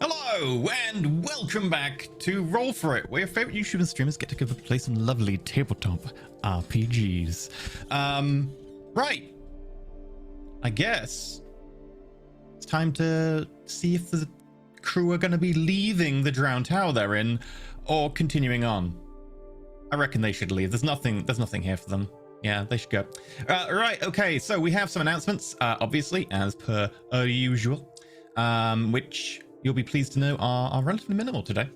Hello and welcome back to Roll For It, where your favorite YouTubers and streamers get together to play some lovely tabletop RPGs. Right. I guess it's time to see if the crew are going to be leaving the drowned tower they're in or continuing on. I reckon they should leave. There's nothing here for them. Yeah, they should go. Right, okay, so we have some announcements, obviously, as per usual, which you'll be pleased to know are relatively minimal today.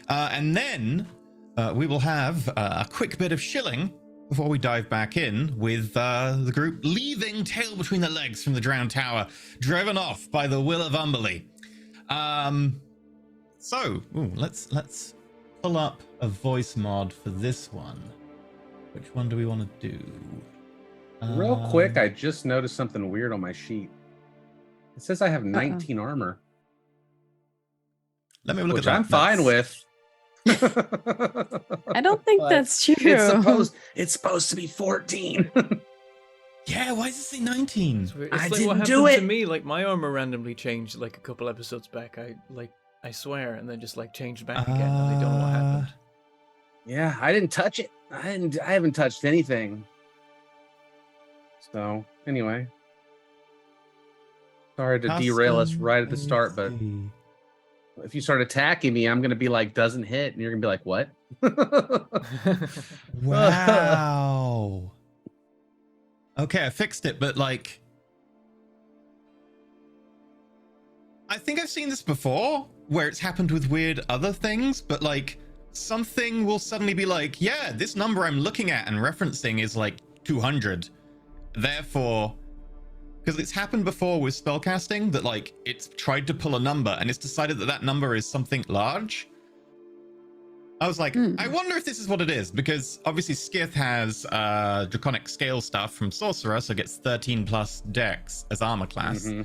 And then we will have a quick bit of shilling before we dive back in with the group leaving tail between the legs from the drowned tower, driven off by the will of Umberly. Let's pull up a voice mod for this one. Which one do we want to do? Real quick, I just noticed something weird on my sheet. It says I have 19 armor. Let me look at which that. I'm fine with. I don't think that's true. It's supposed to be 14. Yeah, why does it say 19? It's I like didn't what do happened it. to me. Like my armor randomly changed like a couple episodes back. I swear, and then just like changed back again. And I don't know what happened. Yeah, I didn't touch it. I haven't touched anything. So anyway, sorry to derail us right at the start, but if you start attacking me, I'm gonna be like, doesn't hit, and you're gonna be like, what? Wow. Okay, I fixed it, but like, I think I've seen this before, where it's happened with weird other things, but like, something will suddenly be like, yeah, this number I'm looking at and referencing is like 200. Therefore, because it's happened before with spellcasting that like it's tried to pull a number and it's decided that that number is something large. I was like, I wonder if this is what it is, because obviously Skith has draconic scale stuff from sorcerer, so gets 13 plus dex as armor class. Mm-hmm.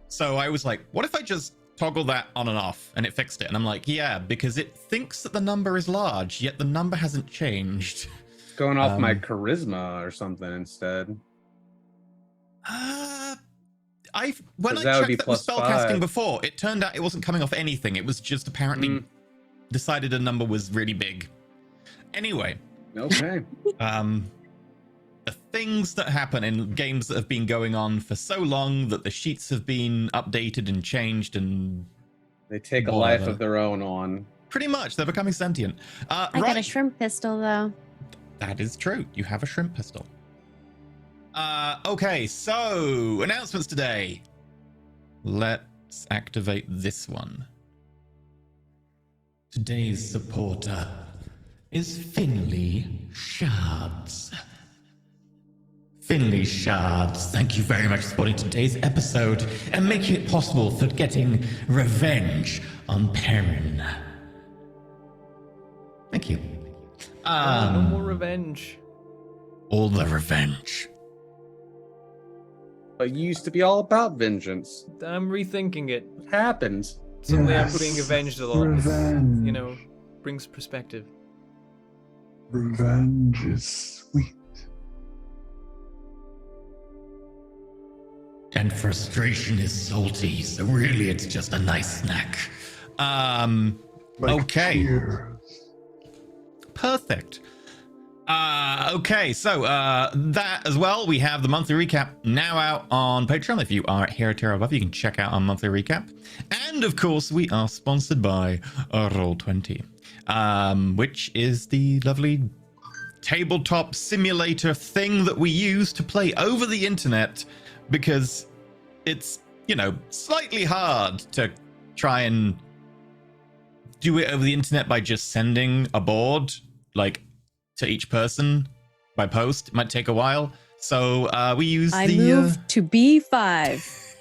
So I was like, what if I just toggle that on and off, and it fixed it? And I'm like, yeah, because it thinks that the number is large, yet the number hasn't changed. It's going off my charisma or something instead. When I checked that with spellcasting before, it turned out it wasn't coming off anything. It was just apparently decided a number was really big. Anyway. Okay. The things that happen in games that have been going on for so long that the sheets have been updated and changed and they take a life of their own on. Pretty much, they're becoming sentient. I got a shrimp pistol though. That is true. You have a shrimp pistol. Okay, so announcements today. Let's activate this one. Today's supporter is Finley Shards. Finley Shards, thank you very much for supporting today's episode and making it possible for getting revenge on Perrin. Thank you. No more revenge. All the revenge. But you used to be all about vengeance. I'm rethinking it. What happened? Suddenly I'm being avenged a lot. Revenge. You know, brings perspective. Revenge is sweet. And frustration is salty, so really it's just a nice snack. Okay. Cheers. Perfect. Okay, so that as well, we have the monthly recap now out on Patreon. If you are here at tier above, you can check out our monthly recap. And of course, we are sponsored by Roll20, which is the lovely tabletop simulator thing that we use to play over the internet, because it's, you know, slightly hard to try and do it over the internet by just sending a board, like, to each person by post. It might take a while. So we use I moved to B5.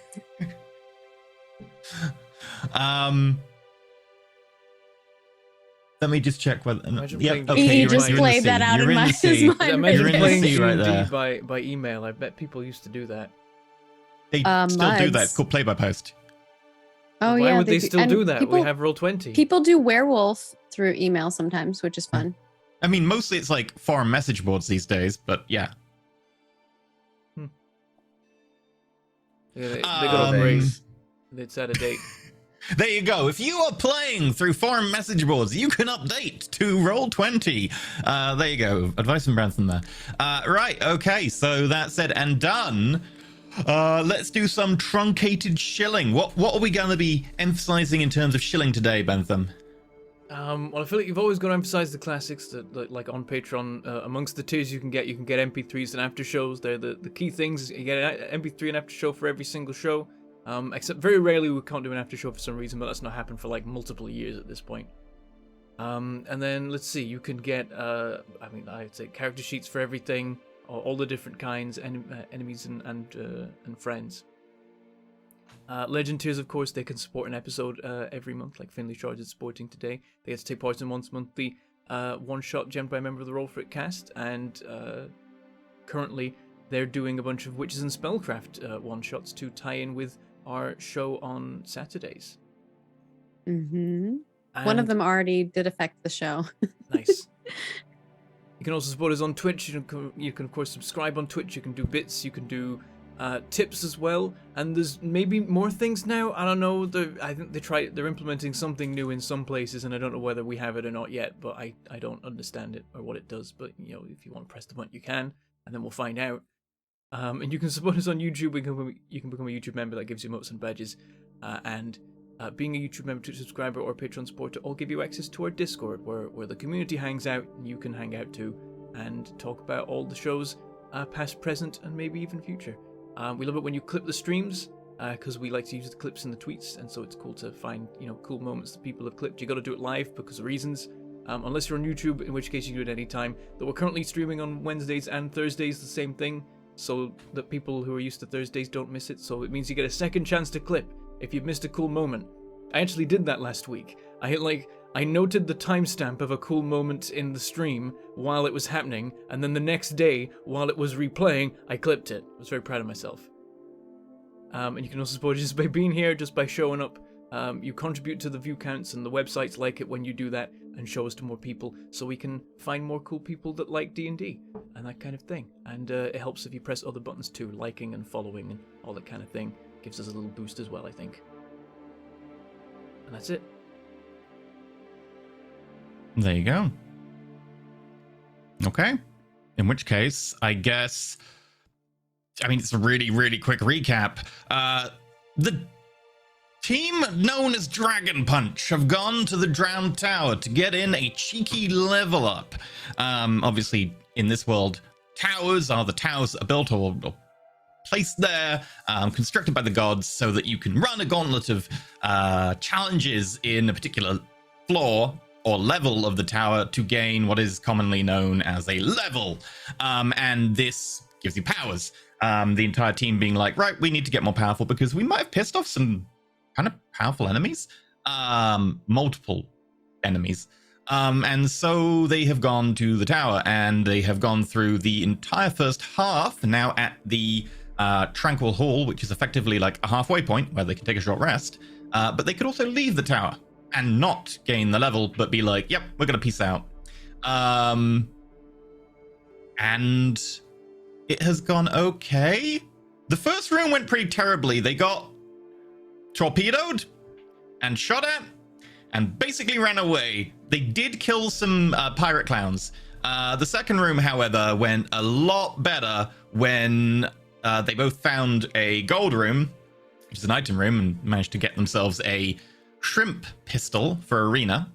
Let me just check whether... He just played that out in my mind. Imagine playing C right there. D&D by email. I bet people used to do that. They still do that. It's called play by post. Oh, Why yeah. would they still do that? People, We have Roll20. People do werewolf through email sometimes, which is fun. I mean, mostly it's like forum message boards these days, but yeah. Yeah, they got a raise. It's out of date. There you go. If you are playing through forum message boards, you can update to Roll20. There you go. Advice from Branson there. Right. Okay. So that said and done. Let's do some truncated shilling. What are we going to be emphasizing in terms of shilling today, Bentham? Well, I feel like you've always got to emphasize the classics that like on Patreon. Amongst the tiers you can get MP3s and after shows. They're the key things. You get an MP3 and after show for every single show. Except very rarely we can't do an after show for some reason, but that's not happened for like multiple years at this point. And then let's see, you can get I'd say character sheets for everything, all the different kinds, enemies and friends. Legend tiers, of course, they can support an episode every month, like Finley Charge is supporting today. They get to take part in once monthly one-shot gemmed by a member of the Roll For It cast, and currently they're doing a bunch of Witches and Spellcraft one-shots to tie in with our show on Saturdays. Mm-hmm. One of them already did affect the show. Nice. You can also support us on Twitch. You can of course subscribe on Twitch. You can do bits. You can do tips as well. And there's maybe more things now. I don't know. I think they're implementing something new in some places, and I don't know whether we have it or not yet. But I don't understand it or what it does. But you know, if you want to press the button, you can, and then we'll find out. And you can support us on YouTube. You can become a YouTube member that gives you emotes and badges, and being a YouTube member, Twitch subscriber, or Patreon supporter all give you access to our Discord, where the community hangs out, and you can hang out too, and talk about all the shows, past, present, and maybe even future. We love it when you clip the streams, because we like to use the clips in the tweets, and so it's cool to find cool moments that people have clipped. You got to do it live because of reasons. Unless you're on YouTube, in which case you do it any time. Though we're currently streaming on Wednesdays and Thursdays, the same thing, so that people who are used to Thursdays don't miss it. So it means you get a second chance to clip if you've missed a cool moment. I actually did that last week. I noted the timestamp of a cool moment in the stream while it was happening, and then the next day, while it was replaying, I clipped it. I was very proud of myself. And you can also support us just by being here, just by showing up. You contribute to the view counts, and the websites like it when you do that and show us to more people, so we can find more cool people that like D&D and that kind of thing. And it helps if you press other buttons too, liking and following and all that kind of thing. Gives us a little boost as well, I think. And that's it. There you go. Okay. In which case, I guess, it's a really, really quick recap. The team known as Dragon Punch have gone to the Drowned Tower to get in a cheeky level up. Obviously, in this world, towers are the towers that are built or placed there, constructed by the gods, so that you can run a gauntlet of challenges in a particular floor or level of the tower to gain what is commonly known as a level. And this gives you powers. The entire team being like, right, we need to get more powerful because we might have pissed off some kind of powerful enemies, multiple enemies. And so they have gone to the tower, and they have gone through the entire first half, now at the Tranquil Hall, which is effectively like a halfway point where they can take a short rest. But they could also leave the tower and not gain the level, but be like, yep, we're going to peace out. And it has gone okay. The first room went pretty terribly. They got torpedoed and shot at and basically ran away. They did kill some pirate clowns. The second room, however, went a lot better when they both found a gold room, which is an item room, and managed to get themselves a shrimp pistol for arena,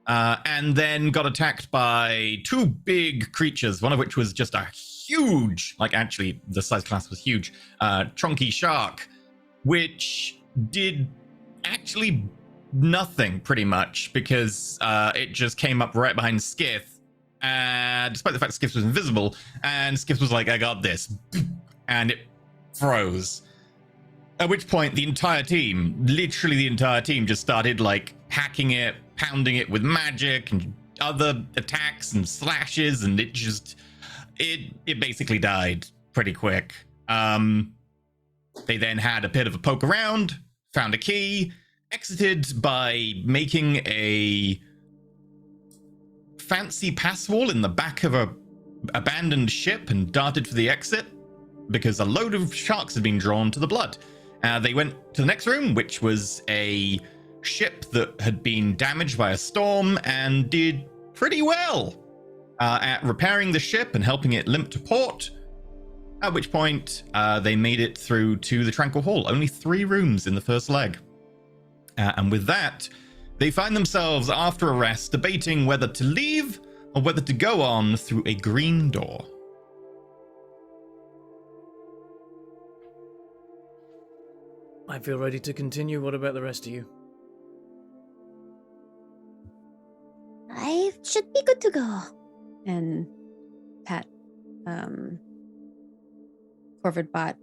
and then got attacked by two big creatures, one of which was just a huge, like actually the size class was huge, chunky shark, which did actually nothing pretty much because it just came up right behind Skiff, despite the fact Skiff was invisible, and Skiff was like, I got this, and it froze. At which point the entire team, literally the entire team, just started like hacking it, pounding it with magic and other attacks and slashes, and it basically died pretty quick. They then had a bit of a poke around, found a key, exited by making a fancy pass wall in the back of a abandoned ship and darted for the exit because a load of sharks had been drawn to the blood. They went to the next room, which was a ship that had been damaged by a storm and did pretty well at repairing the ship and helping it limp to port. At which point, they made it through to the Tranquil Hall. Only 3 rooms in the first leg. And with that, they find themselves, after a rest, debating whether to leave or whether to go on through a green door. I feel ready to continue. What about the rest of you? I should be good to go. And pat Corvid bot.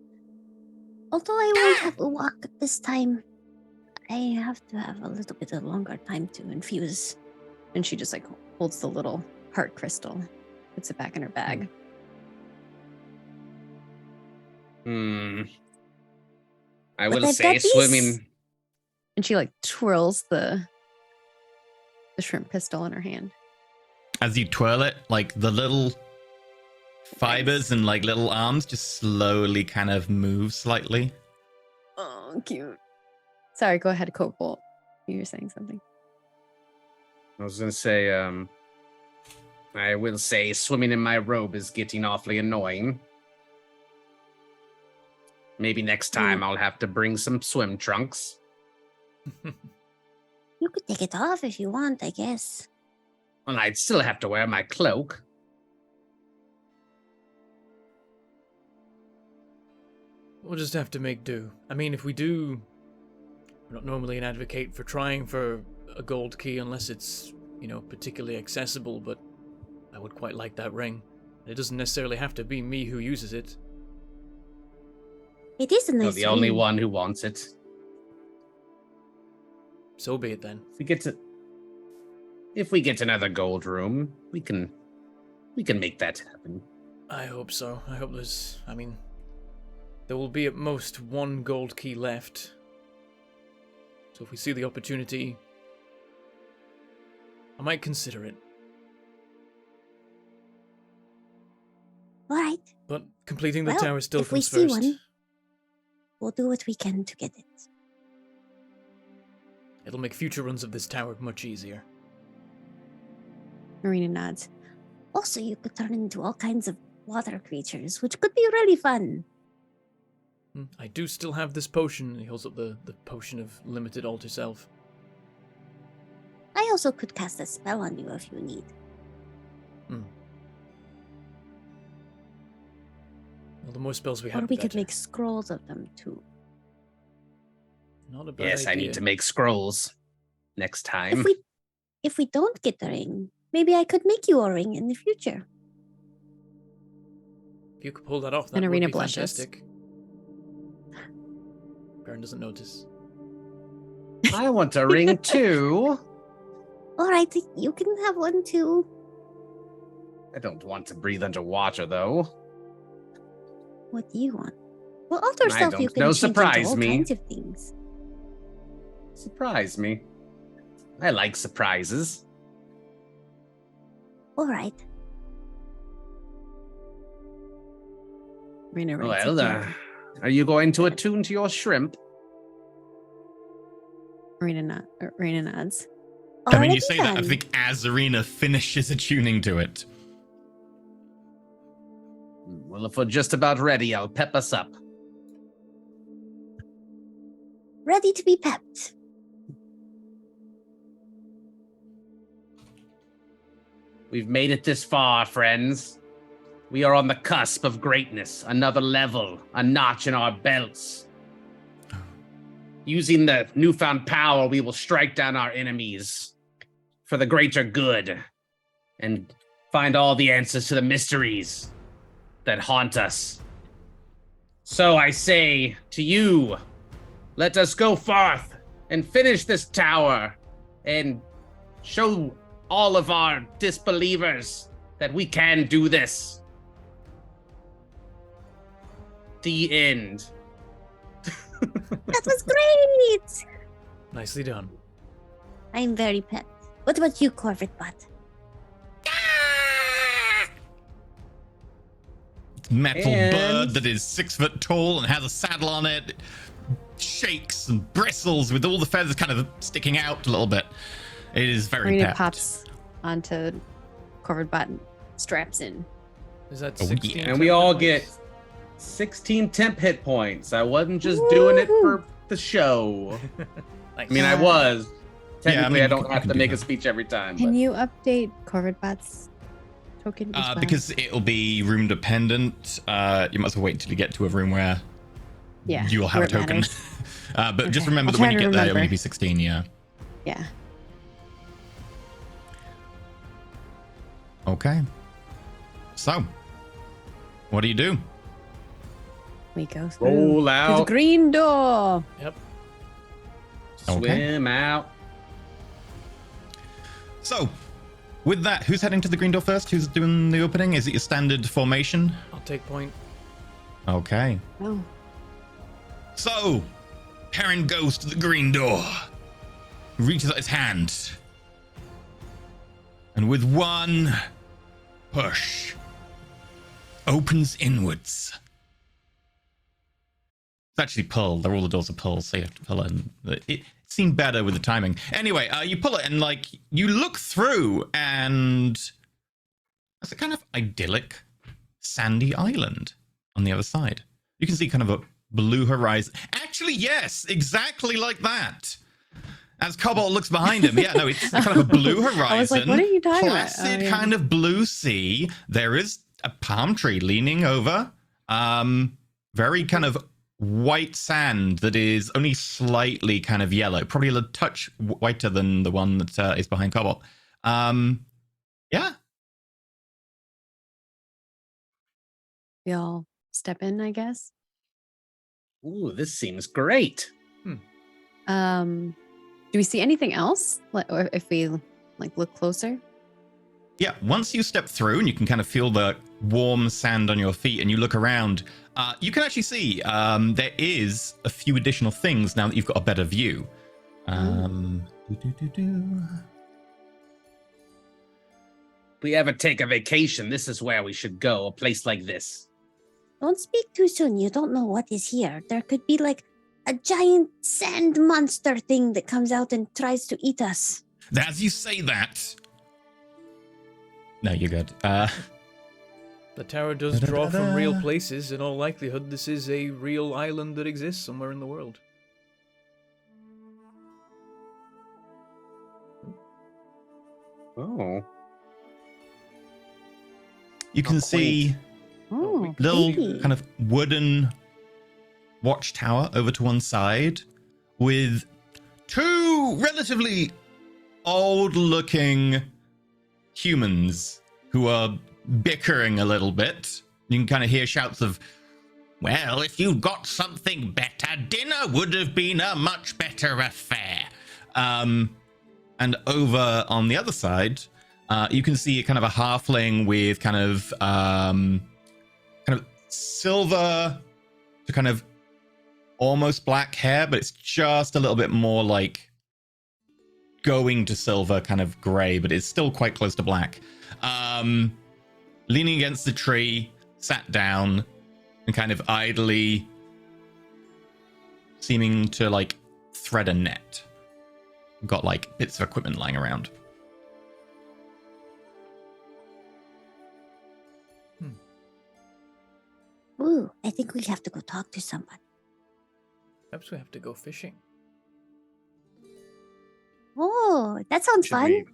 Although I won't have to walk this time, I have to have a little bit of longer time to infuse. And she just like holds the little heart crystal, puts it back in her bag. I But will I've say got these. swimming. And she like twirls the shrimp pistol in her hand. As you twirl it, like the little fibers and like little arms just slowly kind of move slightly. Oh, cute. Sorry, go ahead, Cobalt. You were saying something. I was gonna say, I will say swimming in my robe is getting awfully annoying. Maybe next time I'll have to bring some swim trunks. You could take it off if you want, I guess. Well, I'd still have to wear my cloak. We'll just have to make do. I mean, if we do... We're not normally an advocate for trying for a gold key unless it's, you know, particularly accessible, but I would quite like that ring. It doesn't necessarily have to be me who uses it. It is a nice The only ring. one who wants it. So be it then. If we get another gold room, we can make that happen. I hope so. I hope there's... I mean, there will be at most 1 gold key left. So if we see the opportunity, I might consider it. All right. But completing the Well, tower still if we comes see first. one, we'll do what we can to get it. It'll make future runs of this tower much easier. Marina nods. Also, you could turn into all kinds of water creatures, which could be really fun. I do still have this potion. He holds up the potion of limited alter self. I also could cast a spell on you if you need. Well, the more spells we Or have, we the could better. make scrolls of them too. Not a bad Yes, idea. I need to make scrolls next time. If we don't get the ring, maybe I could make you a ring in the future. If you could pull that off, that And would Arena be blushes. fantastic. Baron doesn't notice. I want a ring too. All right, you can have one too. I don't want to breathe underwater though. What do you want? Well, alter I self don't you can know, change surprise into all me. kinds of things. Surprise me. I like surprises. All right. Marina writes Well, it down. are you going to attune to your shrimp? Marina nods. I mean, you Already say that, I done. think, as Arena finishes attuning to it. Well, if we're just about ready, I'll pep us up. Ready to be pepped. We've made it this far, friends. We are on the cusp of greatness, another level, a notch in our belts. Using the newfound power, we will strike down our enemies for the greater good and find all the answers to the mysteries that haunt us. So I say to you, let us go forth and finish this tower and show all of our disbelievers that we can do this. The end. That was great. Nicely done. I'm very pepped. What about you, Corvid Bot? Metal And- bird that is 6 foot tall and has a saddle on it, shakes and bristles with all the feathers kind of sticking out a little bit. It is very Marina pepped. pops onto Corvid Bot and straps in. Is that Oh, 16? yeah. And we all get 16 temp hit points. I wasn't just doing it for the show. Nice. I mean, I was. Yeah, I Technically, mean, I you don't can have to do make that. a speech every time. Can But you update Corvid Bot's token as well? Because it'll be room dependent. You might as well wait until you get to a room where yeah, you will have where a it token. matters. But just Okay. remember I'll that when try you to get there, it'll remember. only be 16, yeah. Yeah. Okay. So, what do you do? We go through roll to the out, green door. Yep. swim out. So, with that, who's heading to the green door first? Who's doing the opening? Is it your standard formation? I'll take point. Okay. Oh, So, Perrin goes to the green door, reaches out his hand, and with one push, opens inwards. It's actually pulled. All the doors are pulled, so you have to pull it. And it seemed better with the timing. Anyway, you pull it and like you look through, and it's a kind of idyllic sandy island on the other side. You can see kind of a blue horizon. Actually, yes, exactly like that. As Cobalt looks behind him, yeah, no, it's kind of a blue horizon. I was like, what are you talking about? Placid Oh, yeah. kind of blue sea. There is a palm tree leaning over. Very kind of white sand that is only slightly kind of yellow, probably a touch whiter than the one that is behind Cobalt. Yeah. we all step in, I guess. Ooh, this seems great. Do we see anything else? Or if we like look closer? Yeah, once you step through and you can kind of feel the warm sand on your feet and you look around, you can actually see there is a few additional things now that you've got a better view. If we ever take a vacation, this is where we should go, a place like this. Don't speak too soon. You don't know what is here. There could be like a giant sand monster thing that comes out and tries to eat us. As you say that... No, you're good. The tower does draw from real places. In all likelihood, this is a real island that exists somewhere in the world. Oh. You can see Oh, little creepy. kind of wooden watchtower over to one side with two relatively old-looking humans who are bickering a little bit. You can kind of hear shouts of, well, if you'd got something better, dinner would have been a much better affair. And over on the other side, you can see kind of a halfling with kind of silver to kind of almost black hair, but it's just a little bit more like going to silver, kind of gray, but it's still quite close to black. Leaning against the tree, sat down, and kind of idly seeming to like thread a net. Got like bits of equipment lying around. Ooh, I think we have to go talk to somebody. Perhaps we have to go fishing. Oh, that sounds fun.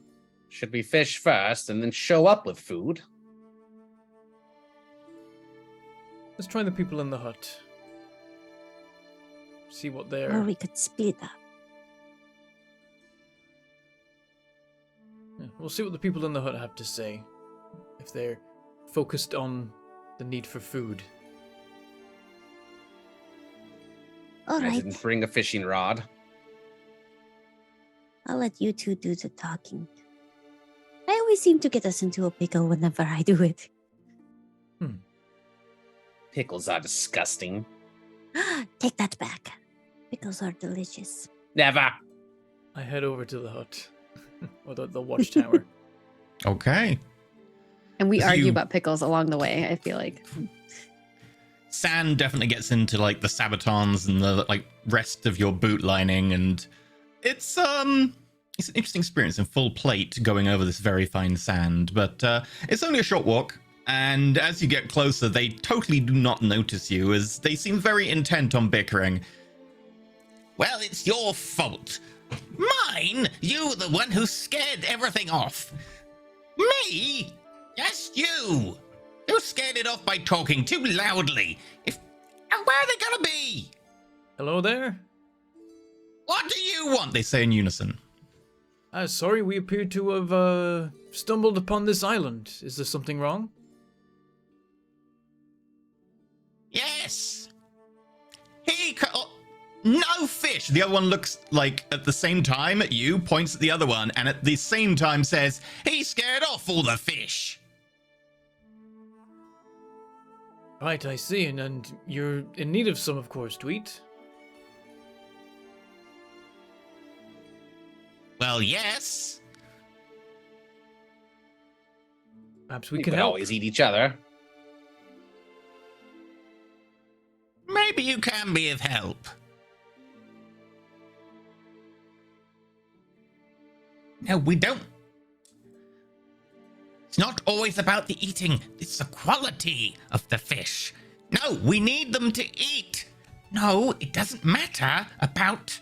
Should we fish first and then show up with food? Let's try the people in the hut. See what they're... Or we could split up. Yeah, we'll see what the people in the hut have to say. If they're focused on the need for food. All I right, didn't bring a fishing rod. I'll let you two do the talking. I always seem to get us into a pickle whenever I do it. Pickles are disgusting. Take that back. Pickles are delicious. Never. I head over to the hut. Or the watchtower. Okay. And we So argue you- about pickles along the way, I feel like. sand definitely gets into like the sabatons and the like rest of your boot lining, and it's an interesting experience in full plate going over this very fine sand, but it's only a short walk. And as you get closer, they totally do not notice you, as they seem very intent on bickering. Well, it's your fault. Mine? You were the one who scared everything off. Me? Yes, you. You scared it off by talking too loudly. Where are they gonna be? Hello there? What do you want? They say in unison. Sorry, we appear to have stumbled upon this island. Is there something wrong? Yes. No fish. The other one looks like at the same time at you, points at the other one, and at the same time says, he scared off all the fish. Right, I see, and you're in need of some, of course, to eat. Well, yes. Perhaps we We can could help. always eat each other. Maybe you can be of help. No, we don't. It's not always about the eating. It's the quality of the fish. No, we need them to eat. No, it doesn't matter about...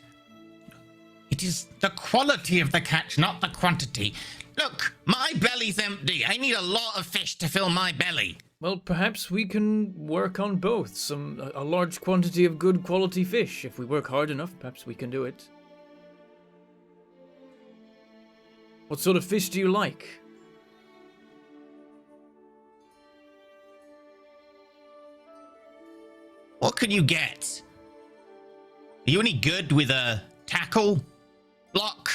It is the quality of the catch, not the quantity. Look, my belly's empty. I need a lot of fish to fill my belly. Well, perhaps we can work on both. A large quantity of good quality fish. If we work hard enough, perhaps we can do it. What sort of fish do you like? What can you get? Are you any good with a tackle, block,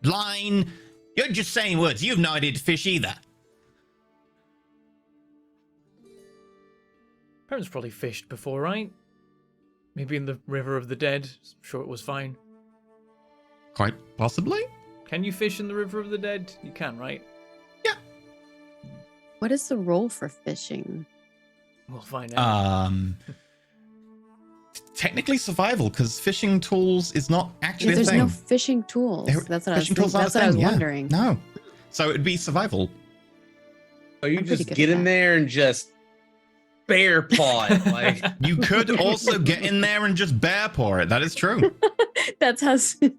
line? You're just saying words. You have no idea to fish either. Parents probably fished before, right? Maybe in the River of the Dead. I'm sure it was fine. Quite possibly. Can you fish in the River of the Dead? You can, right? What is the role for fishing? We'll find out. Technically survival, because fishing tools is not actually There's a thing. no fishing tools. That's what I was, Fishing tools aren't that's a what I was thing, yeah. wondering. No. So it'd be survival. Or you I'm pretty just good get at in that. there and just bear paw it. Like, You could also get in there and just bear paw it. That is true. That's how Skip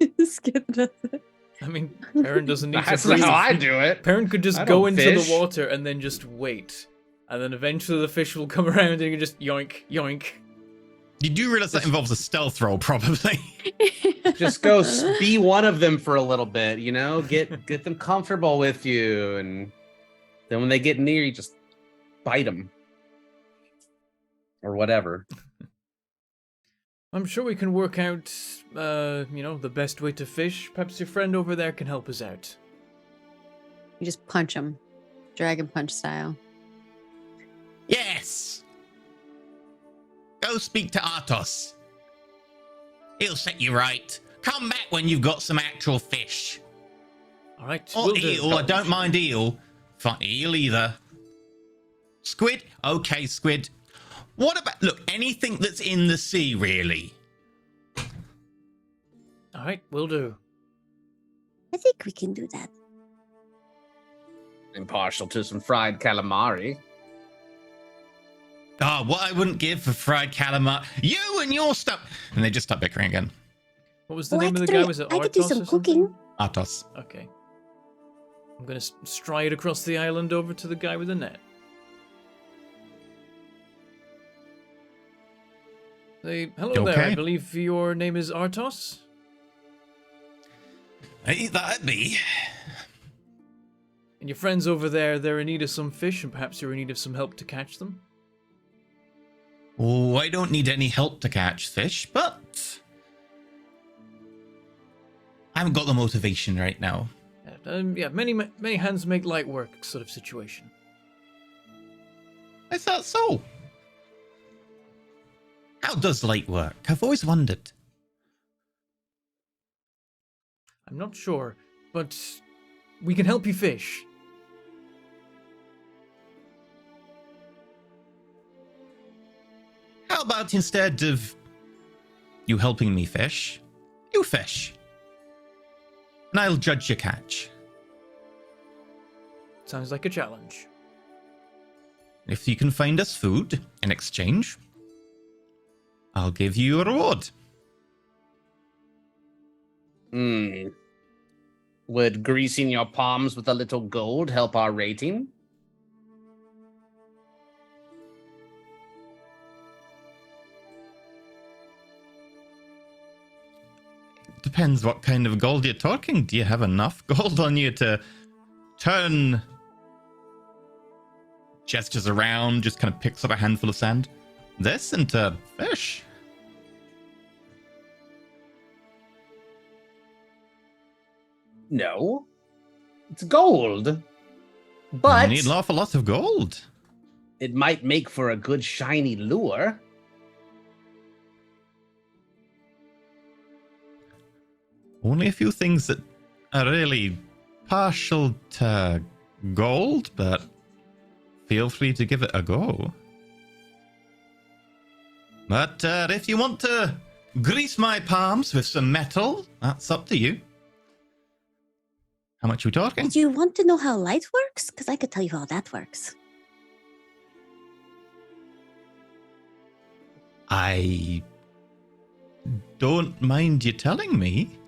does it. I mean, Perrin doesn't need to that's freeze. how I do it. Perrin could just I go don't into fish. the water and then just wait. And then eventually the fish will come around and you can just yoink, yoink. You do realize that involves a stealth roll, probably. Just go be one of them for a little bit, you know? Get them comfortable with you, and then when they get near you, just bite them. Or whatever. I'm sure we can work out, the best way to fish. Perhaps your friend over there can help us out. You just punch him, dragon punch style. Yes. Go speak to Artos. He'll set you right. Come back when you've got some actual fish. All right, Or will do. eel. I don't mind eel. Fine, eel either. Squid? Okay, squid. What about... Look, anything that's in the sea, really. All right, will do. I think we can do that. Impartial to some fried calamari. Ah, what I wouldn't give for fried calamari. You and your stuff. And they just start bickering again. What was the Oh, name of the guy? Was it I could do Artos some or something? cooking. Artos. Okay. I'm going to stride across the island over to the guy with the net. Say, hello You there, I okay? believe your name is Artos? Hey, that'd be. And your friends over there, they're in need of some fish, and perhaps you're in need of some help to catch them? Oh, I don't need any help to catch fish, but I haven't got the motivation right now. Many hands make light work sort of situation. I thought so. How does light work? I've always wondered. I'm not sure, but we can help you fish. about instead of you helping me fish, you fish. And I'll judge your catch. Sounds like a challenge. If you can find us food in exchange, I'll give you a reward. Would greasing your palms with a little gold help our rating? Depends what kind of gold you're talking. Do you have enough gold on you to turn gestures around, just kind of picks up a handful of sand? This into fish? No. It's gold. You But need an awful lot of gold. it might make for a good shiny lure. Only a few things that are really partial to gold, but feel free to give it a go. But if you want to grease my palms with some metal, that's up to you. How much are we talking? Do you want to know how light works? Because I could tell you how that works. I don't mind you telling me.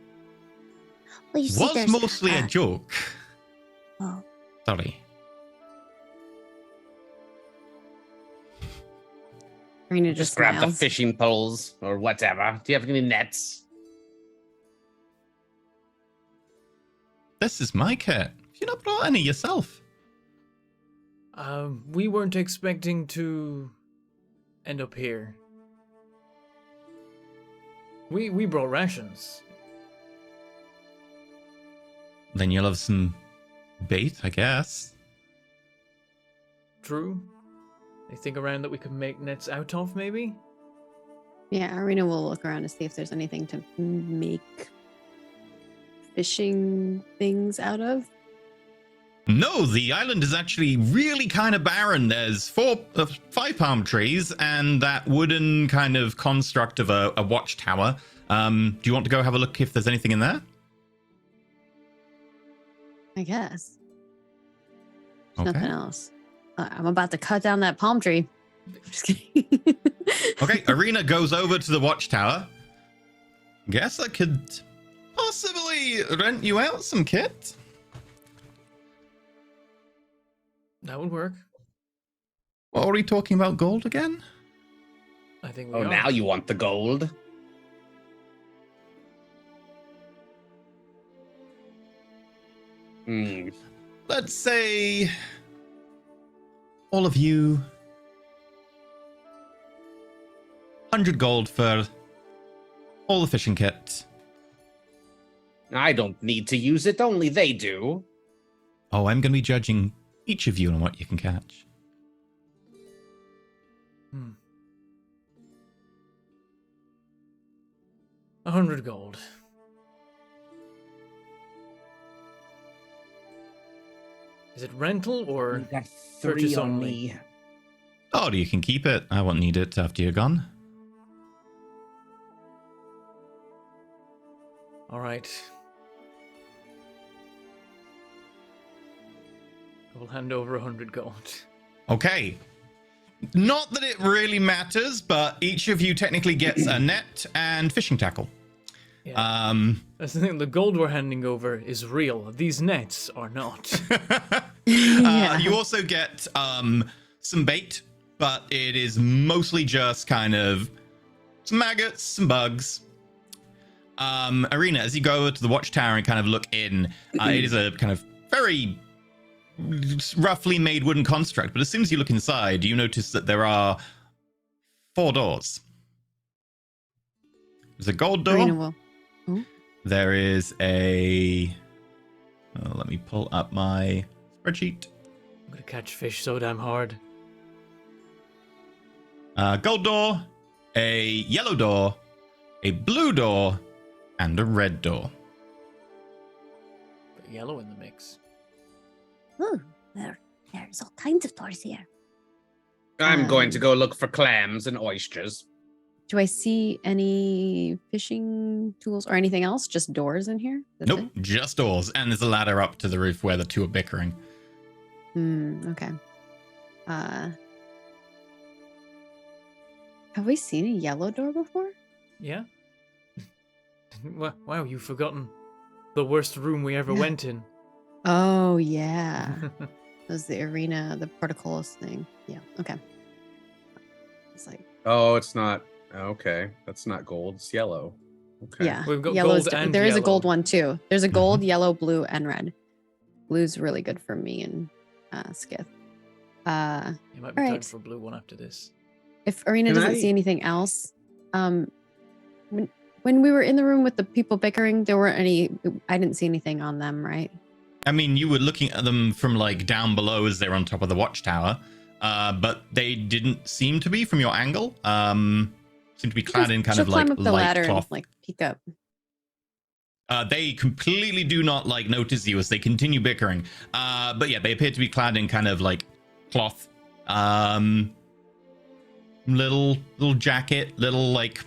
Well, you see, Was there's, mostly a joke. Oh, Sorry. Arena Just just grab the smiles. fishing poles or whatever. Do you have any nets? This is my kit. You not brought any yourself. We weren't expecting to end up here. We brought rations. Then you'll have some bait, I guess. True. Anything around that we could make nets out of, maybe? Yeah, Arena will look around to see if there's anything to make fishing things out of. No, the island is actually really kind of barren. There's 5 palm trees and that wooden kind of construct of a watchtower. Do you want to go have a look if there's anything in there? I guess. Okay. Nothing else. I'm about to cut down that palm tree. Just kidding. Okay, Arena goes over to the watchtower. Guess I could possibly rent you out some kit. That would work. What were we talking about gold again? I think we Oh, are. now you want the gold? Let's say all of you 100 gold for all the fishing kit. I don't need to use it, only they do. Oh, I'm going to be judging each of you on what you can catch. 100 gold. Is it rental or You've got purchase 3 on only? me. Oh, you can keep it. I won't need it after you're gone. All right. I will hand over 100 gold. Okay. Not that it really matters, but each of you technically gets a net and fishing tackle. Yeah. That's the thing. The gold we're handing over is real. These nets are not. Yeah. You also get some bait, but it is mostly just kind of some maggots, some bugs. Arena, as you go over to the watchtower and kind of look in, it is a kind of very roughly made wooden construct, but as soon as you look inside, you notice that there are 4 doors. There's a gold door. Arena will. There is a... let me pull up my spreadsheet. I'm gonna catch fish so damn hard. Gold door, a yellow door, a blue door, and a red door. Got yellow in the mix. Ooh, there's all kinds of doors here. I'm going to go look for clams and oysters. Do I see any fishing tools or anything else? Just doors in here? That's Nope, just doors. And there's a ladder up to the roof where the two are bickering. Okay. Have we seen a yellow door before? Yeah. Wow, you've forgotten the worst room we ever went in. Oh, yeah. That was the arena, the portcullis thing. Yeah, okay. It's like, Oh, it's not. Okay, that's not gold. It's yellow. Okay. yeah. We've got Yellow's gold and there is a gold yellow. one too. There's a gold, yellow, blue, and red. Blue's really good for me and Skith. It might be time Alright. for a blue one after this. If Arena Can doesn't I- see anything else, when we were in the room with the people bickering, there weren't any. I didn't see anything on them, right? I mean, you were looking at them from like down below as they're on top of the watchtower, but they didn't seem to be from your angle. Seem to be clad in kind She'll of like climb up the light ladder cloth. and like peek up. They completely do not like notice you as they continue bickering. But yeah, they appear to be clad in kind of like cloth, little jacket, little like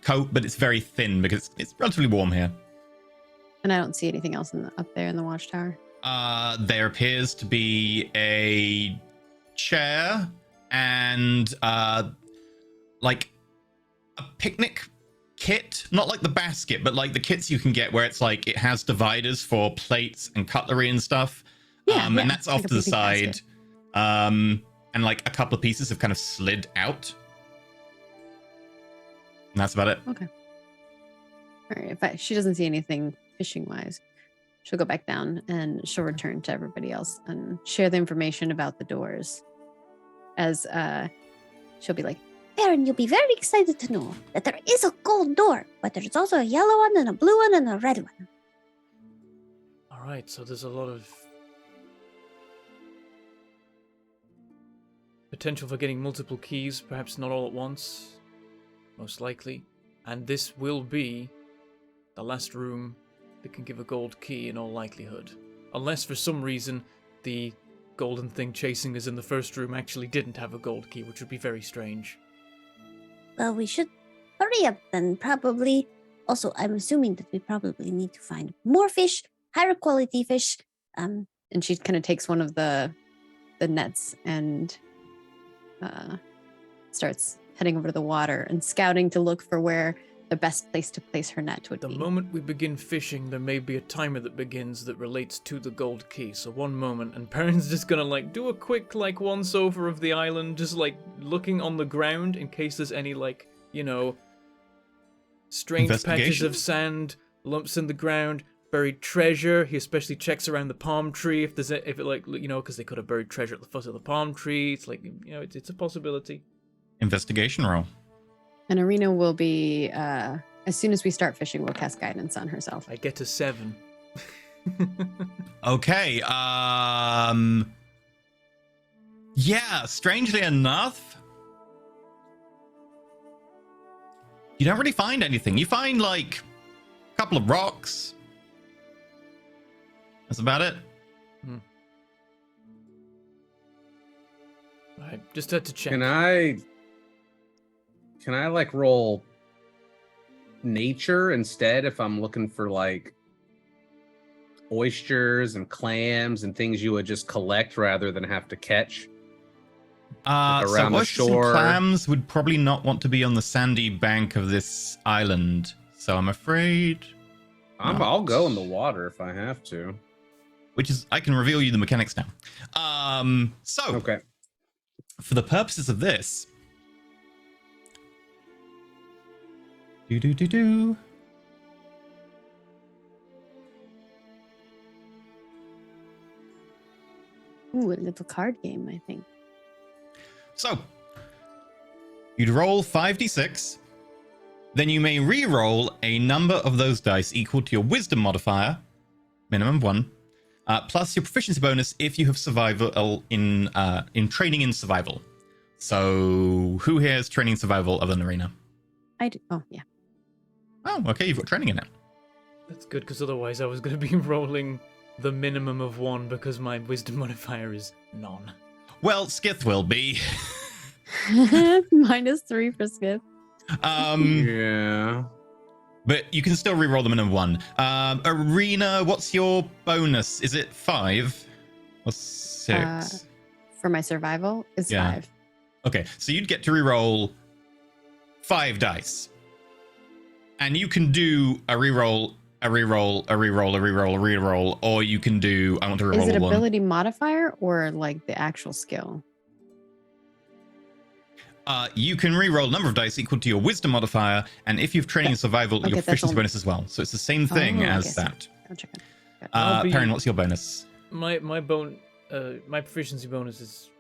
coat, but it's very thin because it's relatively warm here. And I don't see anything else up there in the watchtower. There appears to be a chair and like a picnic kit, not like the basket, but like the kits you can get where it's like it has dividers for plates and cutlery and stuff. Yeah, And that's like off a to the picnic side. basket. And like a couple of pieces have kind of slid out. And that's about it. Okay. All right. If she doesn't see anything fishing wise, she'll go back down and she'll return to everybody else and share the information about the doors. As she'll be like, Baron, you'll be very excited to know that there is a gold door, but there's also a yellow one and a blue one and a red one. All right, so there's a lot of potential for getting multiple keys, perhaps not all at once, most likely. And this will be the last room that can give a gold key in all likelihood. Unless for some reason the golden thing chasing us in the first room actually didn't have a gold key, which would be very strange. Well, we should hurry up then, probably. Also, I'm assuming that we probably need to find more fish, higher quality fish. And she kind of takes one of the nets and starts heading over to the water and scouting to look for where the best place to place her net would The be. moment we begin fishing, there may be a timer that begins that relates to the gold key. So one moment, and Perrin's just gonna like do a quick like once over of the island, just like looking on the ground in case there's any like, you know, strange patches Investigation? of sand, lumps in the ground, buried treasure. He especially checks around the palm tree if there's if it like, you know, because they could have buried treasure at the foot of the palm tree. It's like, you know, it's a possibility. Investigation roll. And Arena will be, as soon as we start fishing, we'll cast guidance on herself. I get a 7. Okay. Yeah, strangely enough, you don't really find anything. You find like a couple of rocks. That's about it. I just had to check. Can I like roll nature instead if I'm looking for like oysters and clams and things you would just collect rather than have to catch? So around the oysters and shore. clams would probably not want to be on the sandy bank of this island. So I'm afraid. I'll go in the water if I have to. Which is, I can reveal you the mechanics now. Okay. For the purposes of this, do. Ooh, a little card game, I think. So, you'd roll 5d6, then you may re-roll a number of those dice equal to your wisdom modifier, minimum 1, plus your proficiency bonus if you have survival in training in survival. So, who here is training survival other than Arena? I do. Oh, yeah. Oh, okay, you've got training in it. That's good, because otherwise I was going to be rolling the minimum of 1 because my wisdom modifier is none. Well, Skith will be. -3 for Skip. Yeah. But you can still reroll the minimum one. Arena, what's your bonus? Is it 5 or 6? For my survival, it's Yeah. 5. Okay, so you'd get to reroll 5 dice. And you can do a reroll, a reroll, a reroll, a reroll, a reroll, or you can do, I want to reroll Is it one. ability modifier or like the actual skill? You can reroll a number of dice equal to your wisdom modifier, and if you've training and survival, Okay, your that's proficiency all- bonus as well. So it's the same thing Oh, as okay, so- that. Gotcha. I'll be- Perrin, what's your bonus? My proficiency bonus is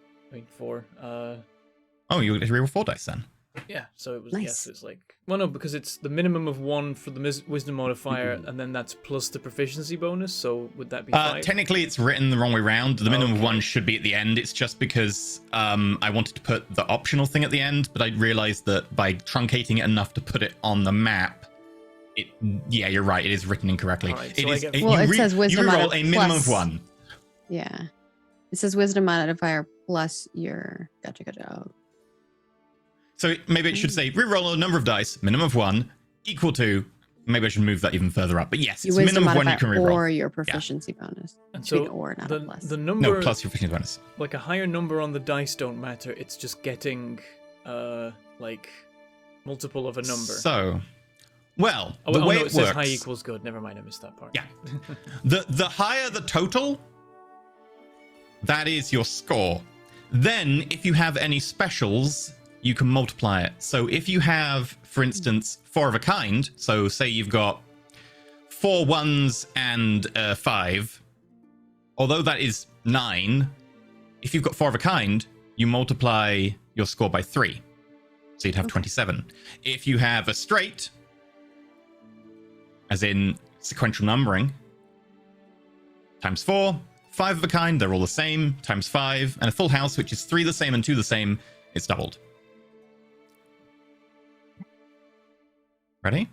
4. Oh, you get to reroll 4 dice then. Yeah, so it was Nice. yes, it's like well no, because it's the minimum of 1 for the wisdom modifier, and then that's plus the proficiency bonus. So would that be 5? Technically, it's written the wrong way round. The minimum of Okay. 1 should be at the end. It's just because I wanted to put the optional thing at the end, but I realized that by truncating it enough to put it on the map, yeah, you're right. It is written incorrectly. Alright, It so I is. get- Well, it says wisdom You out reroll of a minimum of plus- 1. Yeah. It says wisdom modifier plus your. Gotcha. Oh, So maybe it should say reroll a number of dice, minimum of 1, equal to. Maybe I should move that even further up. But yes, your it's wisdom minimum of 1 you modifier can reroll. or your proficiency bonus. And Should be so or not the a plus. the number No, plus your proficiency bonus. like a higher number on the dice don't matter. It's just getting like multiple of a number. So, well, oh, the way no, it it says works. high equals good. Never mind, I missed that part. Yeah. The higher the total, that is your score. Then, if you have any specials, you can multiply it. So if you have, for instance, 4 of a kind, so say you've got 4 1s and 5, although that is 9, if you've got 4 of a kind, you multiply your score by 3. So you'd have 27. If you have a straight, as in sequential numbering, times 4, 5 of a kind, they're all the same, times 5, and a full house, which is 3 the same and 2 the same, it's doubled. Ready?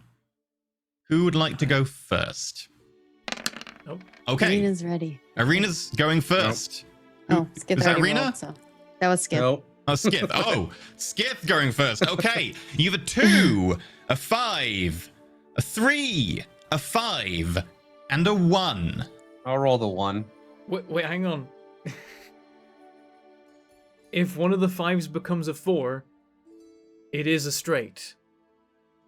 Who would like to go first? Nope. Okay, Arena's ready. Arena's going first. Oh, Skip was that already Arena? rolled, so that was Skip. Nope. Oh, Skith. Oh, Skith going first. Okay, you have a 2, a 5, a 3, a 5, and a 1. I'll roll the 1. Wait, hang on. If one of the 5s becomes a 4, it is a straight.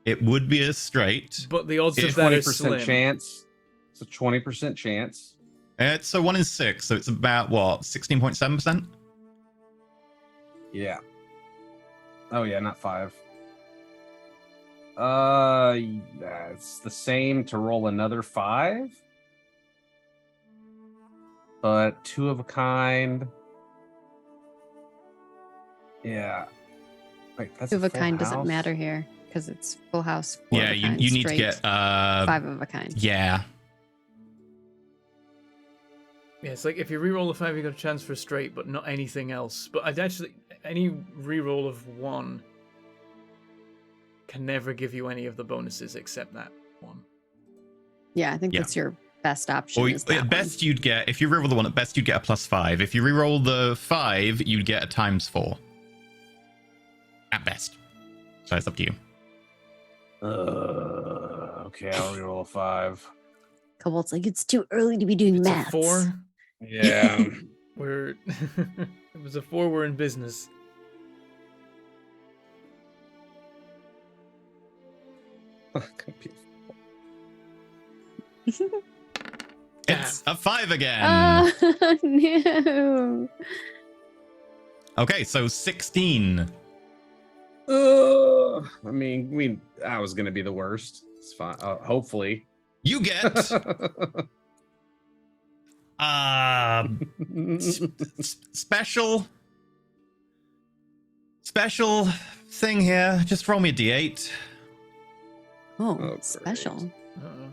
It would be a straight. But the odds It's of that are 20% slim. chance. It's a 20% chance. It's a 1 in 6, so it's about what, 16.7%? Yeah. Oh yeah, not 5. It's the same to roll another 5. But 2 of a kind. Yeah. Wait, that's Two of a full kind doesn't house? matter here because it's full house. Four Yeah, of a kind, you need to straight, get 5 of a kind. yeah. Yeah, it's like if you reroll a 5, you got a chance for a straight, but not anything else. But I'd actually any reroll of 1 can never give you any of the bonuses except that one. Yeah, I think Yeah. that's your best option. Or is that at best you'd get, if you reroll the 1, at best you'd get a +5. If you reroll the 5, you'd get a ×4. At best. So it's up to you. Okay, I'll reroll a 5. one. Cobalt's like, it's too early to be doing It's maths. a 4. Yeah. We're it was a 4. We're in business. It's a 5 again. Oh, no. Okay, so 16. I mean, I was gonna be the worst. It's fine. Hopefully. You get special thing here. Just roll me a d8. Oh, Oh, special. great. Uh-oh.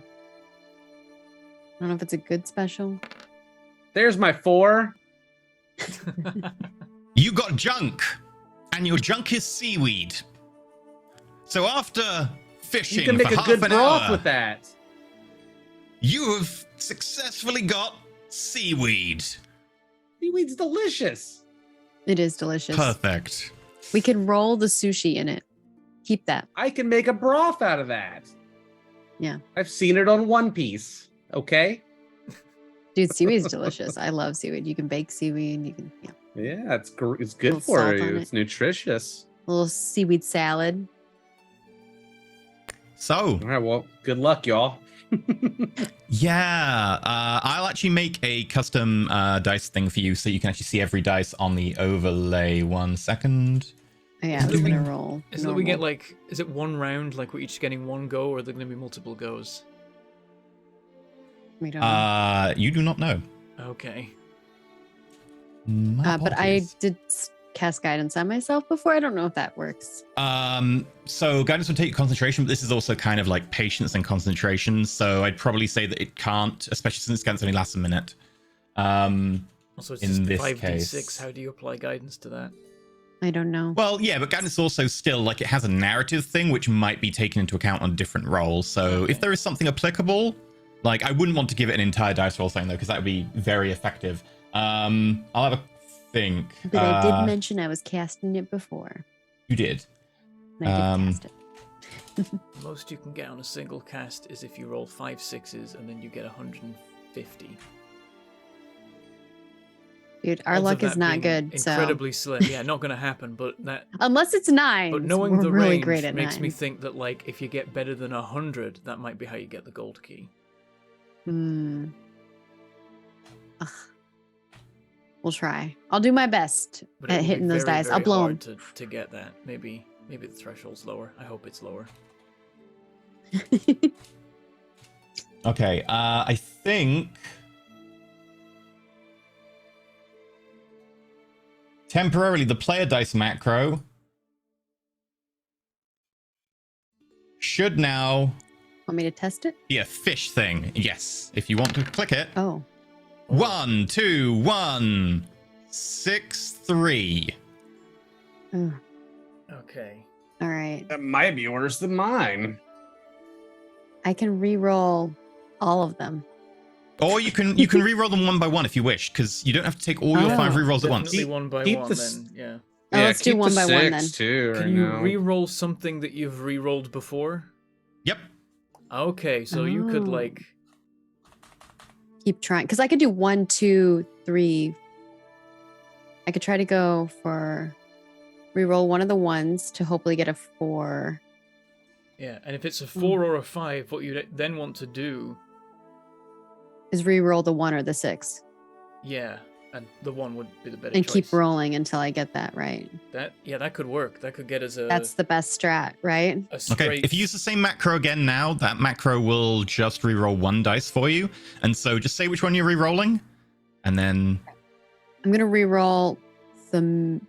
I don't know if it's a good special. There's my 4. You got junk, and your junk is seaweed. So after fishing You can make for a half good an broth hour, with that. you have successfully got seaweed. Seaweed's delicious. It is delicious. Perfect. We could roll the sushi in it. Keep that. I can make a broth out of that. Yeah. I've seen it on One Piece. Okay. Dude, seaweed's delicious. I love seaweed. You can bake seaweed. You can, Yeah, it's good Little for salt you. on It's nutritious. a little seaweed salad. So, All right. Well, good luck, y'all. yeah, I'll actually make a custom dice thing for you so you can actually see every dice on the overlay. 1 second. Oh, yeah, I was gonna roll. Is that we get normal. like, is it one round, like we're each getting one go, or are there going to be multiple goes? We don't know. You do not know. Okay. My But I apologies. did cast guidance on myself before. I don't know if that works. So guidance will take your concentration, but this is also kind of like patience and concentration. So I'd probably say that it can't, especially since guidance only lasts a minute. Also, it's In just this 5d6. case. How do you apply guidance to that? I don't know. Well, yeah, but guidance also still like it has a narrative thing which might be taken into account on different rolls. So Okay. if there is something applicable, like I wouldn't want to give it an entire dice roll thing though, because that would be very effective. I'll have a think. But I did mention I was casting it before. You did. And I did cast it. Most you can get on a single cast is if you roll 5 6s and then you get 150. Dude, our Odds of luck is that not being good. So incredibly slim. Yeah, not going to happen. But that. unless it's 9, But knowing we're the really range great at makes me 9s. think that like if you get better than 100, that might be how you get the gold key. Hmm. Ugh. We'll try. I'll do my best But it at will be hitting those very, dice. very I'll blow them. hard to get that. Maybe the threshold's lower. I hope it's lower. Okay, I think temporarily the player dice macro should now Want me to test it? be a fish thing. Yes, if you want to click it. Oh. 1 2 1 6 3. Ugh. Okay. All right. That might be worse than mine. I can re-roll all of them. Or you can re-roll them one by one if you wish, because you don't have to take all your 5 Oh. re-rolls at once. Definitely one by keep one this- then. Yeah. Oh, let's do keep one the by one 6 then. too. Can right you now. re-roll something that you've re-rolled before? Yep. Okay, so you could Oh. like Keep trying. Because I could do 1, 2, 3. I could try to go for re-roll one of the ones to hopefully get a 4. yeah, and if it's a Hmm. 4 or a 5, what you then want to do, Is re-roll the 1 or the 6. yeah, and the 1 would be the better And choice. keep rolling until I get that right. That could work. That could get us a That's the best strat, right? a straight. Okay, if you use the same macro again now, that macro will just re-roll 1 dice for you. And so just say which one you're re-rolling, and then I'm going to re-roll them.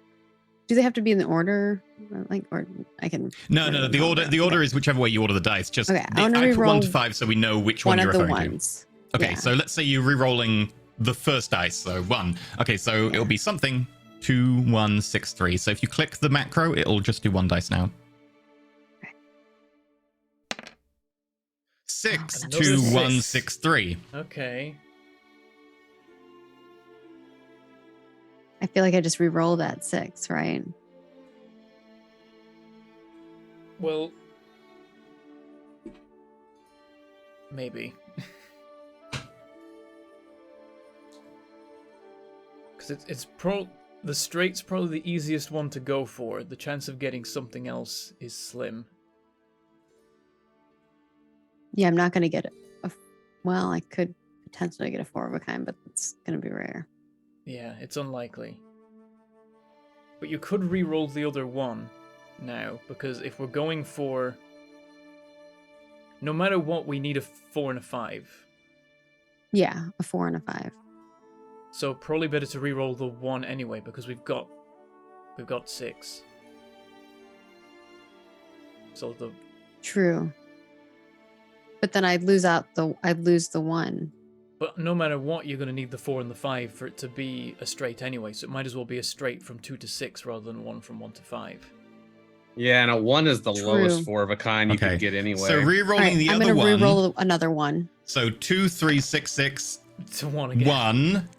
Do they have to be in the order? Like, or I can. no, the order is whichever way you order the dice. Just Okay, I I wanna put 1 re-roll to 5 so we know which one one you're of the referring to. ones. Okay, Yeah. so let's say you're re-rolling the first dice, so 1. Okay, so it'll be something 2 1 6 3. So if you click the macro, it'll just do 1 dice now. 6 Another 2 1 6. 6 3. Okay. I feel like I just re-roll that 6, right? Well, maybe. Because the straight's probably the easiest one to go for. The chance of getting something else is slim. Yeah, I'm not going to get it. Well, I could potentially get a 4 of a kind, but it's going to be rare. Yeah, it's unlikely. But you could re-roll the other one now, because if we're going for... No matter what, we need a 4 and a 5. Yeah, a 4 and a 5. So probably better to re-roll the 1 anyway, because we've got 6. So the... True. But then I'd lose the 1. But no matter what, you're going to need the 4 and the 5 for it to be a straight anyway, so it might as well be a straight from 2 to 6 rather than 1 from 1 to 5. Yeah, and a 1 is the True. lowest 4 of a kind you Okay, could get anyway. So re-rolling Alright, the I'm other going to one. re-roll another one. So 2 3 6 6 To 1 again. 1.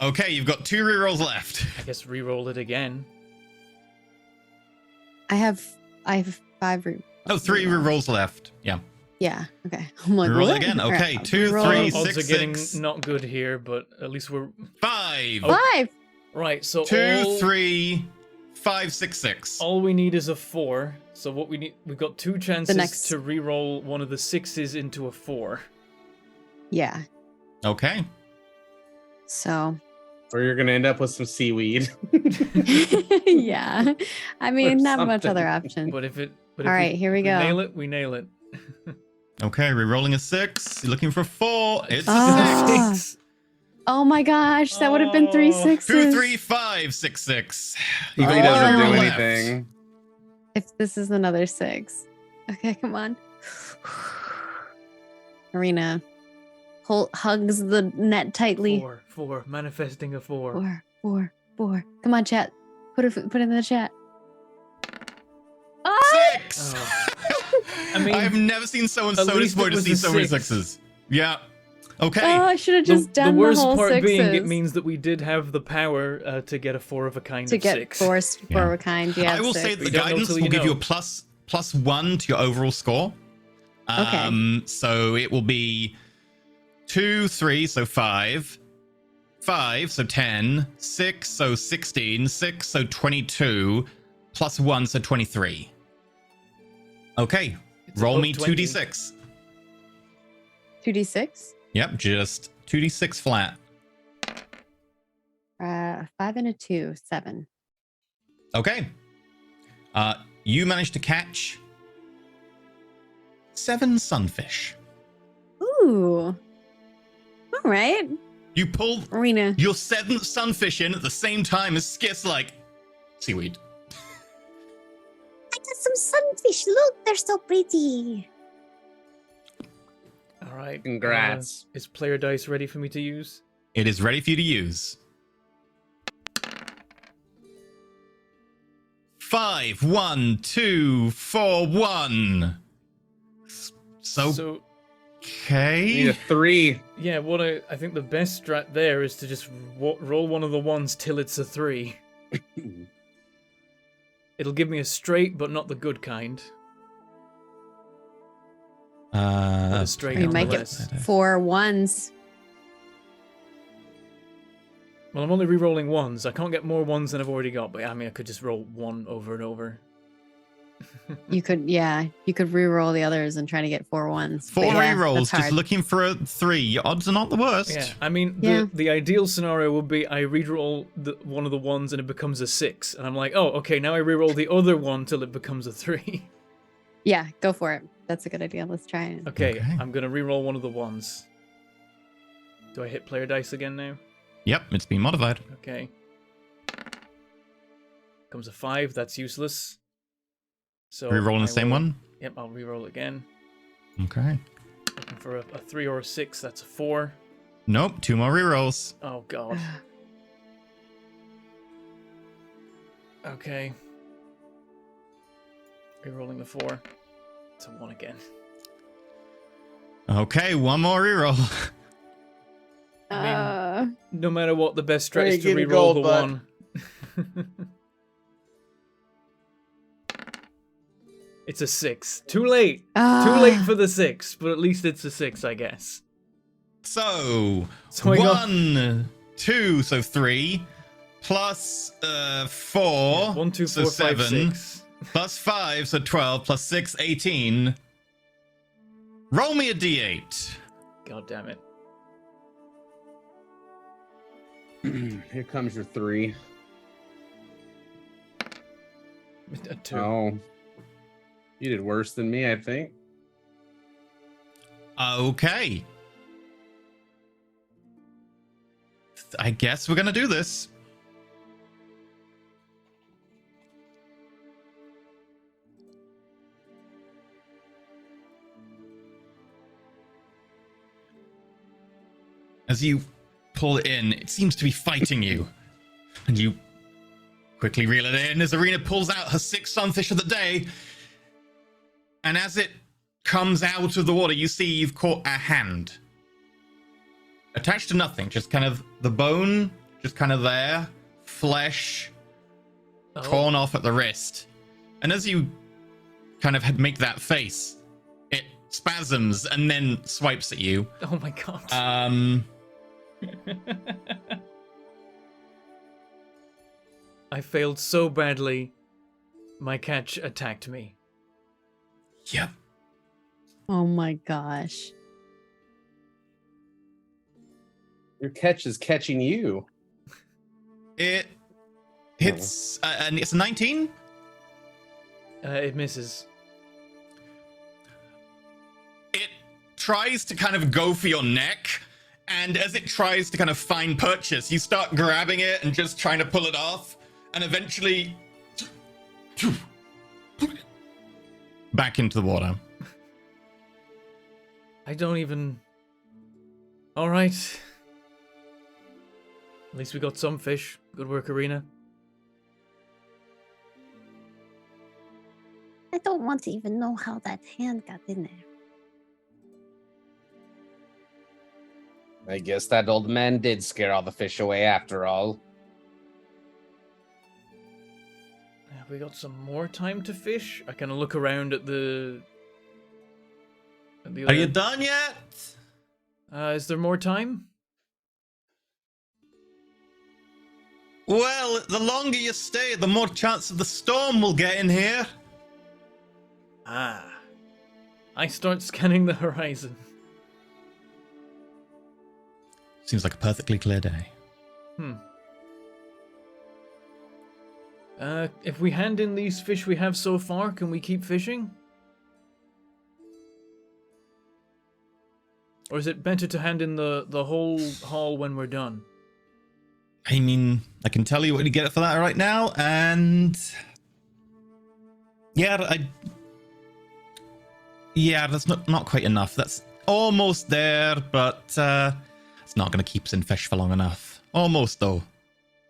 Okay, you've got 2 rerolls left. I guess re-roll it again. I have 5 Oh, 3 rerolls left. Yeah. Yeah. Okay. I'm like, Reroll it what? again. All Okay, right, 2, reroll. 3, Odds 6, are getting 6, not good here, but at least we're 5. Oh. 5. right. So 2, 3, 5, 6, 6. all we need is a 4. So what we need, we've got 2 chances next- to re-roll one of the 6s into a 4. Yeah. Okay. So. Or you're gonna end up with some seaweed. Yeah. I mean, not much something. other option. But if it, but All if right, here we go. nail it, we nail it. Okay, rerolling a 6. You're looking for a 4. It's Ah. a 6. 6. Oh my gosh, that would have been 3 Oh. 6s. 2, 3, 5, 6, 6. He You've got doesn't one do rerol left. anything. If this is another 6. Okay, come on. Arena hugs the net tightly. 4. Manifesting a 4. 4. Come on, chat. Put it in the chat. Ah! 6. Oh. I mean, I've never seen someone at so least it disappointed to was see a so many 6. 6s. Yeah. Okay. Oh, I should have The, just done the worst whole part 6s. being, it means that we did have the power to get a 4 of a kind to of get 6. forced Yeah. for a kind. Yeah, I will six. say that We the don't know guidance till will you give you a know. +1 to your overall score. Okay. So it will be 2, 3, so 5. 5, so 10. 6, so 16. 6, so 22. +1, so 23. Okay. It's Roll above me 20. 2d6. 2d6. Yep, just 2d6 flat. 5 and a 2, 7. Okay. You managed to catch 7 sunfish. Ooh. All right. You pull Arena. your 7th sunfish in at the same time as Skit's like, seaweed. I got some sunfish. Look, they're so pretty. All right. Congrats. Is player dice ready for me to use? It is ready for you to use. 5, 1, 2, 4, 1. So, So You okay. need a 3. yeah, what I think the best strat there is to just roll one of the ones till it's a 3. It'll give me a straight, but not the good kind. But a straight You might get nonetheless. 4 1s. Well, I'm only re-rolling ones. I can't get more ones than I've already got, but I mean, I could just roll 1 over and over. You could, yeah, you could re-roll the others and try to get 4 1s. 4 but yeah, rerolls, that's just hard. looking for a 3. Your odds are not the worst. Yeah, I mean, Yeah. the ideal scenario would be I re-roll one of the ones and it becomes a 6. And I'm like, oh, okay, now I re-roll the other one till it becomes a 3. Yeah, go for it. That's a good idea. Let's try it. Okay, Okay. I'm going to re-roll one of the ones. Do I hit player dice again now? Yep, it's been modified. Okay. Comes a 5, that's useless. So Rerolling I the same will- one. Yep, I'll re-roll again. Okay. Looking for a 3 or a 6, that's a 4. Nope, 2 more rerolls. Oh god. Okay. Rerolling the 4. It's a 1 again. Okay, 1 more reroll. I mean, no matter what, the best strat Hey, is to give me reroll gold, the bud. 1. It's a 6. Too late. Too late for the 6, but at least it's a 6, I guess. So, So I got 1, 2, so 3, plus 4, 1, 2, so 4, 5, 7, 6. plus 5, so 12, plus 6, 18. Roll me a d8. God damn it. Here comes your 3. A 2. Oh. You did worse than me, I think. Okay. I guess we're gonna do this. As you pull it in, it seems to be fighting you. And you quickly reel it in as Arena pulls out her 6th sunfish of the day. And as it comes out of the water, you see you've caught a hand. Attached to nothing, just kind of the bone just kind of there, flesh Oh, torn off at the wrist. And as you kind of make that face, it spasms and then swipes at you. oh my god. I failed so badly. My catch attacked me. Yep. Oh my gosh. Your catch is catching you. It hits, and it's a 19. It misses. It tries to kind of go for your neck, and as it tries to kind of find purchase, you start grabbing it and just trying to pull it off, and eventually back into the water. I don't even... Alright. At least we got some fish. Good work, Arena. I don't want to even know how that hand got in there. I guess that old man did scare all the fish away after all. Have we got some more time to fish? I kind of look around at the... Are you done yet? Is there more time? Well, the longer you stay, the more chance of the storm will get in here. Ah. I start scanning the horizon. Seems like a perfectly clear day. If we hand in these fish we have so far, can we keep fishing? Or is it better to hand in the whole haul when we're done? I mean, I can tell you what you get for that right now, and yeah, that's not quite enough. That's almost there, but it's not going to keep us in fish for long enough. Almost though.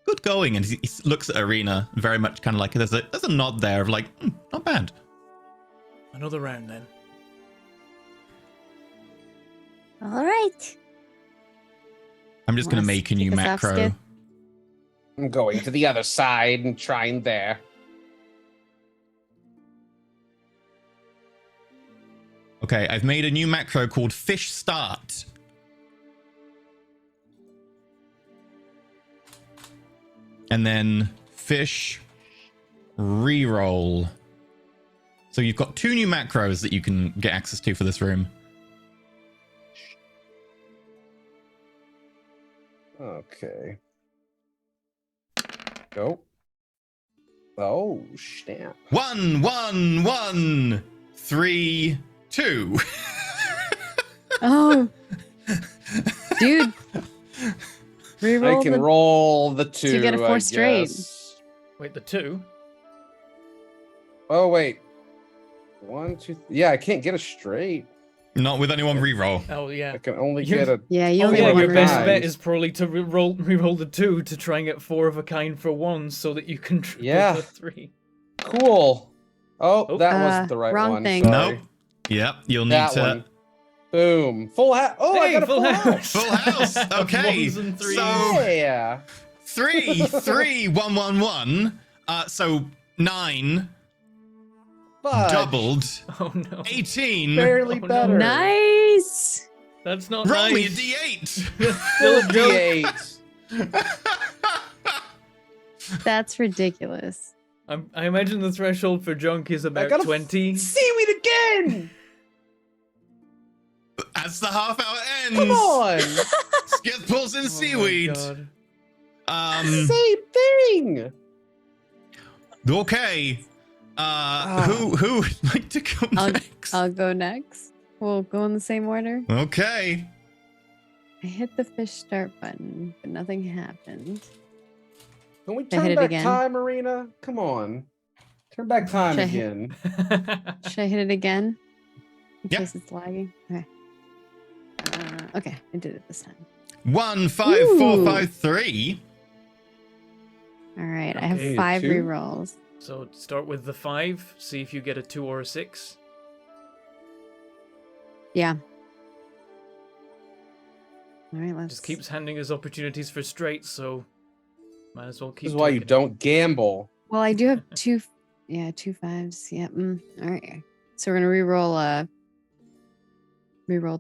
Good going. And he looks at Arena, very much kind of like there's a nod there of like, not bad. Another round then. All right. I'm just going to make a new kick us off, macro. Skid? I'm going to the other side and trying there. Okay, I've made a new macro called Fish Start. And then Fish Reroll. So you've got 2 new macros that you can get access to for this room. Okay. Go. Oh, snap. 1, 1, 1, 3, 2. Oh, dude. Reroll I can the... roll the 2. to get a 4 I straight. guess. Wait, the 2? Oh, wait. 1, 2. Yeah, I can't get a straight. Not with anyone reroll. Oh, yeah. I can only You- get a. Yeah, you Oh only yeah, have one your best reroll. bet is probably to reroll the 2 to try and get 4 of a kind for 1 so that you can triple Yeah. the 3. Cool. Oh, Oh. that wasn't the right wrong one. thing. Sorry. Nope. Yep, you'll need That to. one. Boom. Full house. Oh, I Hey, got a full full house. house. Full house. Okay. Ones and threes. So Yeah. 3, 3, 1, 1, 1. So 9 Fudge. doubled. Oh no. 18. Barely Oh, no. better. Nice. That's not Roll me a nice. D8. Still a joke. D8. That's ridiculous. I imagine the threshold for junk is I about got 20. Seaweed again. As the half hour ends, Come on. Skith pulls in Oh my seaweed. God. Same thing. Okay. Who would like to go next? I'll go next. We'll go in the same order. Okay. I hit the fish start button, but nothing happened. Can we Should I hit turn it back again? time, Marina? Come on. Turn back time Should I hit- again. Should I hit it again? In Yeah. case it's lagging. Okay. Okay, I did it this time. 1, 5, 4, Ooh. 5, 3. All right, I have Okay, 5 2. rerolls. So start with the 5, see if you get a 2 or a 6. Yeah. All right, let's. Just keeps handing us opportunities for straight, so Might as well keep. This is why you taking it. don't gamble. Well, I do have two 5s. Yeah. All right. So we're gonna reroll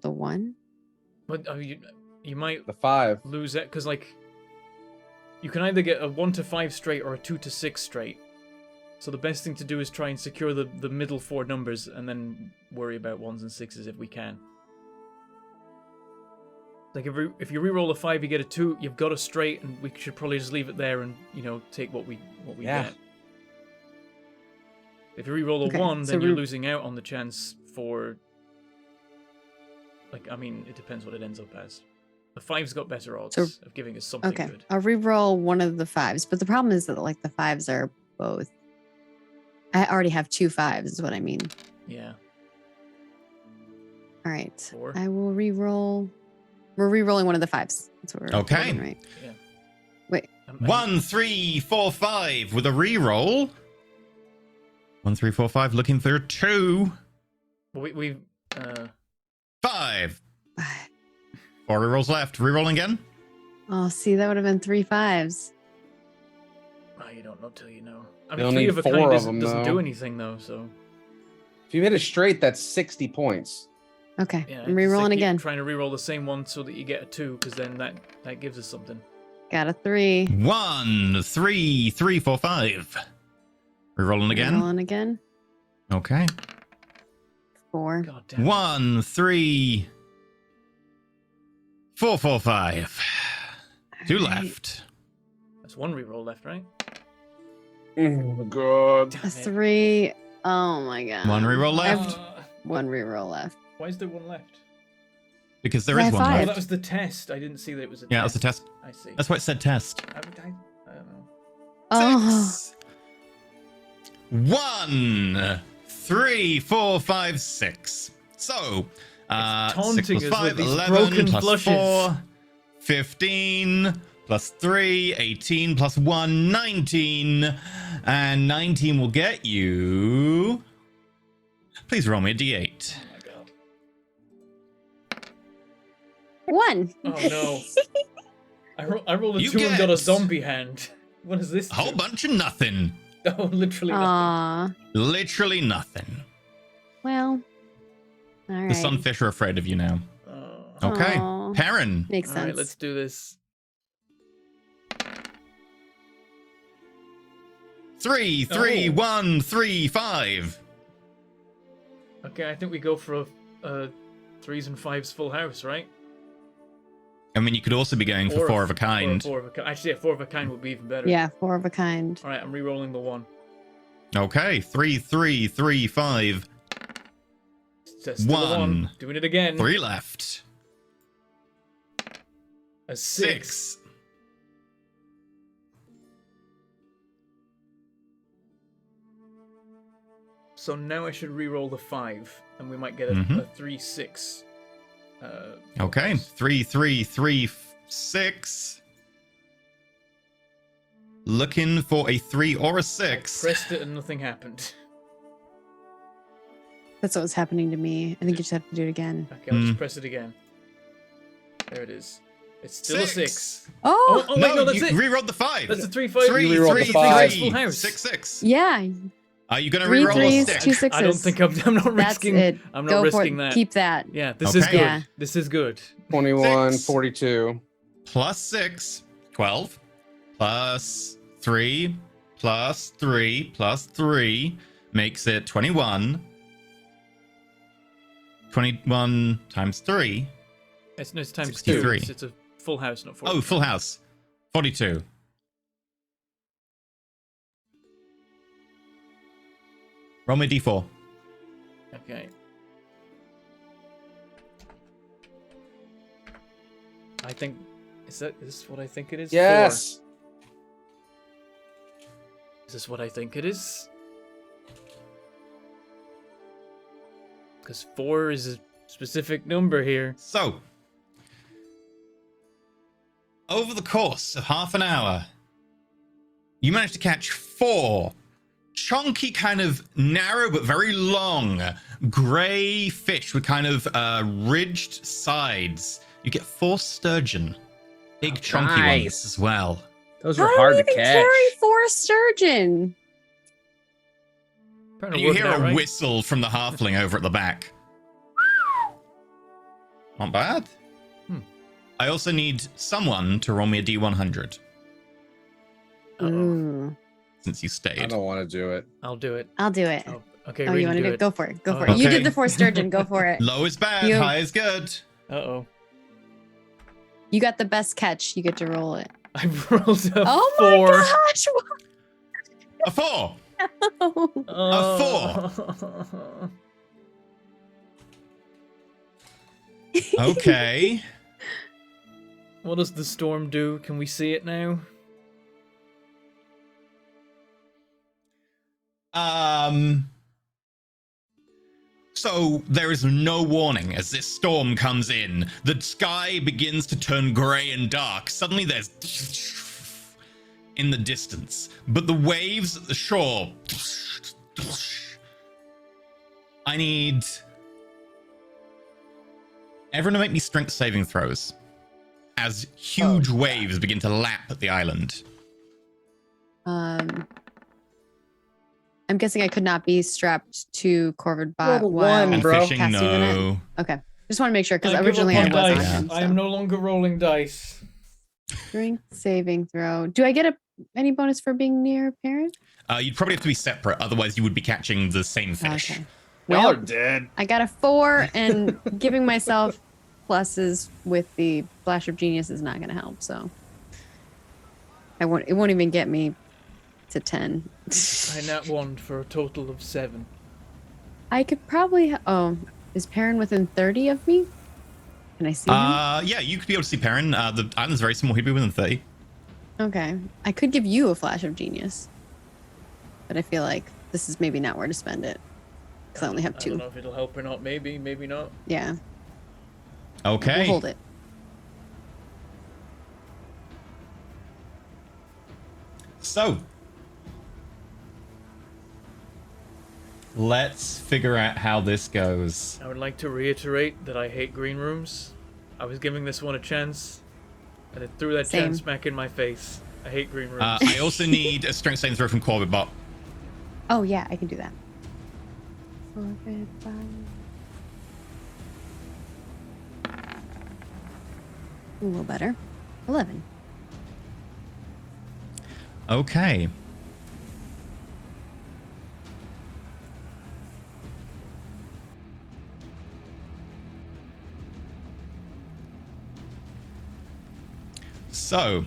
the 1. But you might The 5. lose it because like you can either get a 1 to 5 straight or a 2 to 6 straight. So the best thing to do is try and secure the middle 4 numbers and then worry about 1s and 6s if we can. Like if you reroll a 5, you get a 2. You've got a straight, and we should probably just leave it there and take what we get. If you reroll a 1, then you're losing out on the chance for. Like, I mean, it depends what it ends up as. The 5's got better odds of giving us something good. I'll reroll one of the 5s, but the problem is that like the 5s are both. I already have 2 5s, is what I mean. Yeah. All right. 4. I will reroll. We're rerolling one of the 5s. That's what we're Okay. doing, right? Yeah. Wait. 1, 3, 4, 5 with a reroll. 1, 3, 4, 5. Looking for 2. We 5. 4 rerolls left. Rerolling again. Oh, see, that would have been 3 5s. Oh, you don't know till you know. I You'll mean, 3 need of a 4 kind of doesn't them, do though. anything though. So If you hit a straight, that's 60 points. Okay. yeah, I'm just, rerolling like, keep again. Trying to reroll the same one so that you get a 2, because then that gives us something. Got a 3. 1, 3, 3, 4, 5. Rerolling again. Rerolling again. Okay. 4. God damn. 1, 3, 4, 4, 5. 2 All right. left. That's 1 reroll left, right? Oh, God. Damn A it. 3. Oh my god. 1 reroll I have left. 1 reroll left. Why is there 1 left? Because there I is have 1 5. Oh, left. that was the test. I didn't see that it was a Yeah, test. that's a test. I see. That's why it said test. I don't know. Oh. 6. 1, 3, 4, 5, 6. So, It's 6 taunting plus us 5, with these 11 broken plus flushes. 4, 15 plus 3, 18 plus 1, 19. And 19 will get you. Please roll me a d8. Oh my god. 1. Oh no. I rolled a You 2 and got a get- zombie hand. What is this? A whole do? bunch of nothing. Oh, literally nothing. Aw. Literally nothing. Well. All right. The sunfish are afraid of you now. Oh. Okay. Aw. Perrin. Makes All sense. right, let's do this. 3, 3, Oh. 1, 3, 5. Okay, I think we go for a 3s and 5s full house, right? I mean, you could also be going for 4 of a kind. Actually, 4 of a kind would be even better. Yeah, 4 of a kind. All right, I'm re-rolling the 1. Okay. 3, 3, 3, 5. Still a 1. 1. Doing it again. 3 left. A 6. 6. So now I should re-roll the 5, and we might get a, Mhm. a 3, 6. Okay. 3, 3, 3, 6. Looking for a 3 or a 6. Pressed it and nothing happened. That's what was happening to me. I think you just have to do it again. Okay, I'll Hmm. just press it again. There it is. It's still a 6. Oh, Oh, wait, no, that's you it. rerolled the 5. That's a 3, 5. 3, You rerolled 3, the 5. 3, Full house. 6, 6. yeah. Are you going to 3 reroll a 3s, stick? 2 6s. I don't think I'm not That's risking. it. I'm not Go risking for it. that. Keep that. Yeah, this is Okay. good. Yeah. This is good. 21, 6. 42. Plus 6, 12. Plus 3, plus 3, plus 3 makes it 21. 21 times 3. It's times 63. 2. It's a full house, not 4. Oh, full house. 42. Roll me a d4. Okay. I think is this what I think it is? Yes. 4. Is this what I think it is? Because 4 is a specific number here. So, over the course of half an hour, you managed to catch 4 chunky, kind of narrow but very long grey fish with kind of ridged sides. You get 4 sturgeon, big chunky ones Nice. as well. Those How were do hard we to even catch. carry 4 sturgeon? Trying to And you work hear it out, a right? whistle from the halfling over at the back. Not bad. I also need someone to roll me a D100 Uh-oh. Ooh. since you I stayed. don't want to do it. I'll do it. I'll do it. Oh, okay, Oh, ready you want to do do it. it? Go for it. Go for Oh, it. You okay. did the 4 sturgeon. Go for it. Low is bad, You- high is good. Uh-oh. You got the best catch. You get to roll it. I rolled a Oh 4. my gosh! A 4. Wow. Oh. Okay. What does the storm do? Can we see it now? So there is no warning as this storm comes in. The sky begins to turn grey and dark. Suddenly there's in the distance, but the waves at the shore. I need everyone to make me strength saving throws as huge waves begin to lap at the island. I'm guessing I could not be strapped to Corvid bot Roll a while one, And bro. fishing, casting the net. no. Okay. Just want to make sure because I give originally up I on was on dice. him. I am no longer rolling dice. Strength saving throw. Do I get any bonus for being near parent? You'd probably have to be separate, otherwise you would be catching the same fish. Okay. Y'all Well, are dead. I got a 4, and giving myself pluses with the flash of genius is not going to help. So it won't even get me to 10. I nat 1 for a total of 7. I could probably. Is Perrin within 30 of me? Can I see him? Yeah, you could be able to see Perrin. The island's very small. He'd be within 30. Okay. I could give you a flash of genius, but I feel like this is maybe not where to spend it because I only have I don't 2. know if it'll help or not. Maybe, maybe not. Yeah. Okay. We'll hold it. So, let's figure out how this goes. I would like to reiterate that I hate green rooms. I was giving this one a chance, and it threw that Same. chance back in my face. I hate green rooms. I also need a strength saving throw from Corbett Bot. Oh yeah, I can do that. 4, 5, 5. A little better. 11. Okay. So,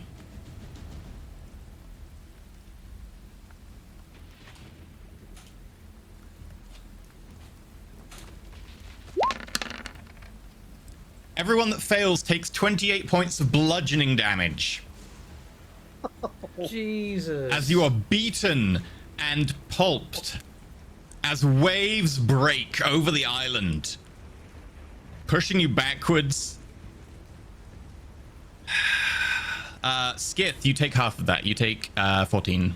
everyone that fails takes 28 points of bludgeoning damage Jesus. as you are beaten and pulped as waves break over the island, pushing you backwards. Skith, you take half of that. You take 14.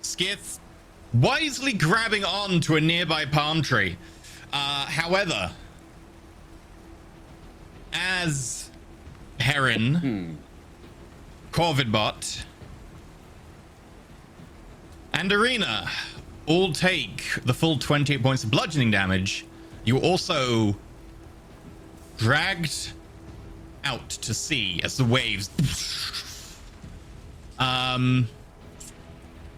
Skith wisely grabbing on to a nearby palm tree. However, as Heron, Corvidbot, and Arena all take the full 28 points of bludgeoning damage, you also dragged out to sea as the waves.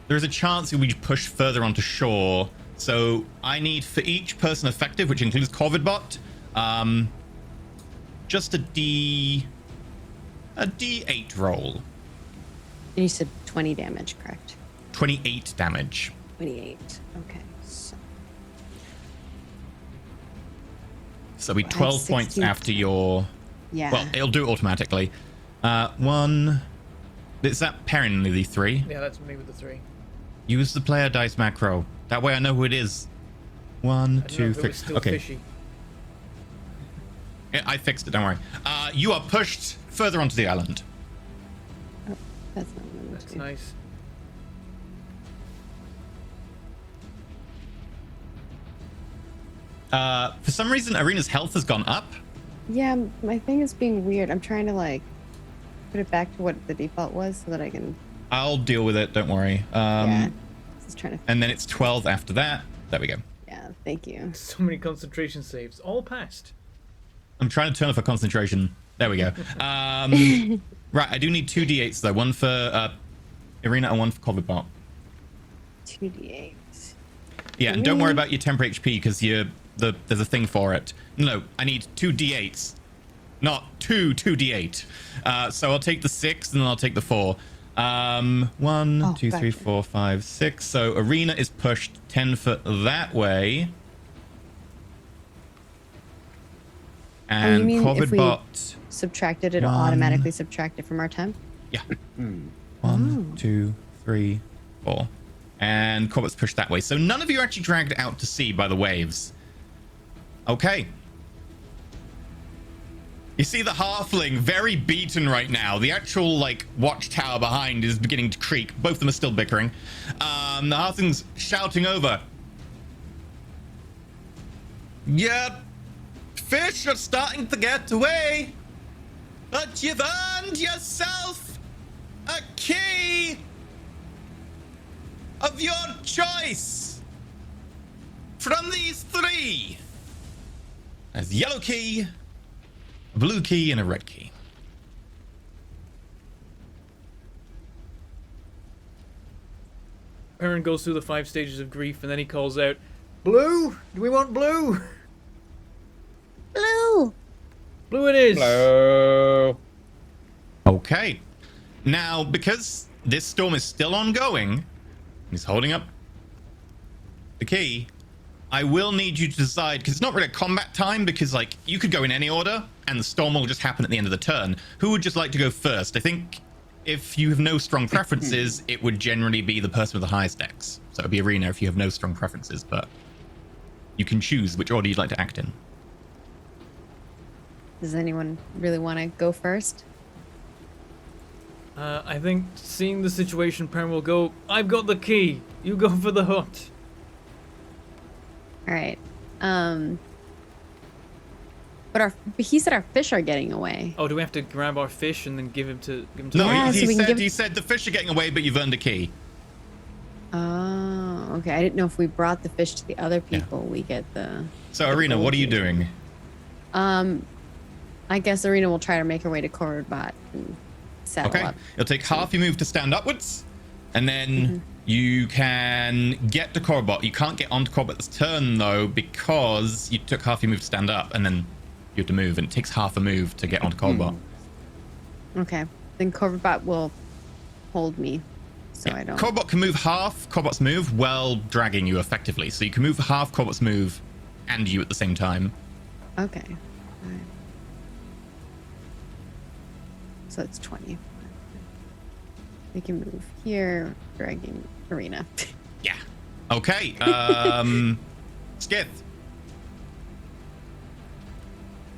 There's a chance you'll be pushed further onto shore. So I need for each person effective, which includes Corvidbot, just a D8 roll. And you said 20 damage, correct? 28 damage. 28. Okay. So So it'll be I have 12 points 16. after your. yeah. Well, it'll do it automatically. One. Is that Perrin, the 3? Yeah, that's me with the 3. Use the player dice macro. That way I know who it is. 1, I don't know 2, if it 3. was still Okay. fishy. Yeah, I fixed it, don't worry. You are pushed further onto the island. That's not what I That's was doing. nice. For some reason, Arena's health has gone up. Yeah, my thing is being weird. I'm trying to like put it back to what the default was so that I can. I'll deal with it. Don't worry. Yeah. Just trying to. And then it's 12 after that. There we go. Yeah. Thank you. So many concentration saves, all passed. I'm trying to turn off a concentration. There we go. Right, I do need 2 d8s though. One for Irina and one for Cobblepot. 2d8. Yeah, and don't worry about your temporary HP because there's a thing for it. No, I need 2 d8s, not 2d8. So I'll take the 6 and then I'll take the 4. 1, 2, 3, 4, 5, 6. So Arena is pushed 10 foot that way. And you mean if we Cobblepot subtracted it, it'll automatically subtract it from our time? Yeah. 1, 2, 3, 4. And Cobblepot's pushed that way. So none of you are actually dragged out to sea by the waves. Okay. You see the halfling very beaten right now. The actual, like, watchtower behind is beginning to creak. Both of them are still bickering. The halfling's shouting over. Yeah, fish are starting to get away. But you've earned yourself a key of your choice from these 3. There's a yellow key, a blue key, and a red key. Perrin goes through the 5 stages of grief and then he calls out, "Blue? Do we want blue?" Blue! Blue it is! Hello. Okay. Now, because this storm is still ongoing, he's holding up the key. I will need you to decide, because it's not really a combat time, because, like, you could go in any order, and the storm will just happen at the end of the turn. Who would just like to go first? I think if you have no strong preferences, it would generally be the person with the highest dex. So it would be Arena if you have no strong preferences, but you can choose which order you'd like to act in. Does anyone really want to go first? I think, seeing the situation, Perrin will go, "I've got the key. You go for the hut." All right. But he said our fish are getting away. Oh, do we have to grab our fish and then give him to No, Yeah, so we can give- he said the fish are getting away, but you've earned a key. Oh, okay. I didn't know if we brought the fish to the other people, we get the. So, Arena, what are you key. doing? I guess Arena will try to make her way to Corbett and saddle Okay. up. It'll take half your move to stand upwards, and then you can get to Corbett. You can't get onto Corbett's turn, though, because you took half your move to stand up, and then you have to move, and it takes half a move to get onto Corbett. Okay. Then Corbett will hold me, so I don't. Corbett can move half Corbett's move while dragging you effectively. So you can move half Corbett's move and you at the same time. Okay. All right. So it's 20. We can move here, dragging Arena. Yeah. Okay. Skith.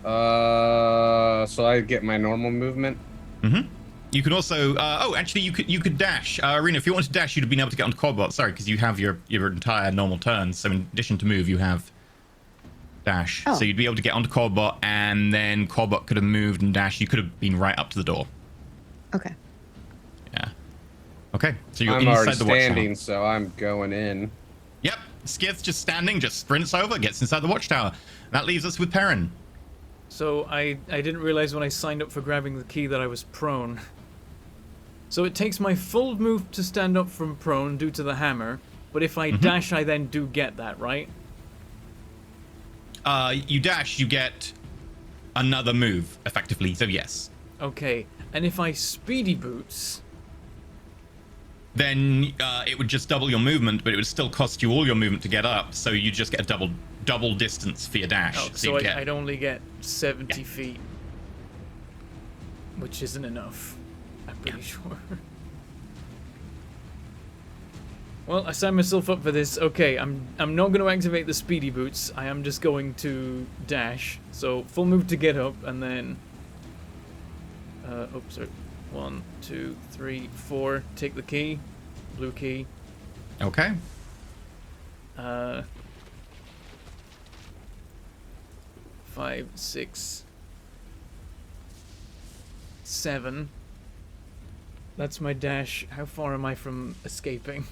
So I get my normal movement. Mm-hmm. You can also. Actually, you could dash. Arena, if you wanted to dash, you'd have been able to get onto Corbett. Sorry, because you have your entire normal turn. So in addition to move, you have dash. Oh. So you'd be able to get onto Corbett, and then Corbett could have moved and dashed. You could have been right up to the door. Okay. Yeah. Okay. So you're I'm already inside the watchtower. standing, so I'm going in. Yep. Skith's just standing, just sprints over, gets inside the watchtower. That leaves us with Perrin. So I didn't realize when I signed up for grabbing the key that I was prone. So it takes my full move to stand up from prone due to the hammer, but if I dash, I then do get that, right? You dash, you get another move, effectively, so yes. Okay, and if I speedy boots... Then it would just double your movement, but it would still cost you all your movement to get up, so you just get a double distance for your dash. Oh, so I'd only get 70 feet. Which isn't enough, I'm pretty sure. Well, I signed myself up for this. Okay, I'm not going to activate the speedy boots. I am just going to dash. So full move to get up, and then... oops, sorry. 1, 2, 3, 4. Take the key. Blue key. Okay. 5, 6, 7. That's my dash. How far am I from escaping?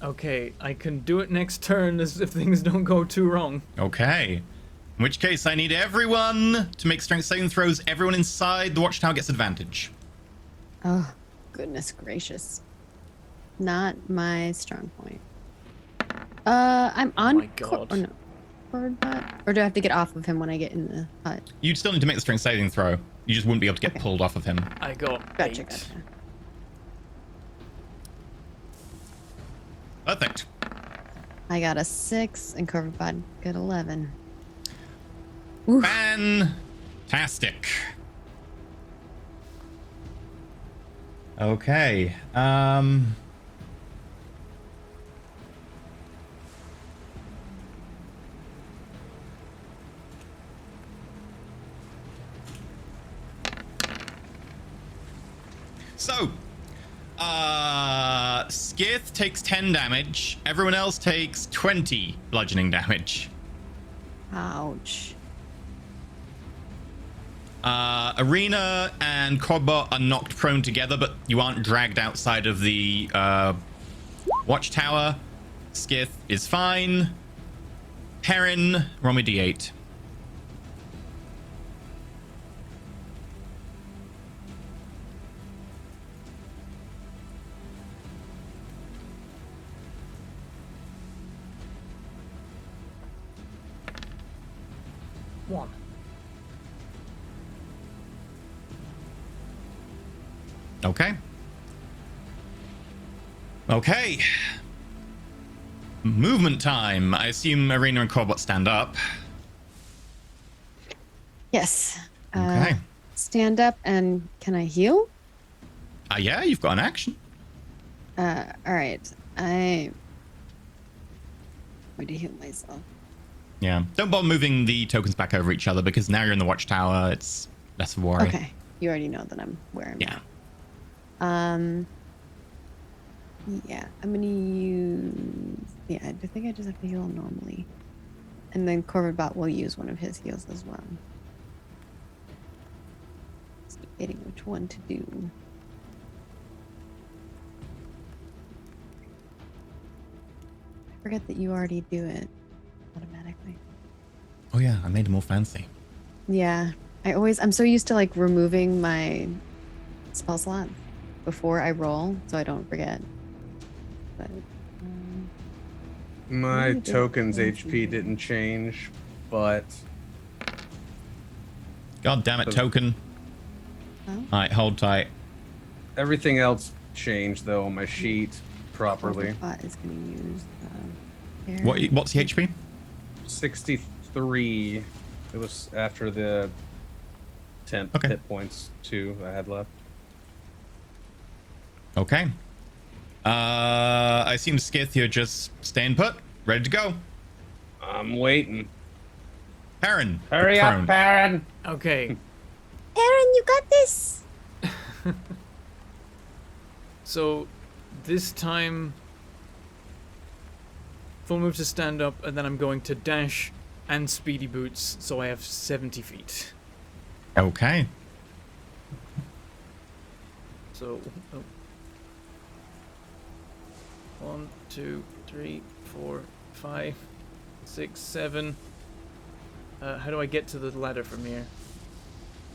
Okay, I can do it next turn as if things don't go too wrong. Okay. In which case, I need everyone to make strength saving throws. Everyone inside the watchtower gets advantage. Oh, goodness gracious. Not my strong point. I'm on. my God. Or no. Forward butt? Or do I have to get off of him when I get in the hut? You'd still need to make the strength saving throw. You just wouldn't be able to get Okay. pulled off of him. I got Gotcha, 8. gotcha. Perfect. I got a 6 and Corvid Bot got 11. Oof. Fantastic. Okay. So, Skith takes 10 damage. Everyone else takes 20 bludgeoning damage. Ouch. Arena and Codbot are knocked prone together, but you aren't dragged outside of the watchtower. Skith is fine. Perrin, roll me d8. One. Okay. Okay. Movement time. I assume Arena and Corbett stand up. Yes. Okay. Stand up and can I heal? Yeah, you've got an action. All right. I'm going to heal myself. Yeah. Don't bother moving the tokens back over each other because now you're in the watchtower. It's less of a worry. Okay. You already know that I'm where I'm Yeah. at. Yeah, I'm gonna use. Yeah, I think I just have to heal normally, and then Corvid Bot will use one of his heals as well. Just debating which one to do. I forget that you already do it automatically. Oh yeah, I made it more fancy. Yeah, I'm so used to like removing my spell slot before I roll, so I don't forget. But My Maybe they token's don't HP see. didn't change, but God damn it, token. oh, All right, hold tight. everything else changed though on my sheet properly. Corvid Bot is gonna use. What's the HP? 63. It was after the 10 Okay. hit points 2 I had left. Okay. I assume Skith, you're just staying put, ready to go. I'm waiting. Perrin. Hurry prone. up, Baron! Okay. Aaron, you got this. So this time full move to stand up, and then I'm going to dash and speedy boots, so I have 70 feet. Okay. So 1, 2, 3, 4, 5, 6, 7. How do I get to the ladder from here?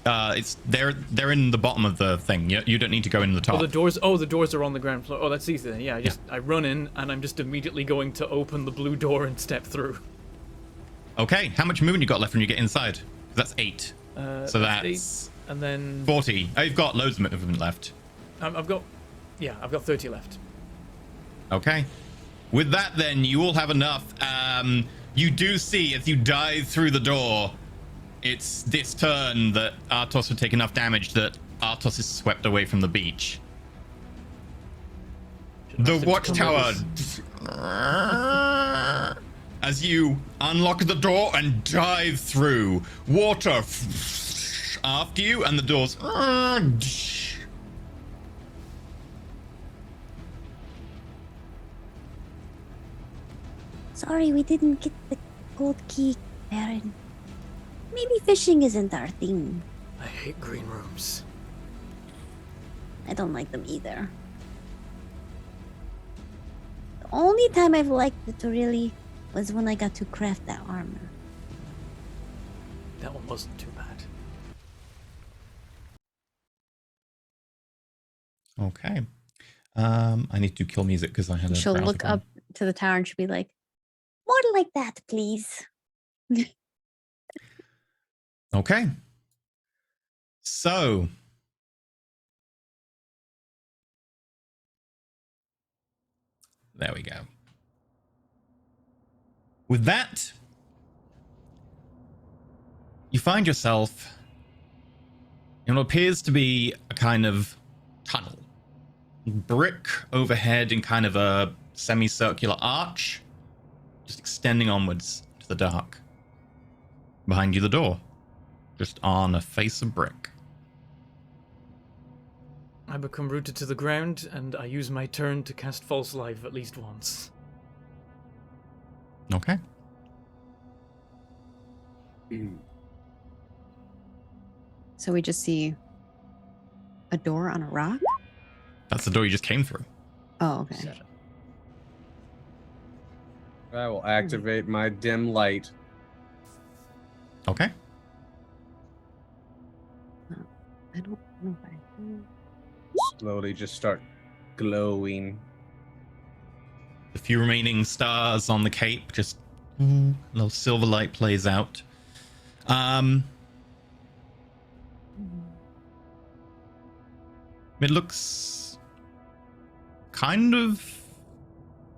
They're in the bottom of the thing. You don't need to go in the top. Oh, the doors are on the ground floor. Oh, that's easy then. Yeah, I run in and I'm just immediately going to open the blue door and step through. Okay, how much movement you got left when you get inside? That's 8. So that's 8, and then 40. Oh, you've got loads of movement left. I've got 30 left. Okay. With that, then, you all have enough. You do see, as you dive through the door, it's this turn that Artos would take enough damage that Artos is swept away from the beach. The watchtower, as you unlock the door and dive through, water after you, and the doors. Sorry, we didn't get the gold key, Baron. Maybe fishing isn't our thing. I hate green rooms. I don't like them either. The only time I've liked it really was when I got to craft that armor. That one wasn't too bad. Okay. I need to do kill music because I had a She'll browser look problem. up to the tower and she'll be like, more like that, please. Okay. So. There we go. With that, you find yourself in what appears to be a kind of tunnel. Brick overhead in kind of a semicircular arch, just extending onwards to the dark. Behind you, the door, just on a face of brick. I become rooted to the ground, and I use my turn to cast False Life at least once. Okay. So we just see a door on a rock? That's the door you just came through. Oh, okay. I will activate my dim light. Okay. I don't know if I... Slowly just start glowing. The few remaining stars on the cape, just a little silver light plays out. It looks kind of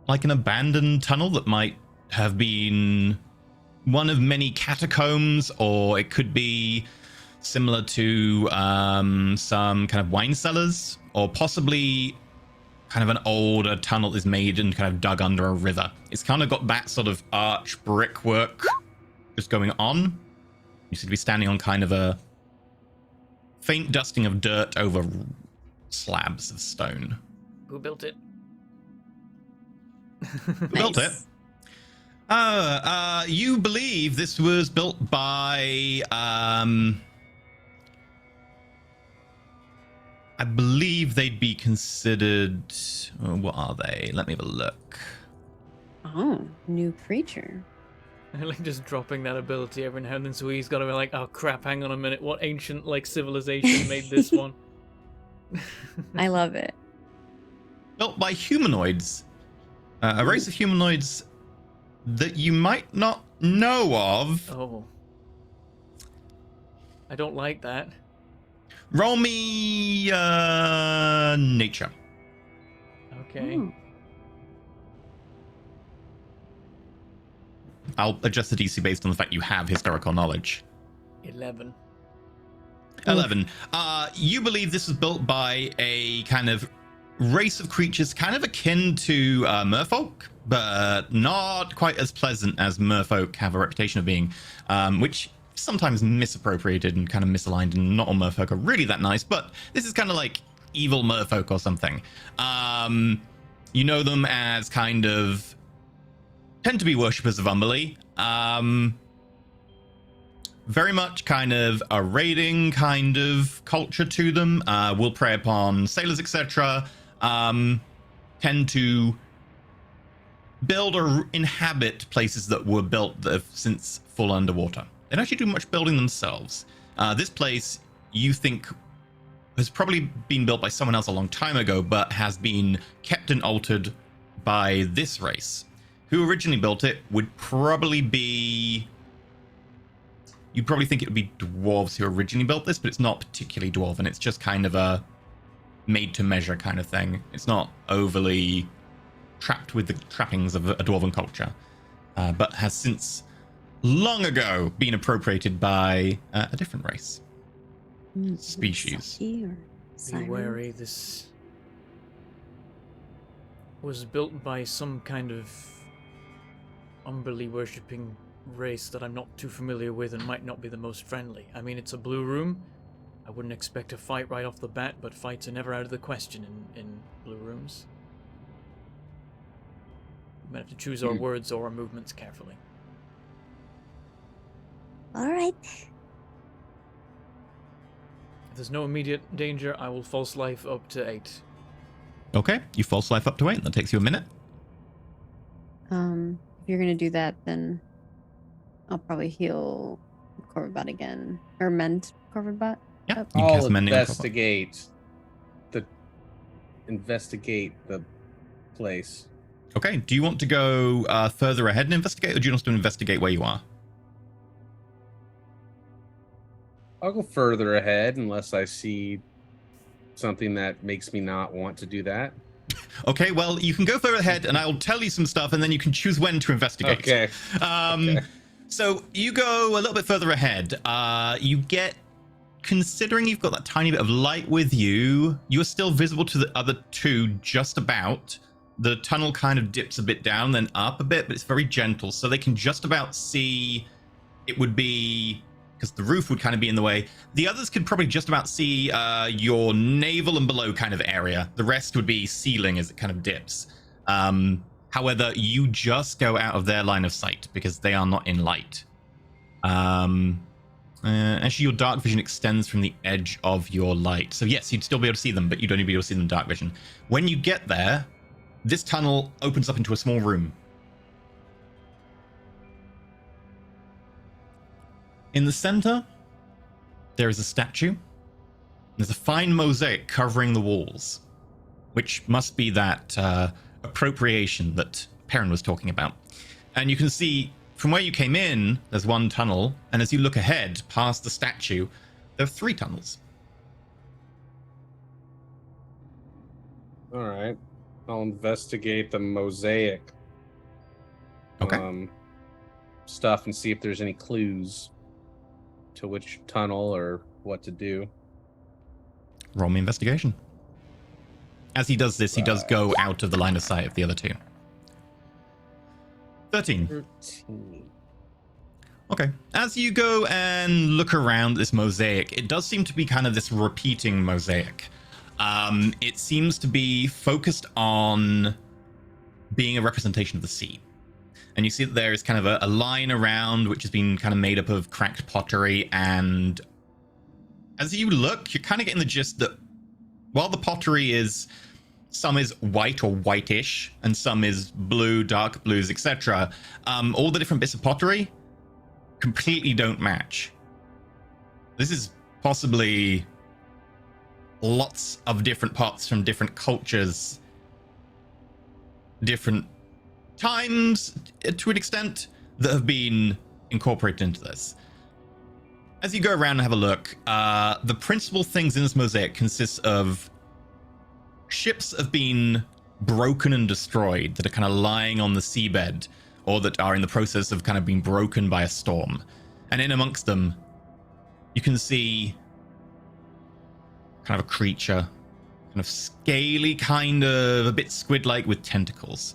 like an abandoned tunnel that might have been one of many catacombs, or it could be similar to some kind of wine cellars, or possibly kind of an older tunnel is made and kind of dug under a river. It's kind of got that sort of arch brickwork just going on. You seem to be standing on kind of a faint dusting of dirt over slabs of stone. Who built it? Who built it? You believe this was built by, I believe they'd be considered, what are they? Let me have a look. Oh, new creature. I like just dropping that ability every now and then, so he's got to be like, oh crap, hang on a minute, what ancient like civilization made this one? I love it. Built by humanoids. A race of humanoids that you might not know of. Oh. I don't like that. Roll me nature. Okay. Oh. I'll adjust the DC based on the fact you have historical knowledge. 11. 11. You believe this was built by a kind of race of creatures kind of akin to merfolk, but not quite as pleasant as merfolk have a reputation of being, which sometimes misappropriated and kind of misaligned, and not all merfolk are really that nice, but this is kind of like evil merfolk or something. You know them as kind of tend to be worshippers of Umberly. Very much kind of a raiding kind of culture to them. Will prey upon sailors, etc. Tend to build or inhabit places that were built that have since fallen underwater. They don't actually do much building themselves. This place, you think, has probably been built by someone else a long time ago, but has been kept and altered by this race. Who originally built it would probably be... You'd probably think it would be dwarves who originally built this, but it's not particularly dwarven. It's just kind of a made-to-measure kind of thing. It's not overly trapped with the trappings of a dwarven culture, but has since long ago been appropriated by a different race. Species. Saki or Be Siren? wary, this was built by some kind of Umberly worshipping race that I'm not too familiar with and might not be the most friendly. I mean, it's a blue room. I wouldn't expect a fight right off the bat, but fights are never out of the question in blue rooms. We might have to choose our words or our movements carefully. All right. there's no immediate danger, I will false life up to 8. Okay, you false life up to 8. That takes you a minute. If you're gonna do that, then I'll probably heal Corvabot again, or mend Corvabot. Yeah, Up. you can I'll cast Mending on Corvabot. investigate the place. Okay, do you want to go further ahead and investigate, or do you want to investigate where you are? I'll go further ahead unless I see something that makes me not want to do that. Okay, well, you can go further ahead, and I'll tell you some stuff, and then you can choose when to investigate. Okay. Okay. So you go a little bit further ahead. You get, considering you've got that tiny bit of light with you, you are still visible to the other two just about. The tunnel kind of dips a bit down, then up a bit, but it's very gentle, so they can just about see. It would be, because the roof would kind of be in the way. The others could probably just about see your navel and below kind of area. The rest would be ceiling as it kind of dips. However, you just go out of their line of sight because they are not in light. Actually, your dark vision extends from the edge of your light. So yes, you'd still be able to see them, but you'd only be able to see them in dark vision. When you get there, this tunnel opens up into a small room. In the center, there is a statue. There's a fine mosaic covering the walls, which must be that appropriation that Perrin was talking about. And you can see from where you came in, there's one tunnel, and as you look ahead past the statue, there are 3 tunnels. All right. I'll investigate the mosaic Okay. stuff and see if there's any clues to which tunnel or what to do. Roll me investigation. As he does this, he does go out of the line of sight of the other 2. 13. 13. Okay. As you go and look around this mosaic, it does seem to be kind of this repeating mosaic. It seems to be focused on being a representation of the sea. And you see that there is kind of a line around which has been kind of made up of cracked pottery. And as you look, you're kind of getting the gist that while the pottery is, some is white or whitish, and some is blue, dark blues, etc., all the different bits of pottery completely don't match. This is possibly lots of different pots from different cultures, different times to an extent, that have been incorporated into this. As you go around and have a look, the principal things in this mosaic consists of ships have been broken and destroyed that are kind of lying on the seabed, or that are in the process of kind of being broken by a storm. And in amongst them, you can see kind of a creature, kind of scaly, kind of a bit squid-like with tentacles.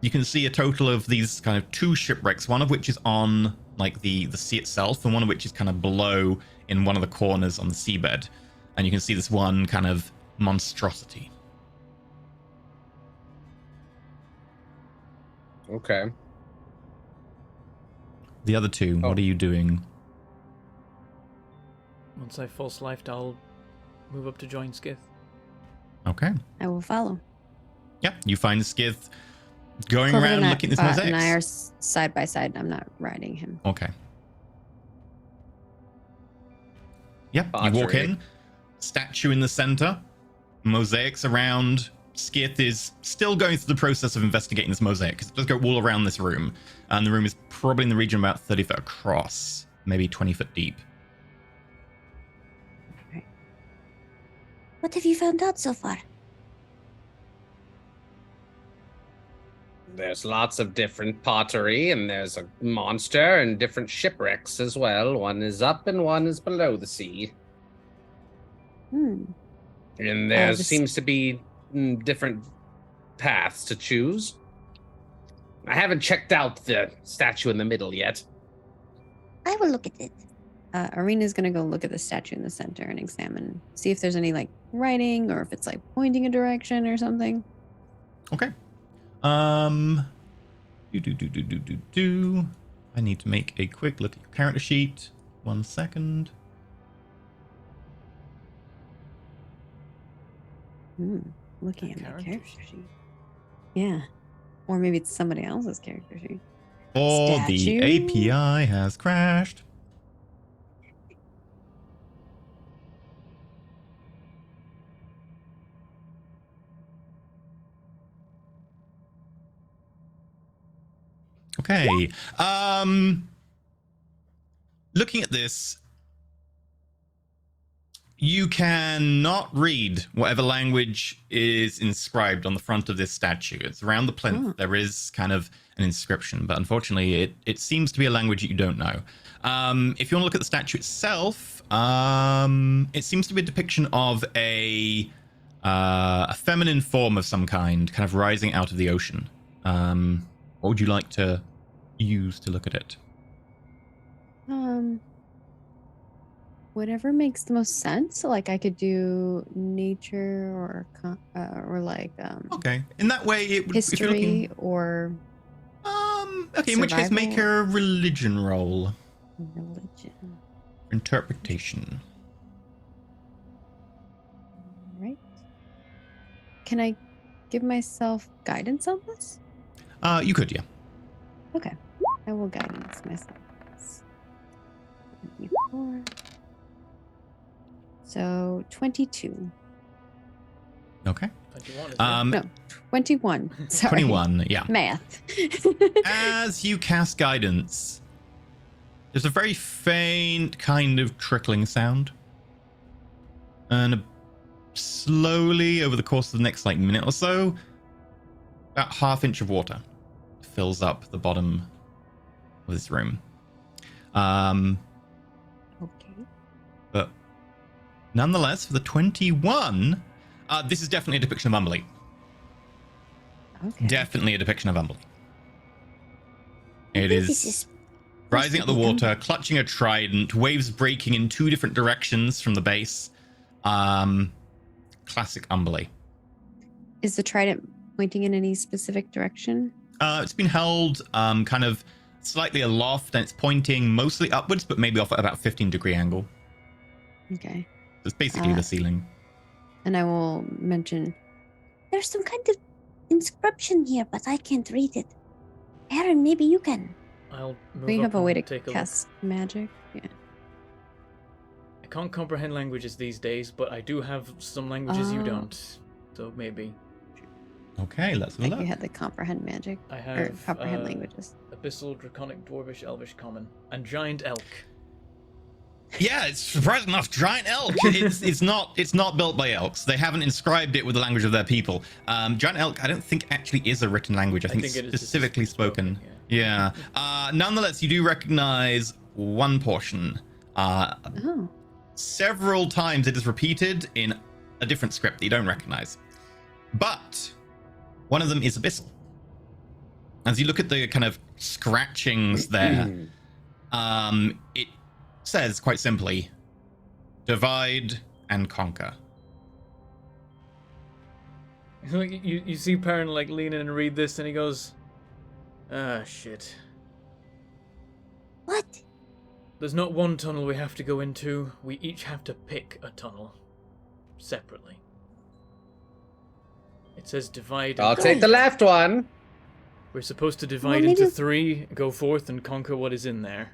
You can see a total of these kind of 2 shipwrecks, one of which is on like the sea itself, and one of which is kind of below in one of the corners on the seabed. And you can see this one kind of monstrosity. Okay. The other 2, what are you doing? Once I false lifed, I'll move up to join Skith. Okay. I will follow. Yeah, you find Skith going Corvin around and looking at this Bot mosaic. and I are side by side. I'm not riding him. Okay. Yeah, you walk Pottery. in, statue in the center, mosaics around. Skith is still going through the process of investigating this mosaic, because it does go all around this room. And the room is probably in the region about 30 foot across, maybe 20 foot deep. What have you found out so far? There's lots of different pottery, and there's a monster and different shipwrecks as well. One is up and one is below the sea. Hmm. And there this- seems to be different paths to choose. I haven't checked out the statue in the middle yet. I will look at it. Arena's gonna go look at the statue in the center and examine, see if there's any like writing or if it's like pointing a direction or something. Okay. I need to make a quick look at your character sheet. 1 second. Looking at my Character character sheet. Yeah. Or maybe it's somebody else's character sheet. Or the Statue? API has crashed. Okay. Looking at this, you cannot read whatever language is inscribed on the front of this statue. It's around the plinth. Oh. There is kind of an inscription, but unfortunately, it seems to be a language that you don't know. If you want to look at the statue itself, it seems to be a depiction of a feminine form of some kind of rising out of the ocean. What would you like to use to look at it? Whatever makes the most sense. Like I could do nature or like Okay, in that way, it would. If you're history looking, or okay, in which case, make survival. a religion roll. religion. Interpretation. Right. Can I give myself guidance on this? You could, yeah. Okay. I will guidance myself. 24. So 22. Okay. 21, isn't it? No, 21. Sorry. 21, yeah. Math. As you cast guidance, there's a very faint kind of trickling sound. And slowly, over the course of the next minute or so, about ½ inch of water fills up the bottom of this room. Okay. But nonetheless, for the 21, this is definitely a depiction of Umberly. Okay. Definitely a depiction of Umberly. It Maybe this is is rising out of the supposed to be water, clutching a trident, waves breaking in 2 different directions from the base. Classic Umberly. Is the trident pointing in any specific direction? It's been held kind of slightly aloft, and it's pointing mostly upwards, but maybe off at about 15-degree angle. Okay. It's basically the ceiling. And I will mention there's some kind of inscription here, but I can't read it. Aaron, maybe you can. I'll move Do you up have a way to and take a look. cast magic? Yeah. I can't comprehend languages these days, but I do have some languages you Oh. don't. So maybe. Okay, let's have a Like look. you had to comprehend magic I or have comprehend languages. Abyssal, Draconic, Dwarvish, Elvish, Common, and Giant Elk. Yeah, it's surprising enough. Giant elk. It's not built by elks. They haven't inscribed it with the language of their people. Giant elk, I don't think actually is a written language. I think it's it is specifically spoken. yeah. Yeah. Nonetheless, you do recognize one portion. Oh. Several times it is repeated in a different script that you don't recognize. But one of them is abyssal. As you look at the kind of scratchings there, it says quite simply, divide and conquer. You see Perrin lean in and read this, and he goes, "Ah, shit. What? There's not one tunnel we have to go into. We each have to pick a tunnel separately. It says divide. I'll take the left one. We're supposed to divide maybe- into 3, go forth, and conquer what is in there.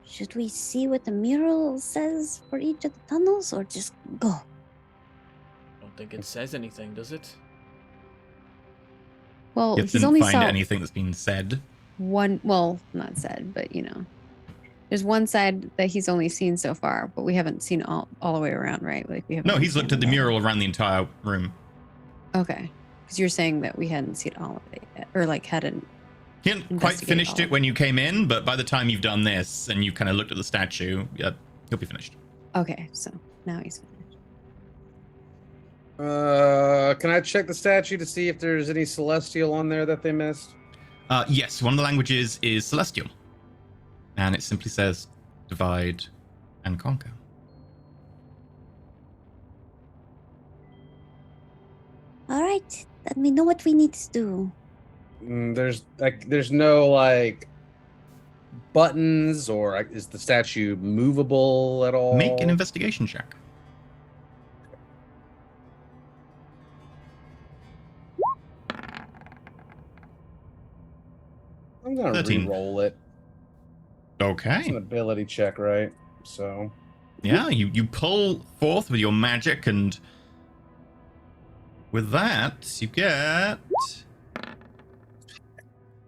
Should we see what the mural says for each of the tunnels or just go? I don't think it says anything, does it? Well, You he's didn't only find saw anything that's been said. one, well, not said, but there's one side that he's only seen so far, but we haven't seen all the way around, right? Like we haven't. No, he's looked at the scanned it mural around the entire room. all. Okay, because you're saying that we hadn't seen all of it yet, or hadn't. He hadn't quite Investigate finished all. it when you came in, but by the time you've done this and you've kind of looked at the statue, yeah, he'll be finished. Okay, so now he's finished. Can I check the statue to see if there's any celestial on there that they missed? Yes, one of the languages is Celestial. And it simply says, divide and conquer. All right, let me know what we need to do. There's no buttons, or is the statue movable at all? Make an investigation check. I'm gonna 13. re-roll it. It's an Okay. ability check, right? So Yeah, you pull forth with your magic, and with that, you get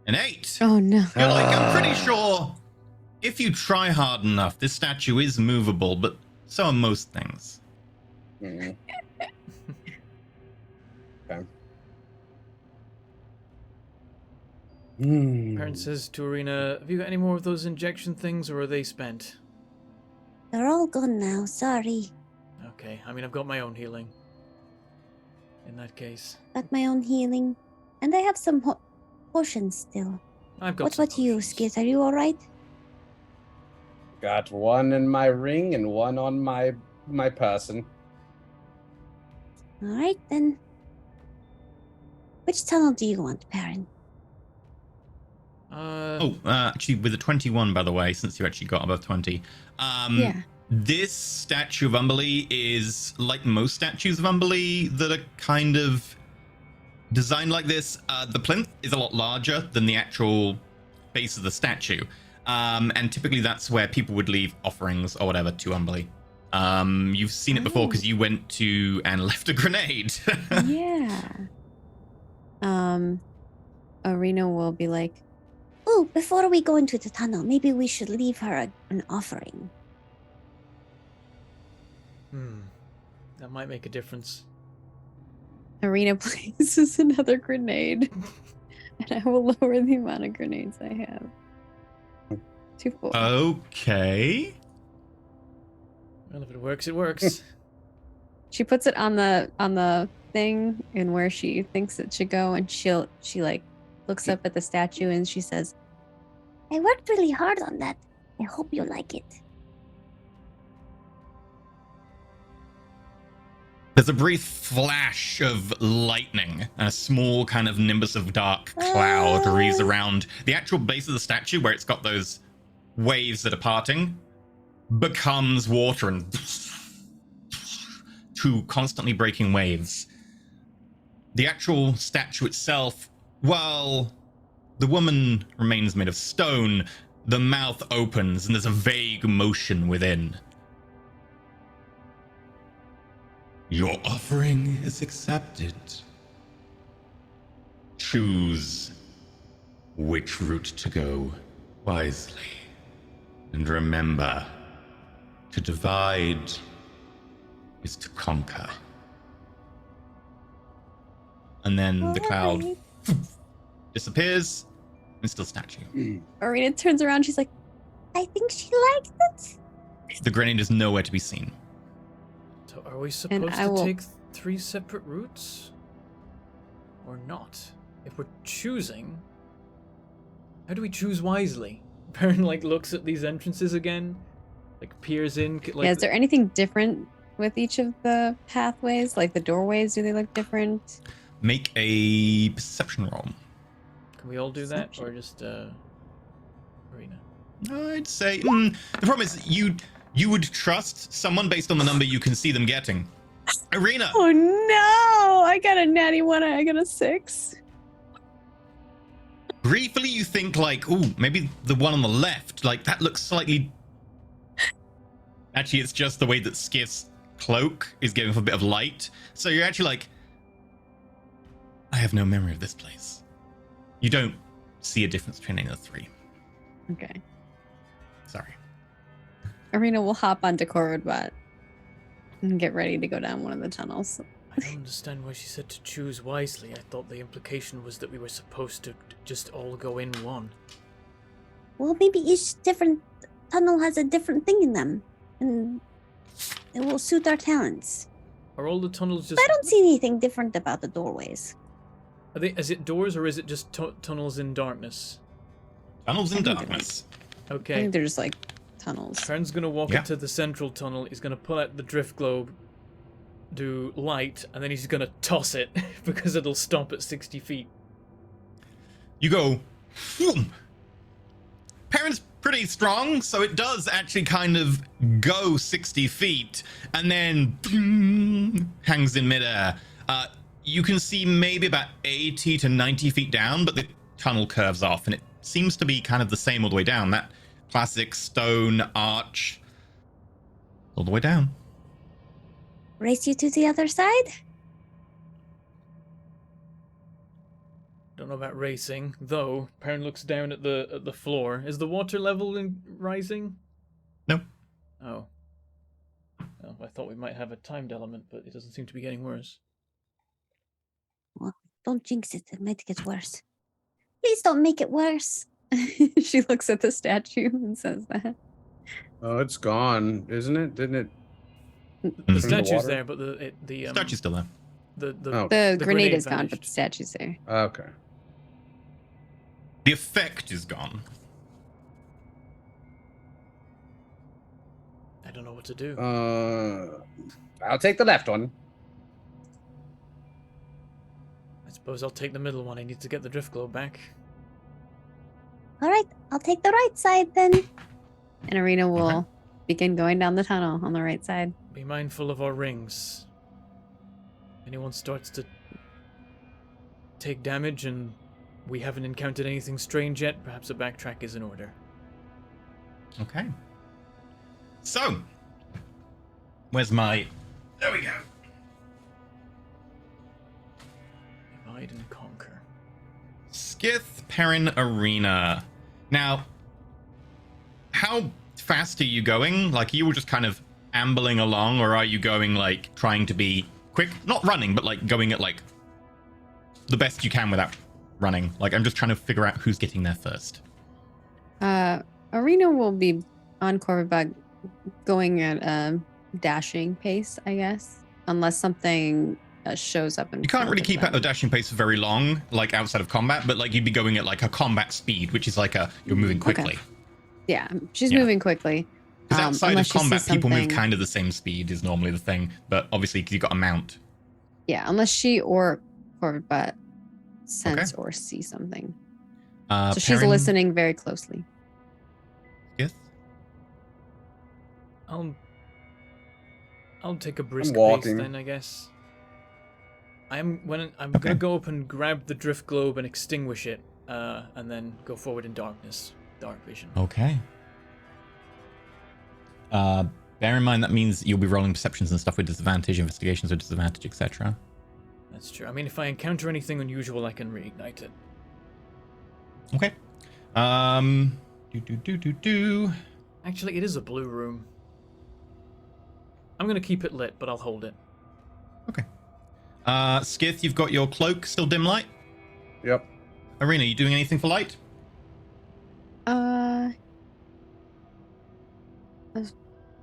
an 8. Oh no. You're like, I'm pretty sure if you try hard enough, this statue is movable, but so are most things. okay. Parent says to Arena, have you got any more of those injection things, or are they spent? They're all gone now. Sorry. Okay, I mean, I've got my own healing. In that case. Got my own healing. And I have some potions still. I've got What some about you, potions. Skit? Are you alright? Got one in my ring and one on my person. Alright then. Which tunnel do you want, Perrin? Actually, with a 21, by the way, since you actually got above 20. Yeah. This statue of Umberlee is like most statues of Umberlee that are kind of designed like this. The plinth is a lot larger than the actual base of the statue. And typically that's where people would leave offerings or whatever to Umberlee. You've seen it before because you went to and left a grenade. Yeah. Arena will be like, oh, before we go into the tunnel, maybe we should leave her an offering. That might make a difference. Arena places another grenade. And I will lower the amount of grenades I have. To 4. Okay. Well, if it works, it works. She puts it on the thing and where she thinks it should go, and she like looks up at the statue and she says, I worked really hard on that. I hope you like it. There's a brief flash of lightning, and a small kind of nimbus of dark cloud wreaths around the actual base of the statue where it's got those waves that are parting, becomes water and two constantly breaking waves. The actual statue itself, while the woman remains made of stone, the mouth opens and there's a vague motion within. Your offering is accepted. Choose which route to go wisely. And remember, to divide is to conquer. And then the cloud disappears, and still statue. Arena turns around, she's like, I think she liked it. The grenade is nowhere to be seen. So are we supposed to take 3 separate routes? Or not? If we're choosing, how do we choose wisely? Perrin like looks at these entrances again, like peers in. Like, yeah, is there anything different with each of the pathways? Like the doorways, do they look different? Make a perception roll. Can we all do that, or just Arena? I'd say the problem is you would trust someone based on the number you can see them getting. Arena. Oh no! I got a natty 1. I got a 6. Briefly, you think like, ooh, maybe the one on the left, like that looks slightly. Actually, it's just the way that Skiff's cloak is giving off a bit of light. So you're actually like, I have no memory of this place. You don't see a difference between any of the 3. Okay. Sorry. Arena will hop onto Korudbot and get ready to go down one of the tunnels. I don't understand why she said to choose wisely. I thought the implication was that we were supposed to just all go in one. Well, maybe each different tunnel has a different thing in them, and it will suit our talents. Are all the tunnels just... I don't see anything different about the doorways. Are they? Is it doors or is it just tunnels in darkness? Tunnels in I think darkness. I Okay. think they're just like tunnels. Perrin's gonna walk Yeah. into the central tunnel. He's gonna pull out the drift globe, do light, and then he's gonna toss it because it'll stop at 60 feet. You go, whoom. Perrin's pretty strong, so it does actually kind of go 60 feet and then hangs in midair. You can see maybe about 80 to 90 feet down, but the tunnel curves off and it seems to be kind of the same all the way down. That classic stone arch all the way down. Race you to the other side? Don't know about racing, though. Perrin looks down at the floor. Is the water level rising? No. Oh. Well, I thought we might have a timed element, but it doesn't seem to be getting worse. Well, don't jinx it. It might get worse. Please don't make it worse. She looks at the statue and says that. Oh, it's gone, isn't it? Didn't it? The the statue's water? there, but the Statue's still there. Oh. The grenade is gone, but vanished. the statue's there. Okay. The effect is gone. I don't know what to do. I'll take the left one. I suppose I'll take the middle one. I need to get the drift globe back. All right, I'll take the right side then. And Arena will begin going down the tunnel on the right side. Be mindful of our rings. Anyone starts to take damage and we haven't encountered anything strange yet, perhaps a backtrack is in order. Okay. So, where's my... There we go. Divide and conquer. Skith, Perrin, Arena. Now, how fast are you going? Like, are you all just kind of ambling along, or are you going, like, trying to be quick? Not running, but, like, going at, like, the best you can without running. Like, I'm just trying to figure out who's getting there first. Arena will be on Corvid Bug going at a dashing pace, I guess. Unless something shows up in You can't front really of keep them. at a dashing pace for very long, like, outside of combat, but, like, you'd be going at, like, a combat speed, which is, like, you're moving Okay. quickly. Yeah, she's Yeah. moving quickly. Because outside of unless she combat, sees people move something- kind of the same speed is normally the thing, but obviously because you've got a mount. Yeah, unless she or Corvid Butt sense or see something. So she's Perrin, listening very closely. Skith? I'll take a brisk pace walking. then, I guess. I'm gonna go up and grab the drift globe and extinguish it, and then go forward in darkness, dark vision. Okay. Bear in mind that means you'll be rolling perceptions and stuff with disadvantage, investigations with disadvantage, etc. That's true. I mean, if I encounter anything unusual, I can reignite it. Okay. Do. Actually, it is a blue room. I'm gonna keep it lit, but I'll hold it. Okay. Skith, you've got your cloak still dim light. Yep. Arena, you doing anything for light? I'm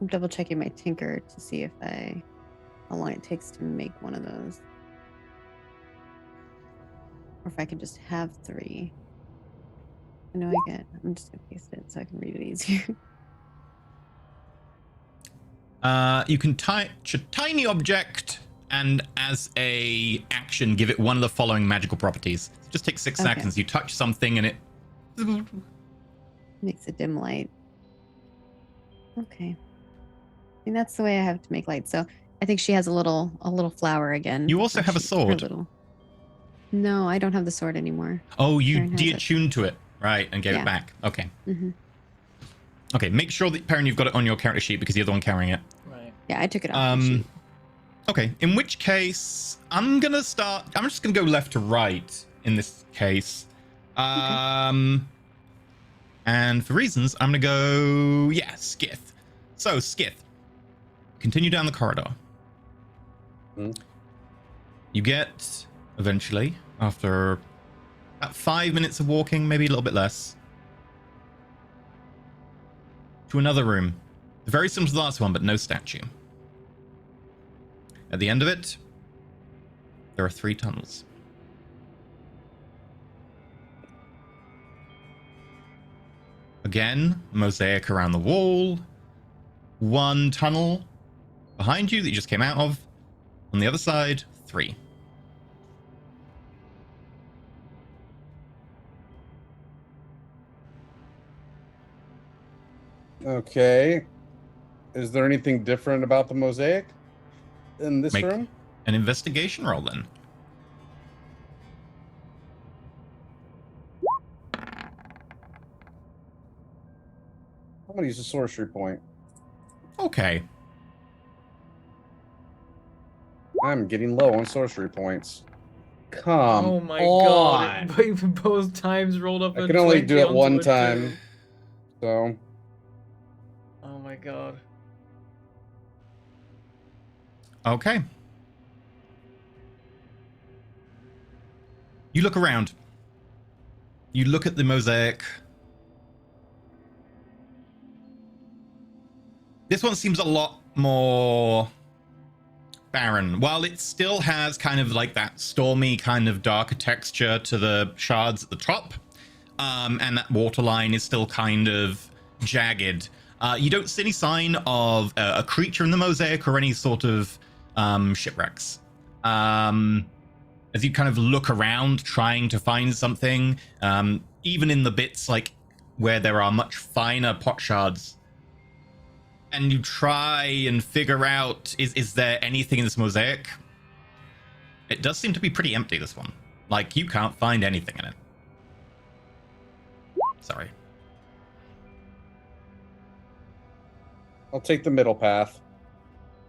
double checking my tinker to see if how long it takes to make one of those. Or if I can just have 3. I know I'm just gonna paste it so I can read it easier. You can touch a tiny object and as a action give it one of the following magical properties. It just takes 6 Okay. seconds. You touch something and it... Makes a dim light. Okay. I mean, that's the way I have to make light. So I think she has a little flower again. You also have a Her sword. little... No, I don't have the sword anymore. Oh, you Perrin has it. de-attuned to it, right, and gave Yeah. it back. Okay. Hmm. Okay, make sure that, Perrin, you've got it on your character sheet because you're the one carrying it. Right. Yeah, I took it off the sheet. Okay, in which case, I'm just gonna go left to right in this case. And for reasons, I'm gonna go, Skith. So, Skith, continue down the corridor. You get, eventually, after about 5 minutes of walking, maybe a little bit less, to another room. Very similar to the last one, but no statue. At the end of it, there are 3 tunnels. Again, mosaic around the wall. 1 tunnel behind you that you just came out of. On the other side, 3. Okay. Is there anything different about the mosaic in this Make room? an investigation roll then. I'm gonna use a sorcery point. Okay. I'm getting low on sorcery points. Come Oh my on. god! It, both times rolled up. I a can only 20 do it onto one a time. 2. So Oh my god. Okay. You look around. You look at the mosaic. This one seems a lot more barren. While it still has kind of like that stormy kind of darker texture to the shards at the top, and that waterline is still kind of jagged. You don't see any sign of a creature in the mosaic or any sort of shipwrecks. As you kind of look around trying to find something, even in the bits like where there are much finer pot shards, and you try and figure out, is there anything in this mosaic? It does seem to be pretty empty, this one. Like, you can't find anything in it. Sorry. I'll take the middle path.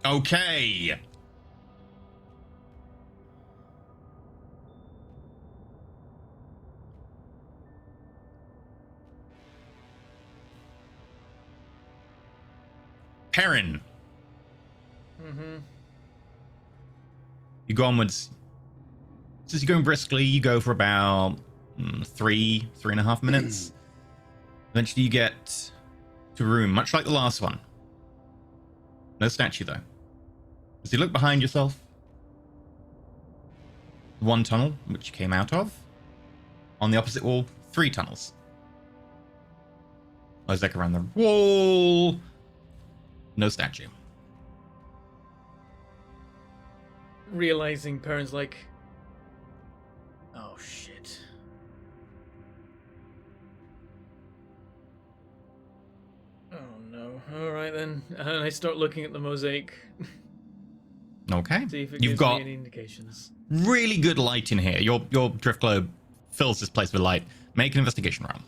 Okay. Perrin. Mm-hmm. You go onwards. So as you're going briskly, you go for about 3.5 minutes. Eventually you get to a room, much like the last one. No statue, though. As you look behind yourself, one tunnel, which you came out of. On the opposite wall, 3 tunnels. Mosaic around the wall. No statue. Realizing Perrin's like, oh shit. Oh no. Alright then. And I start looking at the mosaic. Okay. See if it You've gives got me any indications. really good light in here. Your drift globe fills this place with light. Make an investigation roll.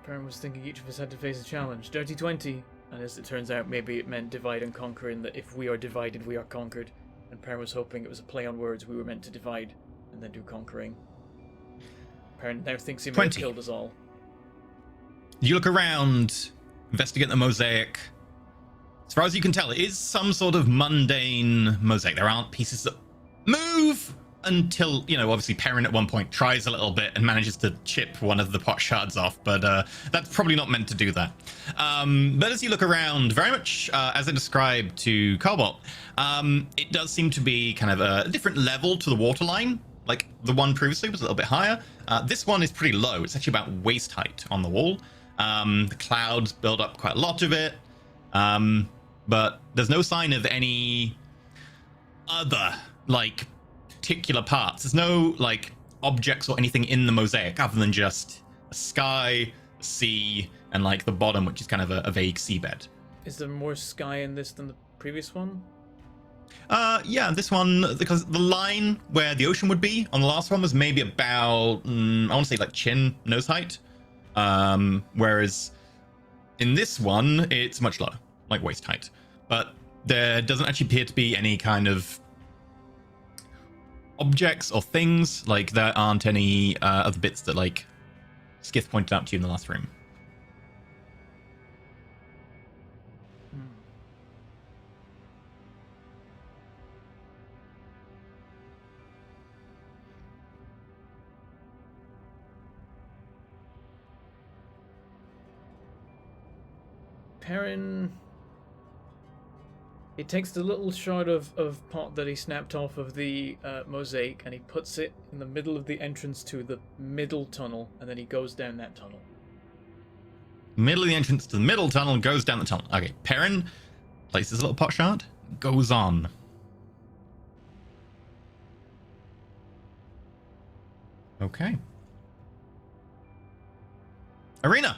Perrin was thinking each of us had to face a challenge. Dirty 20. And as it turns out, maybe it meant divide and conquer, in that if we are divided, we are conquered. And Perrin was hoping it was a play on words, we were meant to divide and then do conquering. Perrin now thinks he may have 20. killed us all. You look around, investigate the mosaic. As far as you can tell, it is some sort of mundane mosaic. There aren't pieces that move until, obviously Perrin at one point tries a little bit and manages to chip one of the pot shards off, but that's probably not meant to do that. But as you look around, very much as I described to Cobalt, it does seem to be kind of a different level to the waterline. Like the one previously was a little bit higher. This one is pretty low. It's actually about waist height on the wall. The clouds build up quite a lot of it. But there's no sign of any other, particular parts. There's no, objects or anything in the mosaic other than just a sky, a sea, and, the bottom, which is kind of a vague seabed. Is there more sky in this than the previous one? Yeah, this one, because the line where the ocean would be on the last one was maybe about, I want to say chin, nose height. Whereas in this one, it's much lower, like waist height. But there doesn't actually appear to be any kind of objects or things. There aren't any other bits that, Skith pointed out to you in the last room. Perrin... He takes the little shard of pot that he snapped off of the mosaic and he puts it in the middle of the entrance to the middle tunnel, and then he goes down that tunnel. Middle of the entrance to the middle tunnel, goes down the tunnel. Okay, Perrin places a little pot shard, goes on. Okay. Arena.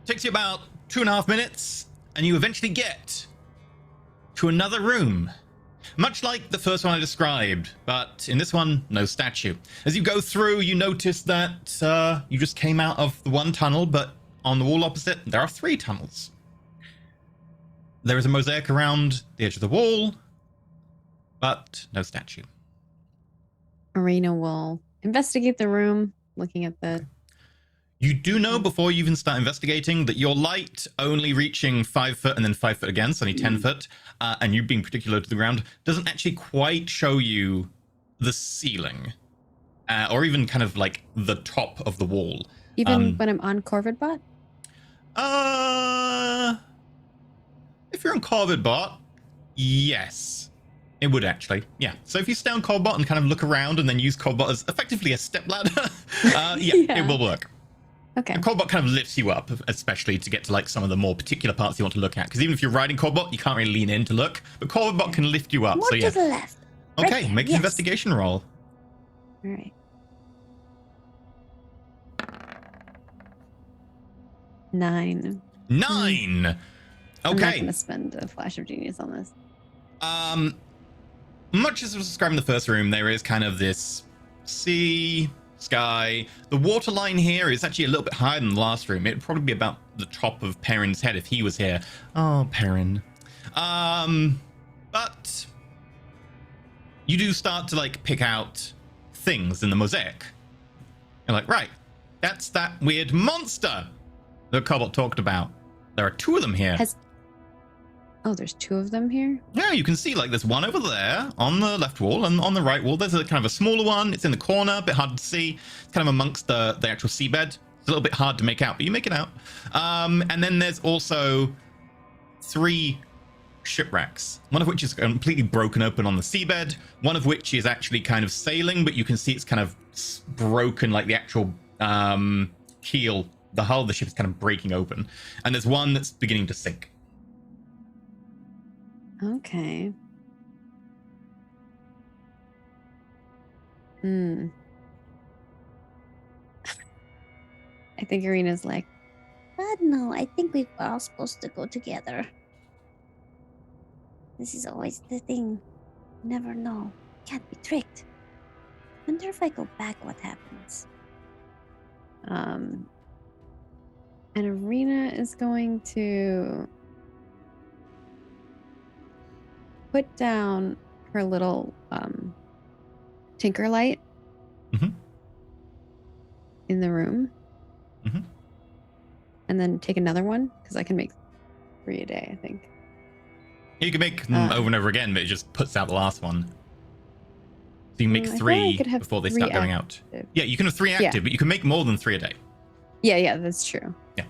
Takes you about 2.5 minutes, and you eventually get to another room. Much like the first one I described, but in this one, no statue. As you go through, you notice that you just came out of the one tunnel, but on the wall opposite, there are 3 tunnels. There is a mosaic around the edge of the wall, but no statue. Arena will investigate the room, looking at the. You do know before you even start investigating that your light only reaching 5 foot and then 5 foot again, so only 10 foot, and you being particular to the ground, doesn't actually quite show you the ceiling, or even kind of like the top of the wall. Even when I'm on Corvidbot? If you're on Corvidbot, yes. It would actually, yeah. So if you stay on Corvidbot and kind of look around and then use Corvidbot as effectively a stepladder, it will work. Okay. And Corvidbot kind of lifts you up, especially to get to like some of the more particular parts you want to look at. Because even if you're riding Corvidbot, you can't really lean in to look, but Corvidbot can lift you up. More So yeah. to the left. Okay, Right there, make an yes. investigation roll. All right. 9. 9. I'm not Okay. going to spend a flash of genius on this. Much as was described in the first room, there is kind of this sea, sky. The water line here is actually a little bit higher than the last room. It'd probably be about the top of Perrin's head if he was here. Oh, Perrin. But you do start to like pick out things in the mosaic. You're like, right, that's that weird monster that Cobalt talked about. There are 2 of them here. Oh, there's 2 of them here? Yeah, you can see like there's one over there on the left wall, and on the right wall there's a kind of a smaller one. It's in the corner, a bit hard to see. It's kind of amongst the actual seabed. It's a little bit hard to make out, but you make it out. And then there's also 3 shipwrecks, one of which is completely broken open on the seabed, one of which is actually kind of sailing, but you can see it's kind of broken, like the actual keel, the hull of the ship is kind of breaking open. And there's one that's beginning to sink. Okay. I think Arena's like, but no, I think we were all supposed to go together. This is always the thing. You never know. Can't be tricked. Wonder if I go back, what happens? And Arena is going to put down her little tinker light in the room, and then take another one because I can make 3 a day, I think. You can make them over and over again, but it just puts out the last one. So you can make I 3 could have before they 3 start going out. active. Yeah, you can have 3 active, but you can make more than 3 a day. Yeah, that's true. Yeah.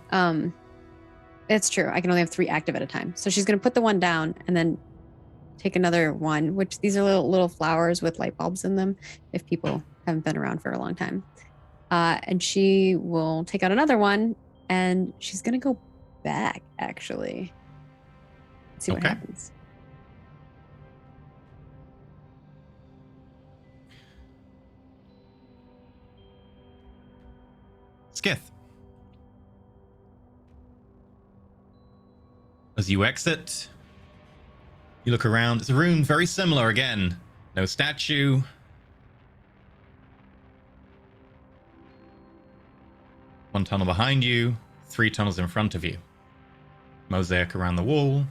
It's true. I can only have 3 active at a time. So she's gonna put the one down and then take another one, which these are little flowers with light bulbs in them, if people haven't been around for a long time. And she will take out another one, and she's gonna go back, actually. Let's see what Okay. happens. Skith. As you exit, you look around. It's a room very similar again. No statue. One tunnel behind you, 3 tunnels in front of you. Mosaic around the wall.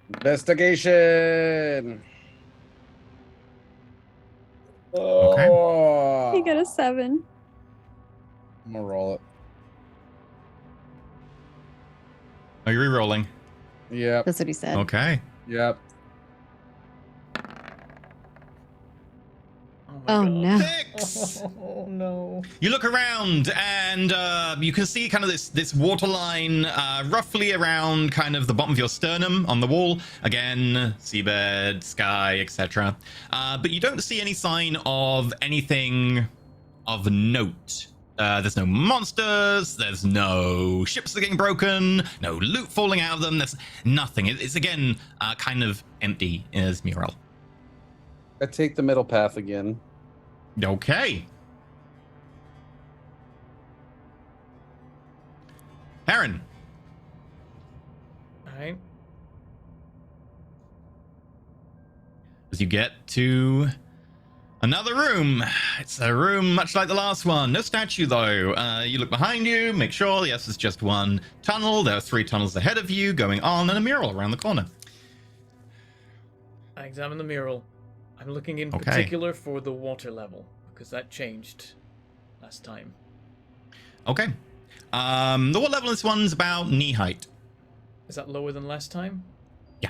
Investigation. Okay. Oh, You got a 7. I'm gonna roll it. Are you re-rolling? Yep. That's what he said. Okay. Yep. Oh, no. 6! Oh no. You look around and you can see kind of this water line roughly around kind of the bottom of your sternum on the wall. Again, seabed, sky, etc. But you don't see any sign of anything of note. There's no monsters, there's no ships that are getting broken, no loot falling out of them, there's nothing. It's again kind of empty as Mural. I take the middle path again. Okay. Aaron. Alright. as you get to another room. It's a room much like the last one. No statue, though. You look behind you, make sure, yes, it's just one tunnel. There are 3 tunnels ahead of you going on, and a mural around the corner. I examine the mural. I'm looking in Okay. particular for the water level, because that changed last time. Okay. The water level in this one's about knee height. Is that lower than last time? Yeah.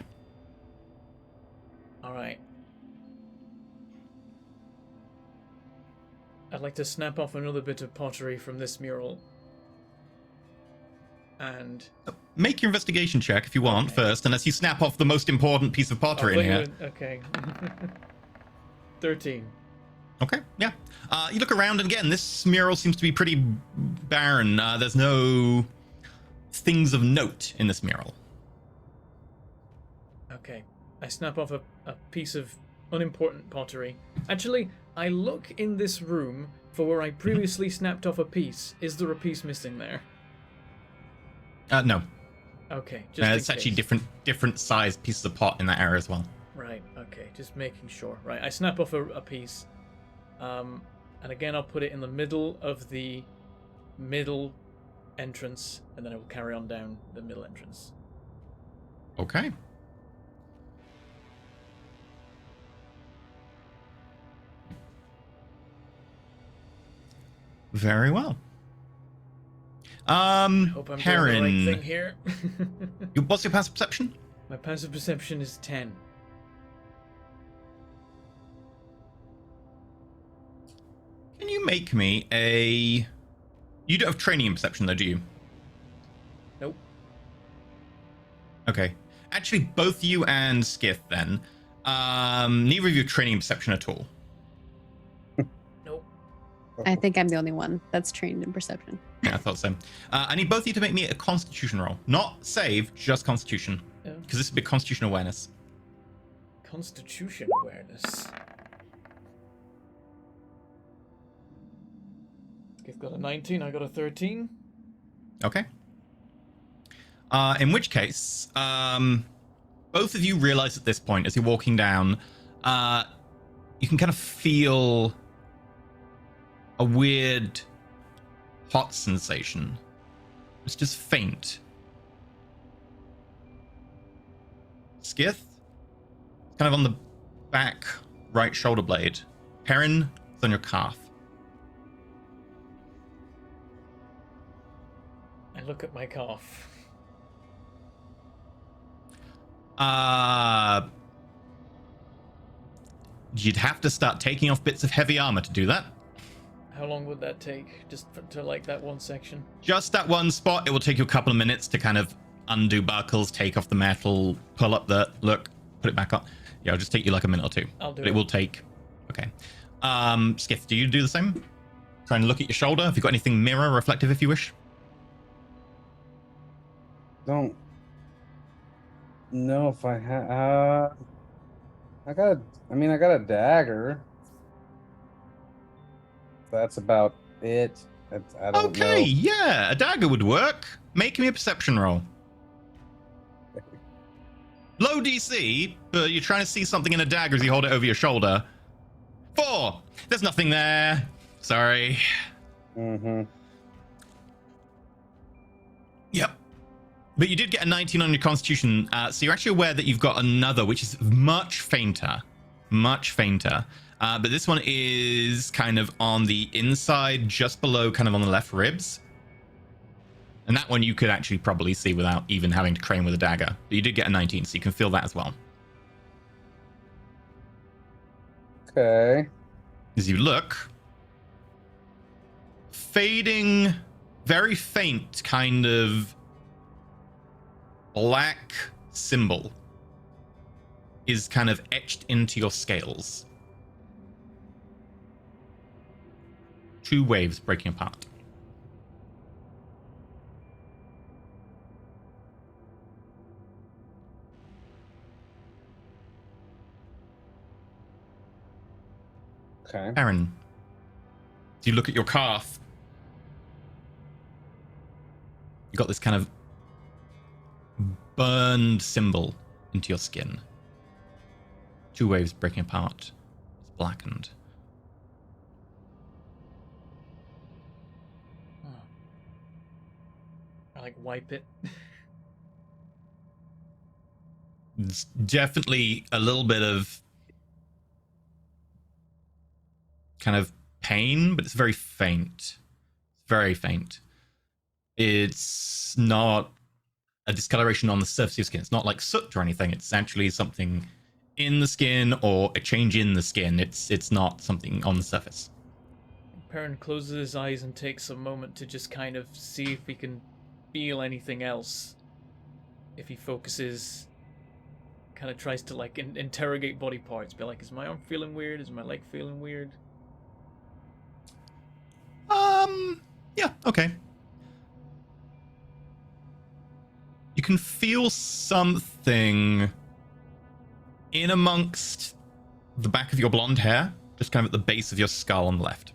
Alright. I'd like to snap off another bit of pottery from this mural. And... Make your investigation check if you want first, unless you snap off the most important piece of pottery in here. Okay. 13. Okay, yeah. You look around, and again, this mural seems to be pretty barren. There's no things of note in this mural. Okay. I snap off a piece of unimportant pottery. Actually, I look in this room for where I previously snapped off a piece. Is there a piece missing there? No. Okay, just It's actually different sized pieces of pot in that area as well. Right, okay, just making sure. Right, I snap off a piece. And again, I'll put it in the middle of the middle entrance, and then I will carry on down the middle entrance. Okay. Very well. Hope I'm doing the Perrin, right thing here. what's your passive perception? My passive perception is 10. Can you make me a... You don't have training in perception though, do you? Nope. Okay. Actually, both you and Skith then. Neither of you have training in perception at all. Nope. I think I'm the only one that's trained in perception. Yeah, I thought so. I need both of you to make me a constitution roll. Not save, just constitution. Yeah. Because this would be constitution awareness. Constitution awareness. Skith got a 19, I got a 13. Okay. In which case, both of you realize at this point, as you're walking down, you can kind of feel a weird hot sensation. It's just faint. Skith, kind of on the back right shoulder blade. Perrin, it's on your calf. I look at my calf. You'd have to start taking off bits of heavy armor to do that. How long would that take? Just to like that one section? Just that one spot. It will take you a couple of minutes to kind of undo buckles, take off the metal, pull up the look, put it back on. Yeah, it'll just take you like a minute or two. I'll do but it. It will take. Okay. Skith, do you do the same? Try and look at your shoulder. Have you got anything mirror reflective if you wish? Don't know if I have. I got a dagger. That's about it. I don't Okay, know. yeah, a dagger would work. Make me a perception roll. Low DC, but you're trying to see something in a dagger as you hold it over your shoulder. 4. There's nothing there. Sorry. Mm-hmm. Yep. But you did get a 19 on your constitution, so you're actually aware that you've got another, which is much fainter. Much fainter. But this one is kind of on the inside, just below, kind of on the left ribs. And that one you could actually probably see without even having to crane with a dagger. But you did get a 19, so you can feel that as well. Okay. As you look, fading, very faint kind of black symbol is kind of etched into your scales. 2 waves breaking apart. Okay. Aaron, do you look at your calf? You got this kind of burned symbol into your skin. Two waves breaking apart. It's blackened. Oh. I like wipe it. It's definitely a little bit of kind of pain, but it's very faint. Very faint. It's not a discoloration on the surface of your skin. It's not like soot or anything. It's actually something in the skin or a change in the skin. It's not something on the surface. Perrin closes his eyes and takes a moment to just kind of see if he can feel anything else. If he focuses, kind of tries to like interrogate body parts, be like, is my arm feeling weird? Is my leg feeling weird? Yeah, okay. You can feel something in amongst the back of your blonde hair, just kind of at the base of your skull on the left.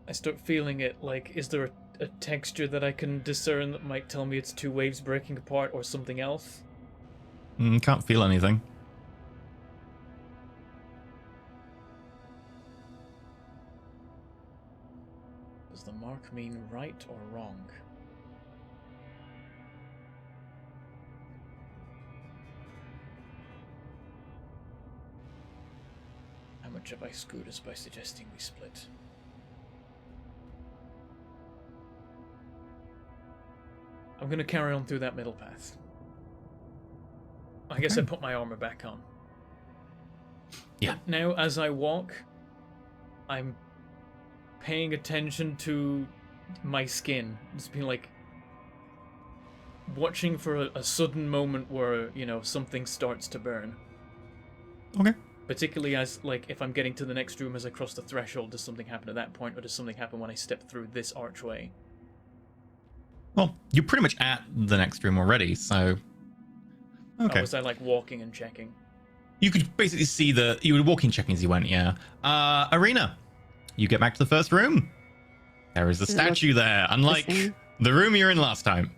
I start feeling it, like, is there a texture that I can discern that might tell me it's two waves breaking apart or something else? Can't feel anything. Does the mark mean right or wrong? How much have I screwed us by suggesting we split? I'm gonna carry on through that middle path. I guess I put my armor back on. Yeah. Now, as I walk, I'm paying attention to my skin. Just being like, watching for a sudden moment where, you know, something starts to burn. Okay. Particularly as, like, if I'm getting to the next room as I cross the threshold, does something happen at that point, or does something happen when I step through this archway? Well, you're pretty much at the next room already, so... Okay. Or was I, like, walking and checking? You could basically see you were walking, checking as you went, yeah. Arena, you get back to the first room. There is a Does it look statue there, unlike same? the room you were in last time.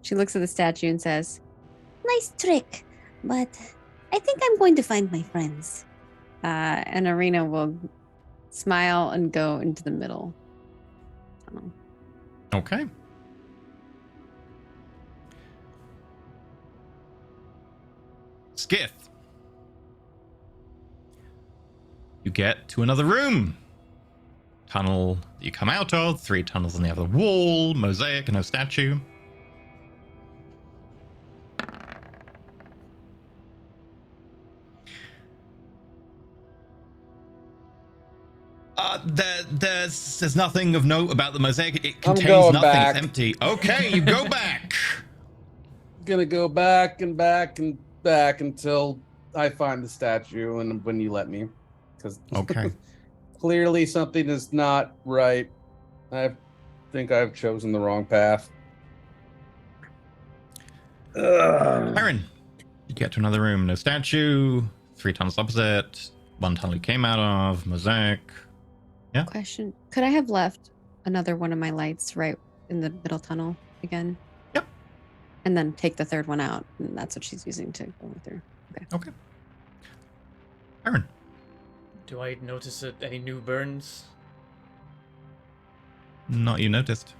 She looks at the statue and says, "Nice trick, but I think I'm going to find my friends." And Arena will smile and go into the middle tunnel. Okay. Skith. You get to another room. Tunnel that you come out of, 3 tunnels on the other wall, mosaic, no statue. There's nothing of note about the mosaic. It contains going nothing. back. It's empty. Okay, you go back. Gonna go back and back and back until I find the statue and when you let me. Because Okay. clearly something is not right. I think I've chosen the wrong path. Aaron, you get to another room. No statue. 3 tunnels opposite. 1 tunnel you came out of. Mosaic. Yeah. Question: could I have left another one of my lights right in the middle tunnel again? Yep. And then take the third one out, and that's what she's using to go through. Okay. Okay. Aaron. Do I notice any new burns? Not you noticed.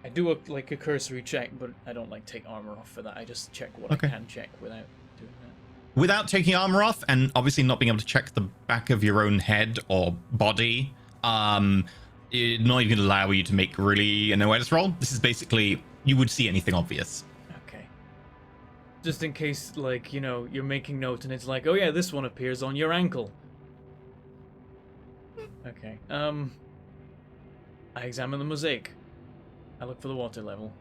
I do a cursory check, but I don't like take armor off for that. I just check what Okay. I can check without doing that. Without taking armor off, and obviously not being able to check the back of your own head or body, it not even allow you to make really an awareness roll. This is basically, you would see anything obvious. Okay. Just in case, like, you know, you're making note and it's like, oh yeah, this one appears on your ankle. Okay. I examine the mosaic. I look for the water level.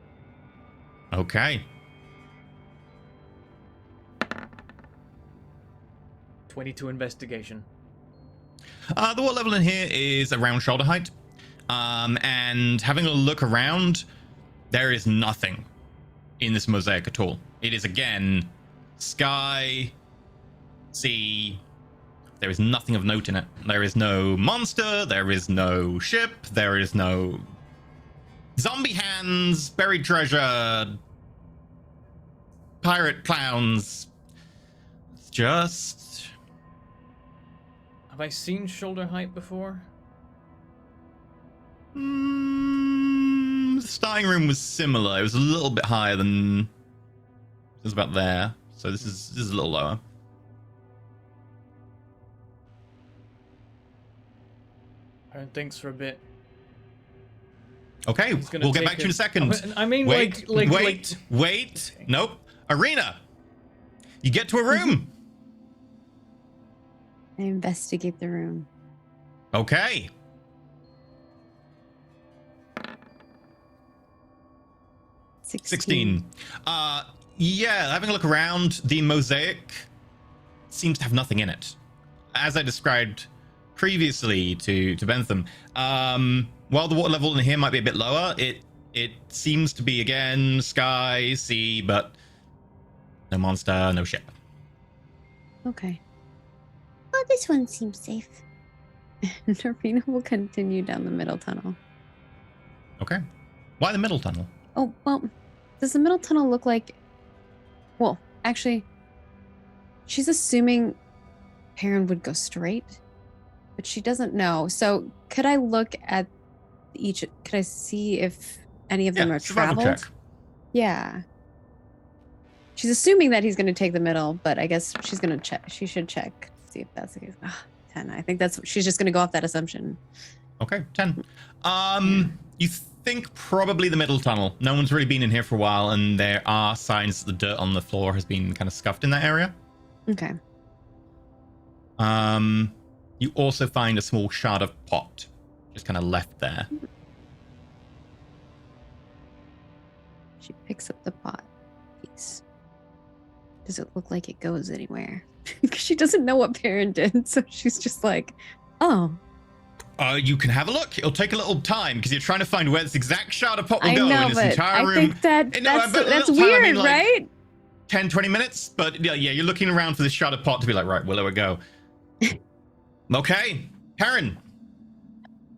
Okay. 22 investigation. The water level in here is around shoulder height. And having a look around, there is nothing in this mosaic at all. It is, again, sky, sea. There is nothing of note in it. There is no monster. There is no ship. There is no zombie hands, buried treasure. pirate clowns. It's just... Have I seen shoulder height before? The starting room was similar. It was a little bit higher than... It was about there. So this is a little lower. Aaron thinks for a bit. Okay, He's gonna we'll get take back to you in a it. second. I mean, wait. Okay. Nope. Arena. You get to a room. I investigate the room. Okay. Sixteen. 16. Yeah, having a look around, the Mosaic seems to have nothing in it. As I described previously to Bentham, while the water level in here might be a bit lower, it seems to be, again, sky, sea, but no monster, no ship. Okay. Well, this one seems safe. Narina will continue down the middle tunnel. Okay. Why the middle tunnel? Oh, well, does the middle tunnel look like... Well, actually, she's assuming Perrin would go straight, but she doesn't know. So could I look at each... Could I see if any of them are survival traveled? check. Yeah. She's assuming that he's going to take the middle, but I guess she's going to check. She should check, see if that's the case. 10. I think that's... She's just going to go off that assumption. Okay, 10. You think probably the middle tunnel. No one's really been in here for a while, and there are signs that the dirt on the floor has been kind of scuffed in that area. Okay. You also find a small shard of pot, just kind of left there. She picks up the pot piece. Does it look like it goes anywhere? Because she doesn't know what Perrin did, so she's just like, oh. You can have a look. It'll take a little time because you're trying to find where this exact shard of pot will I go know, in this but entire I room. think that's weird, right? 10, 20 minutes, but yeah, you're looking around for this shard of pot to be like, right, where do it go? Okay, Perrin.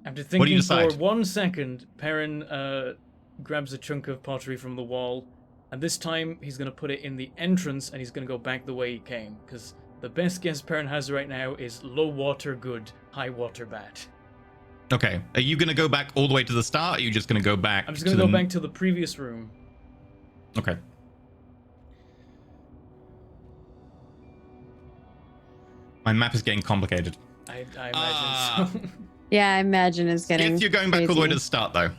After What do you thinking for decide? 1 second, Perrin grabs a chunk of pottery from the wall, and this time he's going to put it in the entrance, and he's going to go back the way he came, because the best guess Perrin has right now is low water good, high water bad. Okay, are you going to go back all the way to the start, or are you just going to go back I'm just going to go back to the previous room. Okay. My map is getting complicated. I imagine so. Yeah, I imagine it's getting If you're going back all the way to crazy. the start, thow.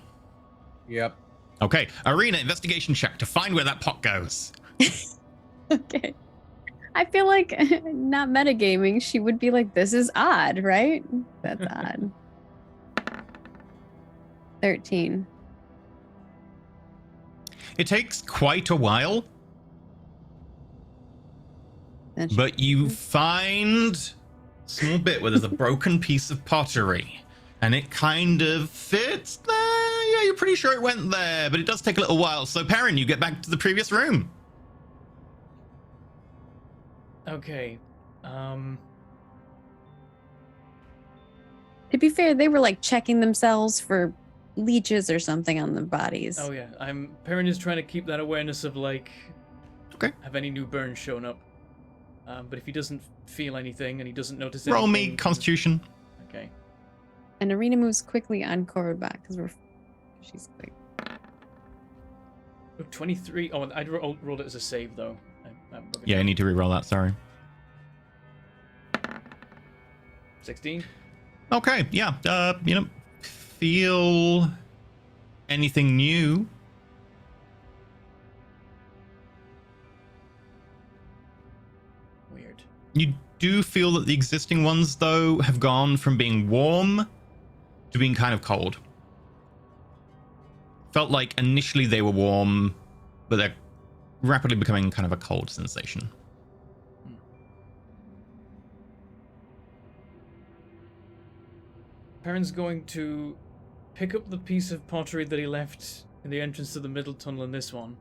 Yep. Okay, Arena, investigation check to find where that pot goes. Okay. I feel like, not metagaming, she would be like, this is odd, right? That's odd. 13. It takes quite a while, Then she- but you find a small bit where there's a broken piece of pottery, and it kind of fits there. Yeah, you're pretty sure it went there, but it does take a little while. So, Perrin, you get back to the previous room. Okay. To be fair, they were like checking themselves for leeches or something on their bodies. Oh yeah, Perrin is trying to keep that awareness of like, Okay. have any new burns shown up? But if he doesn't feel anything and he doesn't notice Roll me anything, Constitution. Okay. And Arena moves quickly on Korvac because she's quick. Oh, 23. Oh, I rolled it as a save though. Yeah, I need to re-roll that. Sorry. 16. Okay, yeah. Feel anything new? Weird. You do feel that the existing ones, though, have gone from being warm to being kind of cold. Felt like initially they were warm, but they're rapidly becoming kind of a cold sensation. Perrin's going to pick up the piece of pottery that he left in the entrance to the middle tunnel in this one.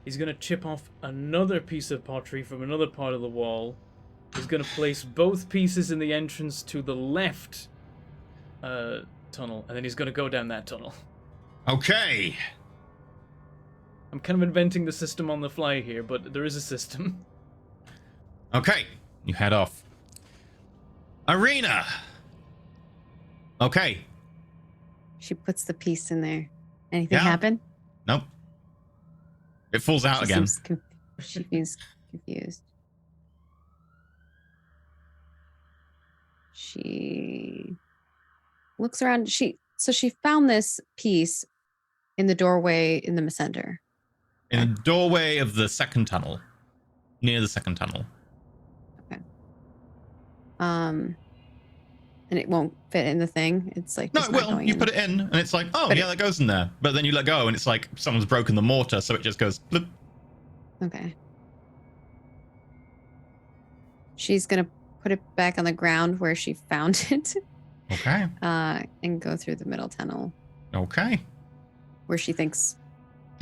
He's going to chip off another piece of pottery from another part of the wall. He's going to place both pieces in the entrance to the left tunnel, and then he's going to go down that tunnel. Okay. I'm kind of inventing the system on the fly here, but there is a system. Okay, you head off. Arena. Okay. She puts the piece in there. Anything Yeah. happen? Nope. It falls out She again. seems confused. She looks around. She found this piece in the doorway in the center. In the doorway of the second tunnel. Near the second tunnel. Okay. And it won't fit in the thing. It's like No, just it not will. going You in. put it in, and it's like, oh, But yeah, that goes in there. But then you let go, and it's like someone's broken the mortar, so it just goes bloop. Okay. She's gonna put it back on the ground where she found it. Okay. And go through the middle tunnel Okay. where she thinks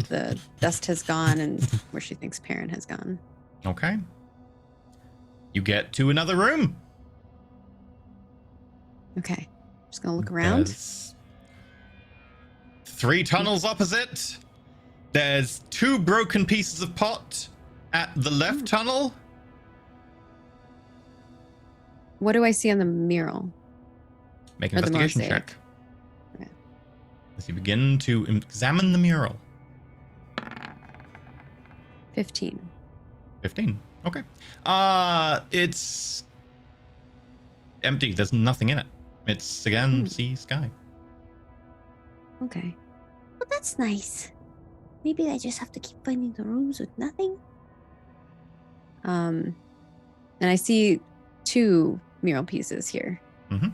the dust has gone and where she thinks Perrin has gone. Okay. You get to another room. Okay. Just gonna look around. There's 3 tunnels opposite. There's 2 broken pieces of pot at the left tunnel. What do I see on the mural? Make an Or the investigation mosaic. check. Okay. As you begin to examine the mural. 15. 15. Okay. It's empty. There's nothing in it. It's again sea, sky. Okay. Well, that's nice. Maybe I just have to keep finding the rooms with nothing. And I see 2 mural pieces here. Mm-hmm.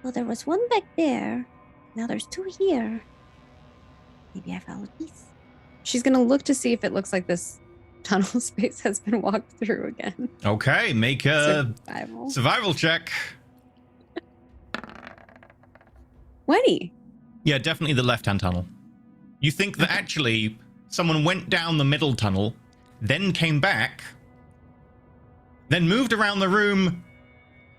Well, there was one back there. Now there's 2 here. Maybe I followed these. She's gonna look to see if it looks like this tunnel space has been walked through again. Okay, make a Survival. survival check. 20. Yeah, definitely the left-hand tunnel. You think that actually someone went down the middle tunnel, then came back, then moved around the room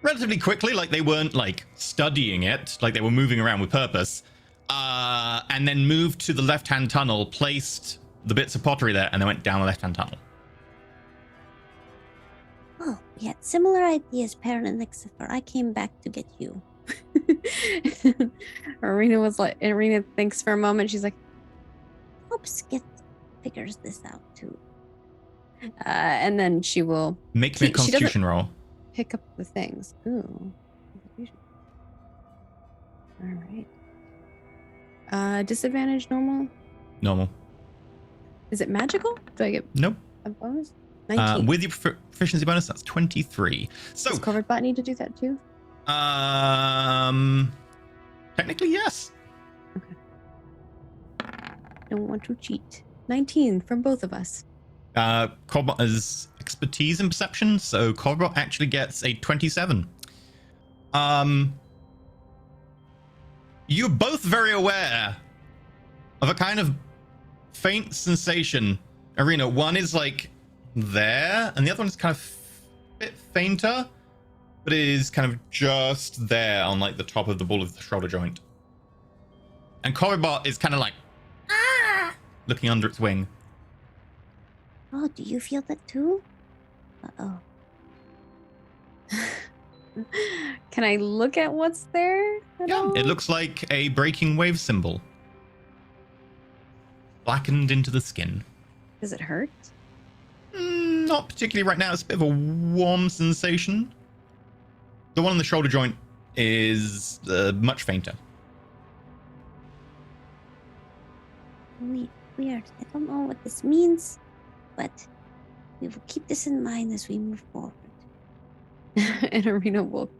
relatively quickly, like they weren't like studying it, like they were moving around with purpose, and then moved to the left-hand tunnel, placed the bits of pottery there, and then went down the left-hand tunnel. Oh, we had similar ideas, Perrin and Lucifer. I came back to get you. Arena thinks for a moment. She's like, hope Skit figures this out too. And then she will Make me a constitution roll. pick up the things. Ooh. All right. Disadvantage normal? Normal. Is it magical? Do I get Nope. a bonus? 19. With your proficiency bonus, that's 23. So, Does Covered Bot need to do that too? technically, yes. Don't want to cheat. 19 from both of us. Corbot has expertise in perception, so Corbot actually gets a 27. You're both very aware of a kind of faint sensation. Arena, one is like there, and the other one is kind of a bit fainter, but it is kind of just there on like the top of the ball of the shoulder joint. And Corbot is kind of like looking under its wing. Oh, do you feel that too? Uh-oh. Can I look at what's there? Yeah, it looks like a breaking wave symbol. Blackened into the skin. Does it hurt? Not particularly right now. It's a bit of a warm sensation. The one on the shoulder joint is much fainter. Weird. I don't know what this means, but we will keep this in mind as we move forward. And Arena will.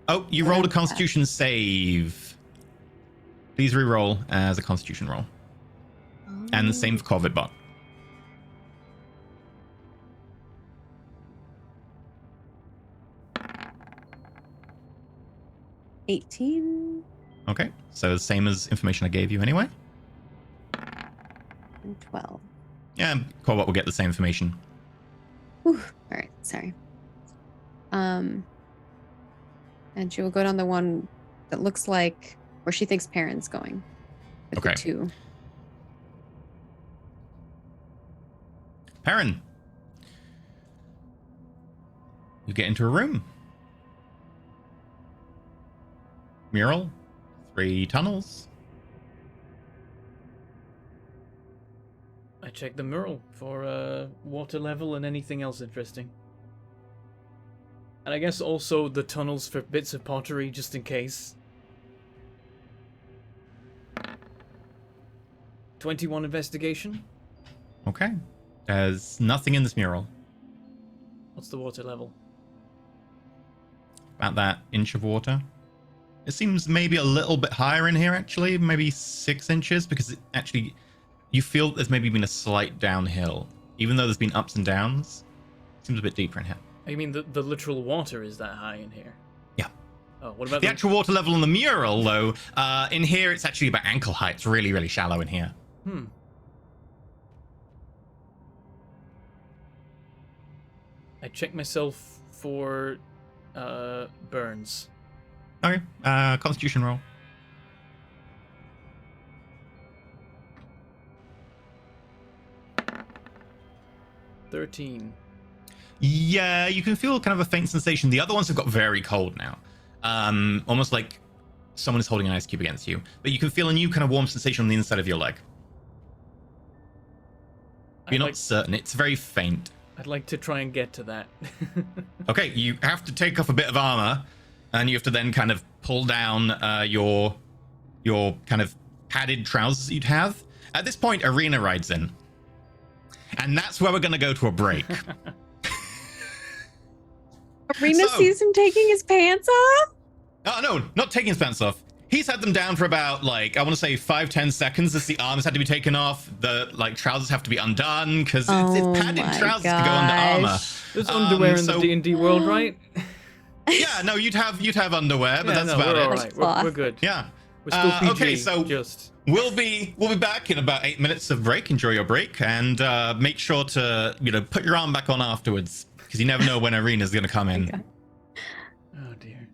Oh, you rolled a constitution save. Please re-roll as a constitution roll. And the same for Corvidbot. Oh. 18 Okay, so the same as information I gave you anyway. and 12. Yeah, Corvidbot will get the same information. Whew. All right, sorry. And she will go down the one that looks like where she thinks Perrin's going. With Okay. The 2. Perrin. You get into a room. Mural. 3 tunnels. I check the mural for water level and anything else interesting. And I guess also the tunnels for bits of pottery, just in case. 21 investigation. Okay. There's nothing in this mural. What's the water level? About that inch of water. It seems maybe a little bit higher in here, actually. Maybe 6 inches, because it actually... You feel there's maybe been a slight downhill. Even though there's been ups and downs. It seems a bit deeper in here. You mean the literal water is that high in here? Yeah. Oh, what about The actual water level on the mural, though, in here it's actually about ankle height. It's really, really shallow in here. I check myself for burns. Okay. Constitution roll. $13. Yeah, you can feel kind of a faint sensation. The other ones have got very cold now. Almost like someone is holding an ice cube against you. But you can feel a new kind of warm sensation on the inside of your leg. You're not certain. It's very faint. I'd like to try and get to that. Okay, you have to take off a bit of armor, and you have to then kind of pull down your kind of padded trousers that you'd have. At this point, Arena rides in. And that's where we're going to go to a break. Arena sees him taking his pants off? Oh, no, not taking his pants off. He's had them down for about, like, I want to say 5-10 seckons as the arms had to be taken off. The, like, trousers have to be undone because it's padded trousers to go under armor. There's underwear in the D&D world, right? Yeah, no, you'd have underwear, but that's about we're it. All right. We're good. Yeah. We're still PG. Okay, so just... we'll be back in about 8 minutes of break. Enjoy your break and make sure to put your arm back on afterwards because you never know when Arena's going to come in. Okay. Oh dear.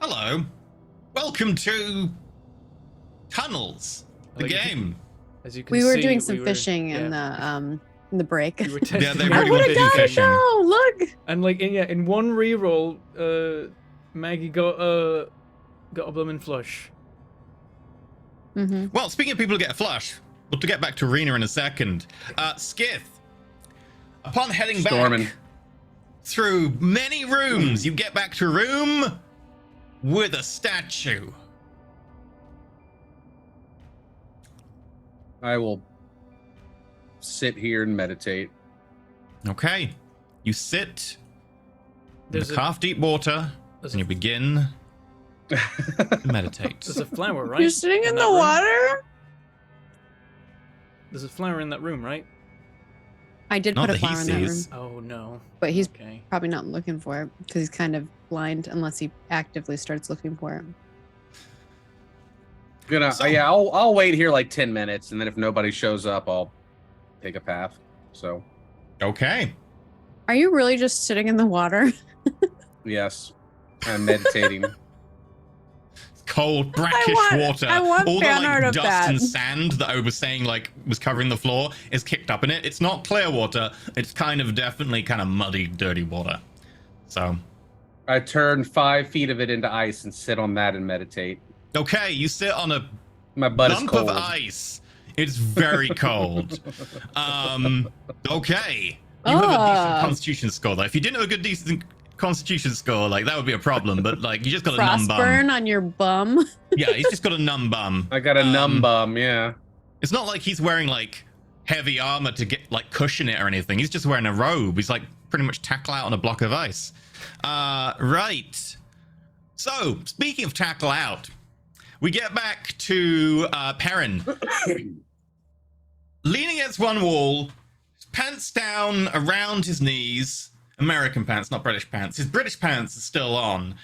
Hello. Welcome to Tunnels, the Like, game. As you can We were see, doing some were- fishing yeah, in the break. we were testing they out were I doing would have video got it fishing. though. Look. And like in one reroll, Maggie got a blooming flush. Mm-hmm. Well, speaking of people who get a flush, we'll to get back to Arena in a second. Skith, upon heading Storming. back through many rooms, you get back to a room with a statue. I will sit here and meditate. Okay. You sit in There's the a calf-deep water, there's and you a, begin to meditate. there's a flower, right? You're sitting in that the room? water. There's a flower in that room, right? I did Not put a that he flower in that room, sees. Oh no. but he's Okay. probably not looking for it because he's kind of blind unless he actively starts looking for it. Yeah, I'll wait here like 10 minutes, and then if nobody shows up, I'll take a path. So Okay. Are you really just sitting in the water? yes, I'm meditating. Cold, brackish water. I want All the fan art like of dust that. and sand that I was saying like was covering the floor is kicked up in it. It's not clear water. It's kind of definitely kind of muddy, dirty water. So I turn 5 feet of it into ice and sit on that and meditate. okay, you sit on a My butt is lump cold. of ice. It's very cold. Okay. You have a decent constitution score though. If you didn't have a good decent constitution score, like that would be a problem. But like you just got a numb bum. Frostburn on your bum. Yeah, he's just got a numb bum. I got a numb bum, yeah. It's not like he's wearing like heavy armor to get like cushion it or anything. He's just wearing a robe. He's like pretty much tackle out on a block of ice. Right. So speaking of tackle out, we get back to Perrin. Leaning against one wall, pants down around his knees. American pants, not British pants. His British pants are still on.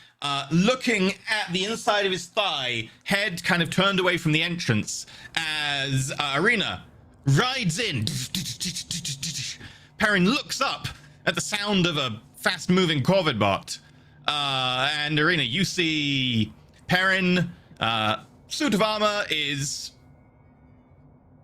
Looking at the inside of his thigh, head kind of turned away from the entrance as Arena rides in. Perrin looks up at the sound of a fast-moving Corvid bot. And Arena, you see Perrin, suit of armor is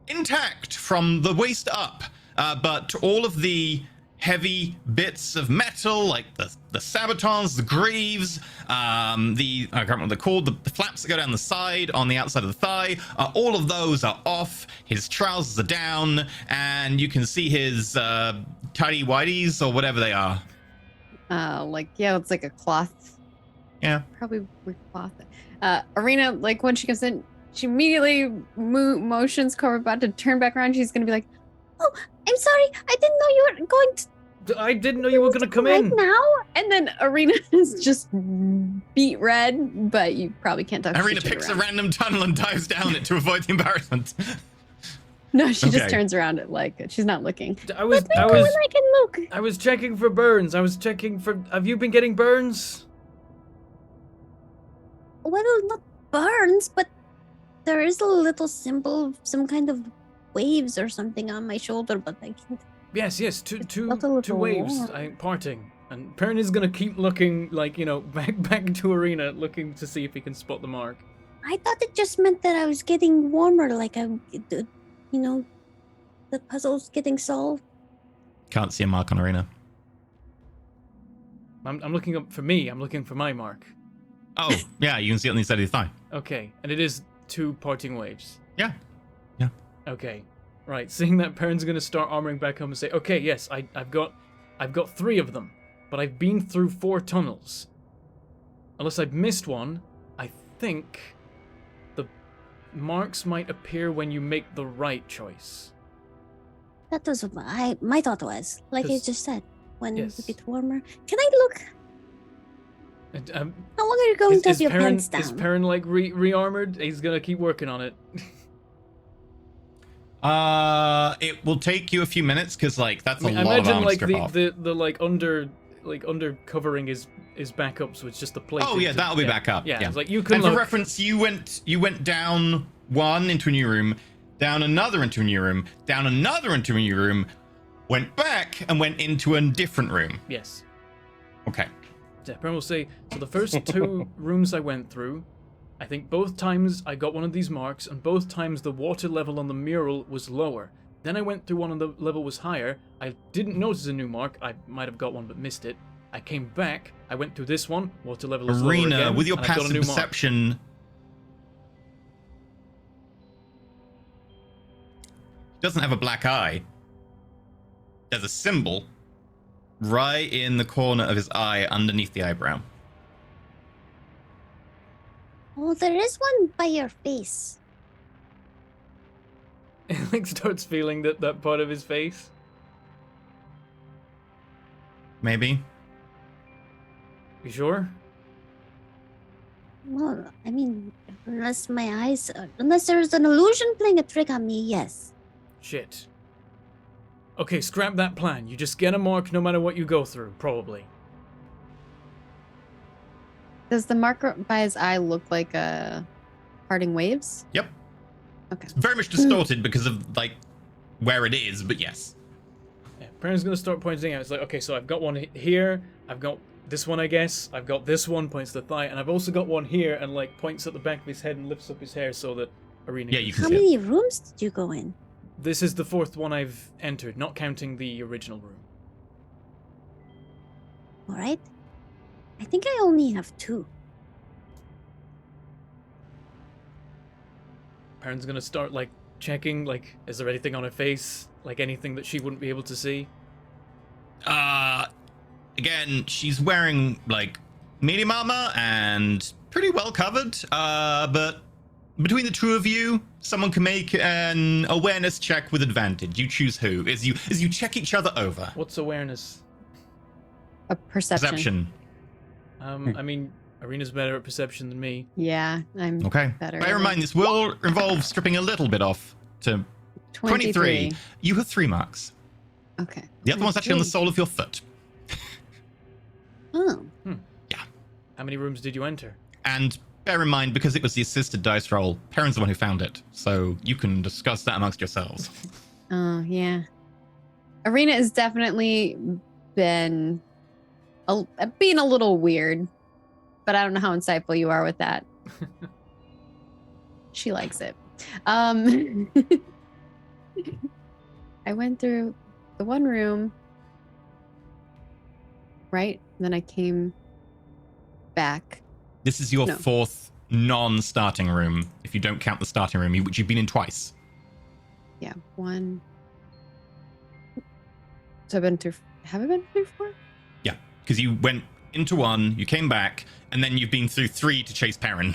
intact from the waist up, but all of the heavy bits of metal, like the sabatons, the greaves, I can't remember what they're called, the flaps that go down the side on the outside of the thigh, all of those are off. His trousers are down, and you can see his tidy whities or whatever they are. It's like a cloth. Yeah. Probably with cloth. Arena, like when she comes in, she immediately motions Corbett to turn back around. She's gonna be like, "Oh, I'm sorry. I didn't know you were going to I didn't know you were gonna come right in. now." And then Arena is just beat red, but you probably can't touch. Arena picks a random tunnel and dives down it to avoid the embarrassment. No, she Okay. just turns around it like she's not looking. I was Let me go and I can look. I was checking for burns. I was checking for. Have you been getting burns? Well, not burns, but there is a little symbol, some kind of waves or something on my shoulder, but I can't. Yes, two felt a little two waves warm. parting. And Perrin is gonna keep looking like, back to Arena, looking to see if he can spot the mark. I thought it just meant that I was getting warmer, like the puzzle's getting solved. Can't see a mark on Arena. I'm looking up for me. I'm looking for my mark. Oh, yeah, you can see it on the inside of your thigh. Okay, and it is 2 parting waves. Yeah. Okay, right. Seeing that, Perrin's gonna start armoring back up and say, "Okay, yes, I've got 3 of them, but I've been through 4 tunnels. Unless I've missed one, I think the marks might appear when you make the right choice." That was what my thought was. Like I 'Cause- just said, when it's a yes. bit warmer. Can I look? And, How long are you going to have your Perrin, pants down? is Perrin like re-armored? He's gonna keep working on it. It will take you a few minutes because like that's a I lot of imagine armor like to strip off. the under covering is back up, so it's just the plate. Oh yeah, that'll be back up. Yeah, it's like you can And for look. reference, you went down one into a new room, down another into a new room, down another into a new room, went back and went into a different room. Yes. Okay. Yeah, Perrin will say, so the first 2 rooms I went through, I think both times I got one of these marks, and both times the water level on the mural was lower. Then I went through one and the level was higher. I didn't notice a new mark. I might have got one but missed it. I came back. I went through this one. Water level is lower Arena, again, with your and I got a passive new mark. perception, doesn't have a black eye. There's a symbol right in the corner of his eye underneath the eyebrow. Oh, there is one by your face. Like starts feeling that part of his face. Maybe. You sure? Well, I mean, unless unless there's an illusion playing a trick on me, yes. Shit. Okay, scrap that plan. You just get a mark no matter what you go through, probably. Does the marker by his eye look like parting waves? Yep. Okay. It's very much distorted because of like where it is, but yes. Yeah, Perrin's gonna start pointing out. It's like, okay, so I've got one here. I've got this one, I guess. I've got this one, points to the thigh, and I've also got one here, and like points at the back of his head and lifts up his hair so that Arena. Yeah, you can How see it. many rooms did you go in? This is the 4th one I've entered, not counting the original room. All right. I think I only have 2. Perrin's gonna start like checking, like, is there anything on her face, like anything that she wouldn't be able to see? Again, she's wearing like medium armor and pretty well covered. But between the 2 of you, someone can make an awareness check with advantage. You choose who. As you check each other over. What's awareness? A perception. Perception. I mean, Arena's better at perception than me. Yeah, I'm Okay. better. Bear in mind, this will involve stripping a little bit off to 23. You have 3 marks. Okay. The other one's actually on the 23. sole of your foot. Oh. How many rooms did you enter? And bear in mind, because it was the assisted dice roll, Perrin's the one who found it. So you can discuss that amongst yourselves. Oh, yeah. Arena has definitely been being a little weird, but I don't know how insightful you are with that. She likes it. I went through the one room, right? And then I came back. This is your No. 4th non-starting room, if you don't count the starting room, which you've been in twice. Yeah, 1. So I've been through. Have I been through 4? Yeah, because you went into 1, you came back, and then you've been through 3 to chase Perrin.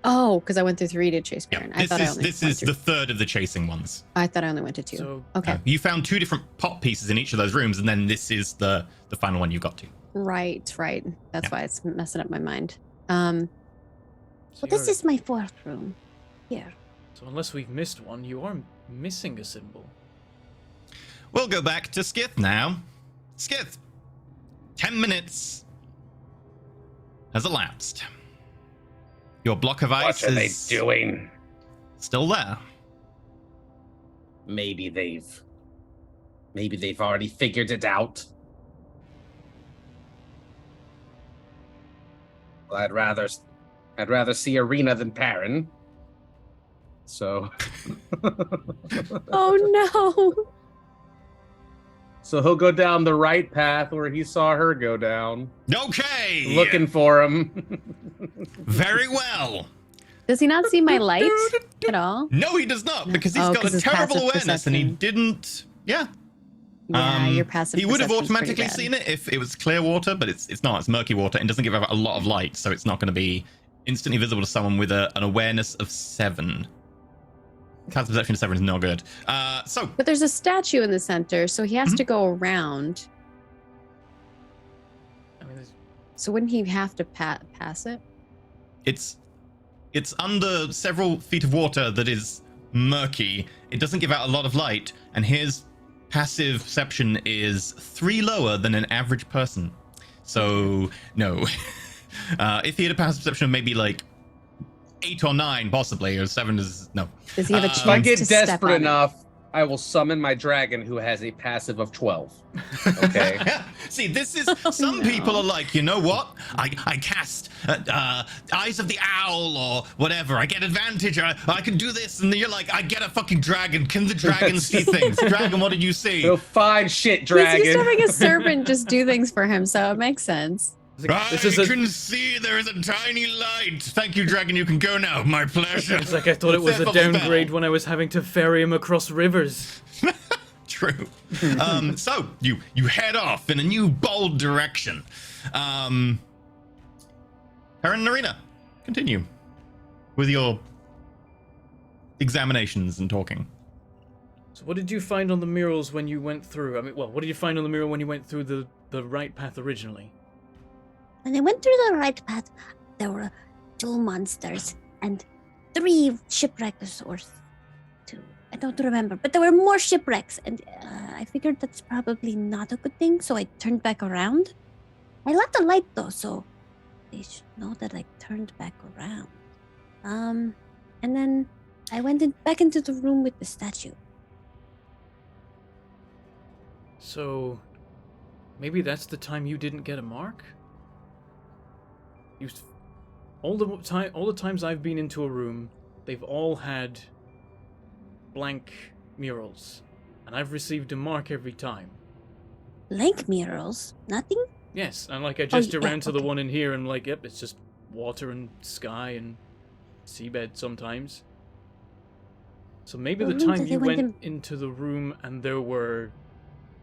Oh, because I went through 3 to chase Yeah, Baron. this is the 3rd of the chasing ones. I thought I only went to 2. So- Okay. You found 2 different pot pieces in each of those rooms, and then this is the final one you got to. Right. That's Yeah. why it's messing up my mind. So Well, this you're- is my 4th room. Here. So unless we've missed one, you are missing a symbol. We'll go back to Skith now. Skith, 10 minutes has elapsed. Your block of ice What are they is doing? still there. Maybe they've already figured it out. Well, I'd rather see Arena than Perrin. So Oh no. So he'll go down the right path where he saw her go down, Okay. looking for him. Very well. Does he not see my lights at all? No, he does not, because he's Oh, got 'cause a his terrible passive awareness, and he perception. didn't. Yeah. Yeah, your passive He would have perception's pretty automatically bad. seen it if it was clear water, but it's not. It's murky water and doesn't give out a lot of light, so it's not going to be instantly visible to someone with an awareness of 7. Passive perception of 7 is not good. So But there's a statue in the center, so he has to go around. I mean, there's- So wouldn't he have to pass it? it's under several feet of water that is murky. It doesn't give out a lot of light, and his passive perception is 3 lower than an average person. So no. If he had a passive perception of maybe like 8 or 9, possibly, or 7 is no. Does he have a If chance If I get to step desperate on it? enough, I will summon my dragon who has a passive of 12. Okay. See, this is some people are like, you know what? I cast Eyes of the Owl or whatever. I get advantage. I can do this, and then you're like, I get a fucking dragon. Can the dragon see things? Dragon, what did you see? So fine shit, He's dragon. used to having a servant just do things for him, so it makes sense. This is I can see there is a tiny light. Thank you, dragon. You can go now. My pleasure. It's like I thought it was a Step on the downgrade bell. when I was having to ferry him across rivers. True. So you head off in a new bold direction. Karen and Narina, continue with your examinations and talking. So what did you find on the murals when you went through? I mean, well, what did you find on the mural when you went through the right path originally? When I went through the right path, there were 2 monsters and 3 shipwrecks or 2. I don't remember, but there were more shipwrecks, and I figured that's probably not a good thing, so I turned back around. I left a light though, so they should know that I turned back around. And then I went back into the room with the statue. So maybe that's the time you didn't get a mark? All the times I've been into a room, they've all had blank murals, and I've received a mark every time. Blank murals? Nothing? Yes, and like I gesture yeah, around to the okay. one in here, and like, yep, it's just water and sky and seabed sometimes. So maybe The the room time that you I went went into the room and there were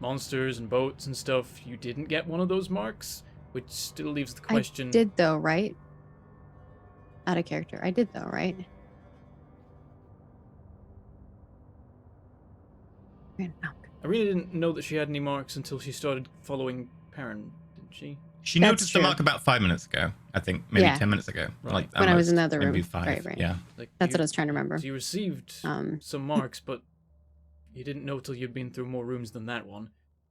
monsters and boats and stuff, you didn't get one of those marks, which still leaves the question. I did though, right? Out of character. I did though, right? No. Arena didn't know that she had any marks until she started following Perrin, didn't she? She That's noticed the true. mark about 5 minutes ago. I think maybe Yeah. 10 minutes ago. Right. Like When I was in the almost, other maybe room. 5. Right. Yeah. Like That's what I was trying to remember. So you received some marks, but you didn't know till you'd been through more rooms than that one,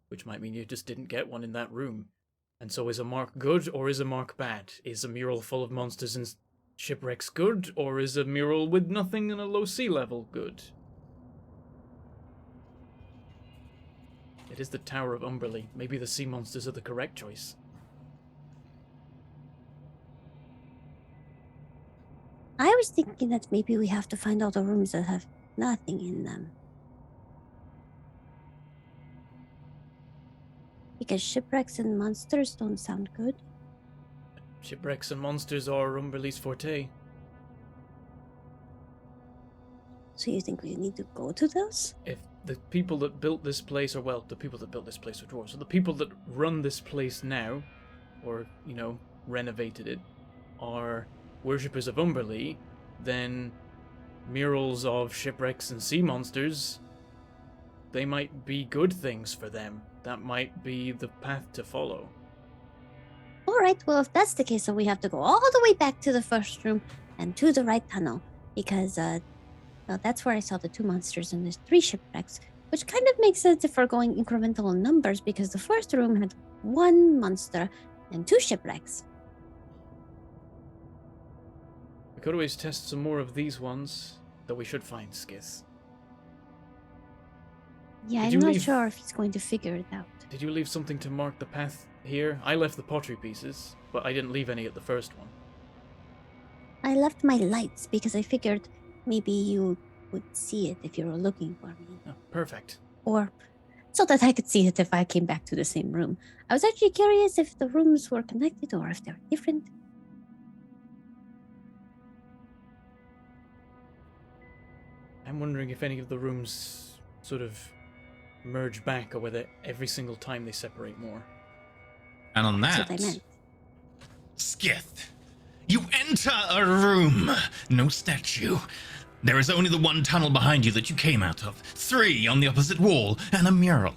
which might mean you just didn't get one in that room. And so is a mark good or is a mark bad? Is a mural full of monsters and shipwrecks good, or is a mural with nothing and a low sea level good? It is the Tower of Umberlee. Maybe the sea monsters are the correct choice. I was thinking that maybe we have to find all the rooms that have nothing in them. Because shipwrecks and monsters don't sound good. Shipwrecks and monsters are Umberlee's forte. So you think we need to go to those? If the people that built this place, or well, the people that built this place are dwarves, so the people that run this place now, or, you know, renovated it, are worshippers of Umberlee, then murals of shipwrecks and sea monsters, they might be good things for them. That might be the path to follow. All right, well, if that's the case, then we have to go all the way back to the first room and to the right tunnel. Because, well, that's where I saw the 2 monsters and the 3 shipwrecks. Which kind of makes sense if we're going incremental in numbers, because the first room had 1 monster and 2 shipwrecks. We could always test some more of these ones, though we should find Skith. Yeah, Did I'm you not leave- sure if he's going to figure it out. Did you leave something to mark the path here? I left the pottery pieces, but I didn't leave any at the first one. I left my lights because I figured maybe you would see it if you were looking for me. Oh, perfect. Or so that I could see it if I came back to the same room. I was actually curious if the rooms were connected or if they were different. I'm wondering if any of the rooms sort of merge back, or whether every single time they separate more. And on That's that, what I meant. Skith, you enter a room. No statue. There is only the 1 tunnel behind you that you came out of. 3 on the opposite wall, and a mural.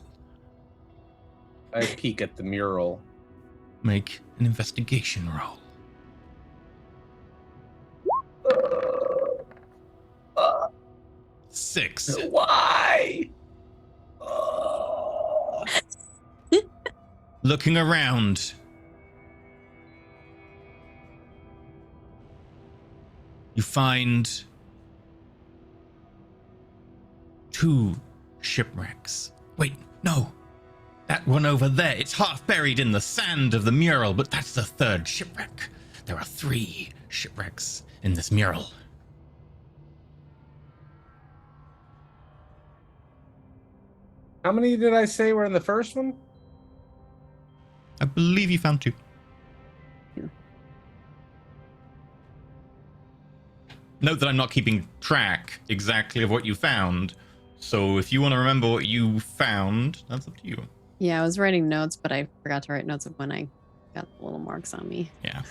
I peek at the mural. Make an investigation roll. Uh, 6. Why? Looking around, you find 2 shipwrecks. Wait, no. That one over there, it's half buried in the sand of the mural, but that's the third shipwreck. There are 3 shipwrecks in this mural. How many did I say were in the first one? I believe you found 2. Note that I'm not keeping track exactly of what you found. So if you want to remember what you found, that's up to you. Yeah, I was writing notes, but I forgot to write notes of when I got the little marks on me. Yeah.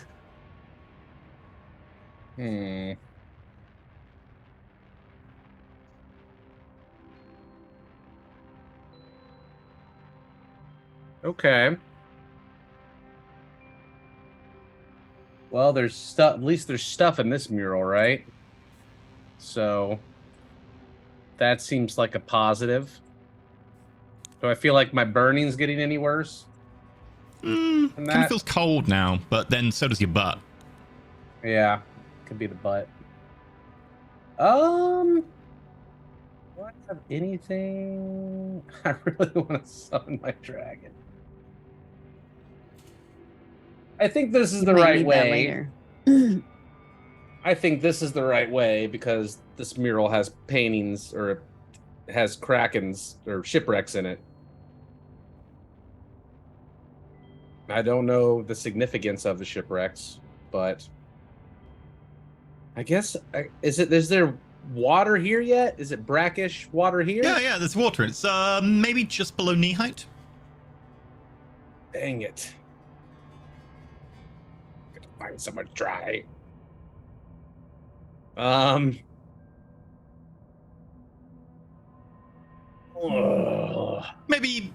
Okay. Well, there's stuff. At least there's stuff in this mural, right? So that seems like a positive. Do I feel like my burning's getting any worse? Kind of feels cold now, but then so does your butt. Yeah, could be the butt. Do I have anything? I really want to summon my dragon. I think this is You the might right need that way. later. I think this is the right way because this mural has paintings or it has krakens or shipwrecks in it. I don't know the significance of the shipwrecks, but I guess is there water here yet? Is it brackish water here? Yeah, there's water. It's maybe just below knee height. Dang it. Gotta find somewhere dry. Ugh. Maybe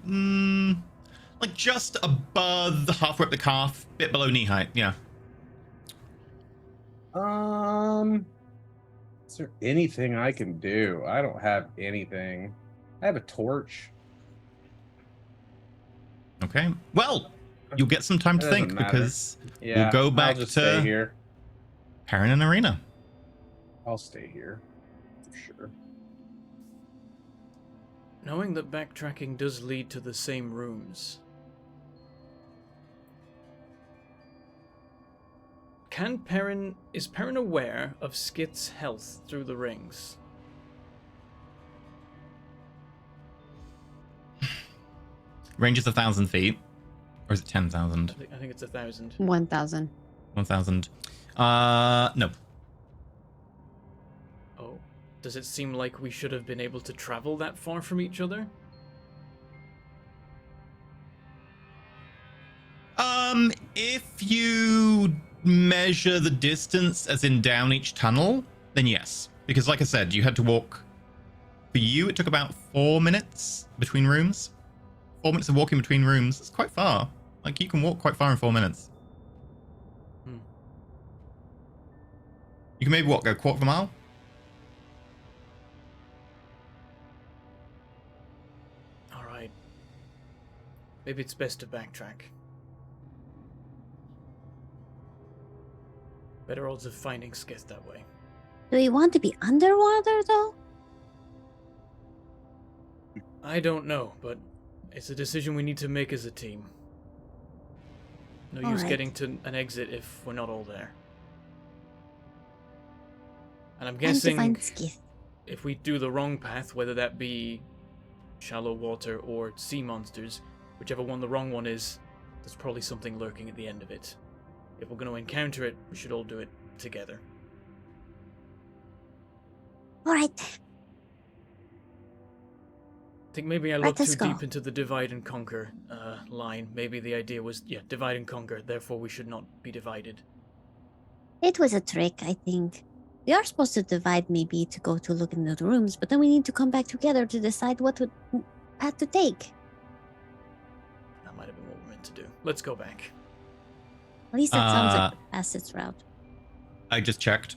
like just above the halfway up the calf, bit below knee height. Yeah. Is there anything I can do? I don't have anything. I have a torch. Okay. Well, you'll get some time to It think doesn't matter. because Yeah, we'll go back I'll just stay to here. Perrin and Arena. I'll stay here for sure. Knowing that backtracking does lead to the same rooms, is Perrin aware of Skit's health through the rings? Range is 1,000 feet, or is it 10,000? I think it's 1,000. 1,000. 1,000. No. Oh, does it seem like we should have been able to travel that far from each other? If you measure the distance as in down each tunnel, then yes. Because like I said, you had to walk. For you, it took about 4 minutes between rooms. 4 minutes of walking between rooms. It's quite far. Like, you can walk quite far in 4 minutes. You can maybe walk a quarter of a mile. Alright. Maybe it's best to backtrack. Better odds of finding Skith that way. Do we want to be underwater though? I don't know, but it's a decision we need to make as a team. No use Alright. getting to an exit if we're not all there. And I'm Time to guessing find Skith. if we do the wrong path, whether that be shallow water or sea monsters, whichever one the wrong one is, there's probably something lurking at the end of it. If we're going to encounter it, we should all do it together. All right. I think maybe I Right, looked let's too go. deep into the divide and conquer line. Maybe the idea was, divide and conquer, therefore we should not be divided. It was a trick, I think. We are supposed to divide maybe to go to look in the rooms, but then we need to come back together to decide what path to take. That might have been what we're meant to do. Let's go back. At least that sounds like the fastest route. I just checked.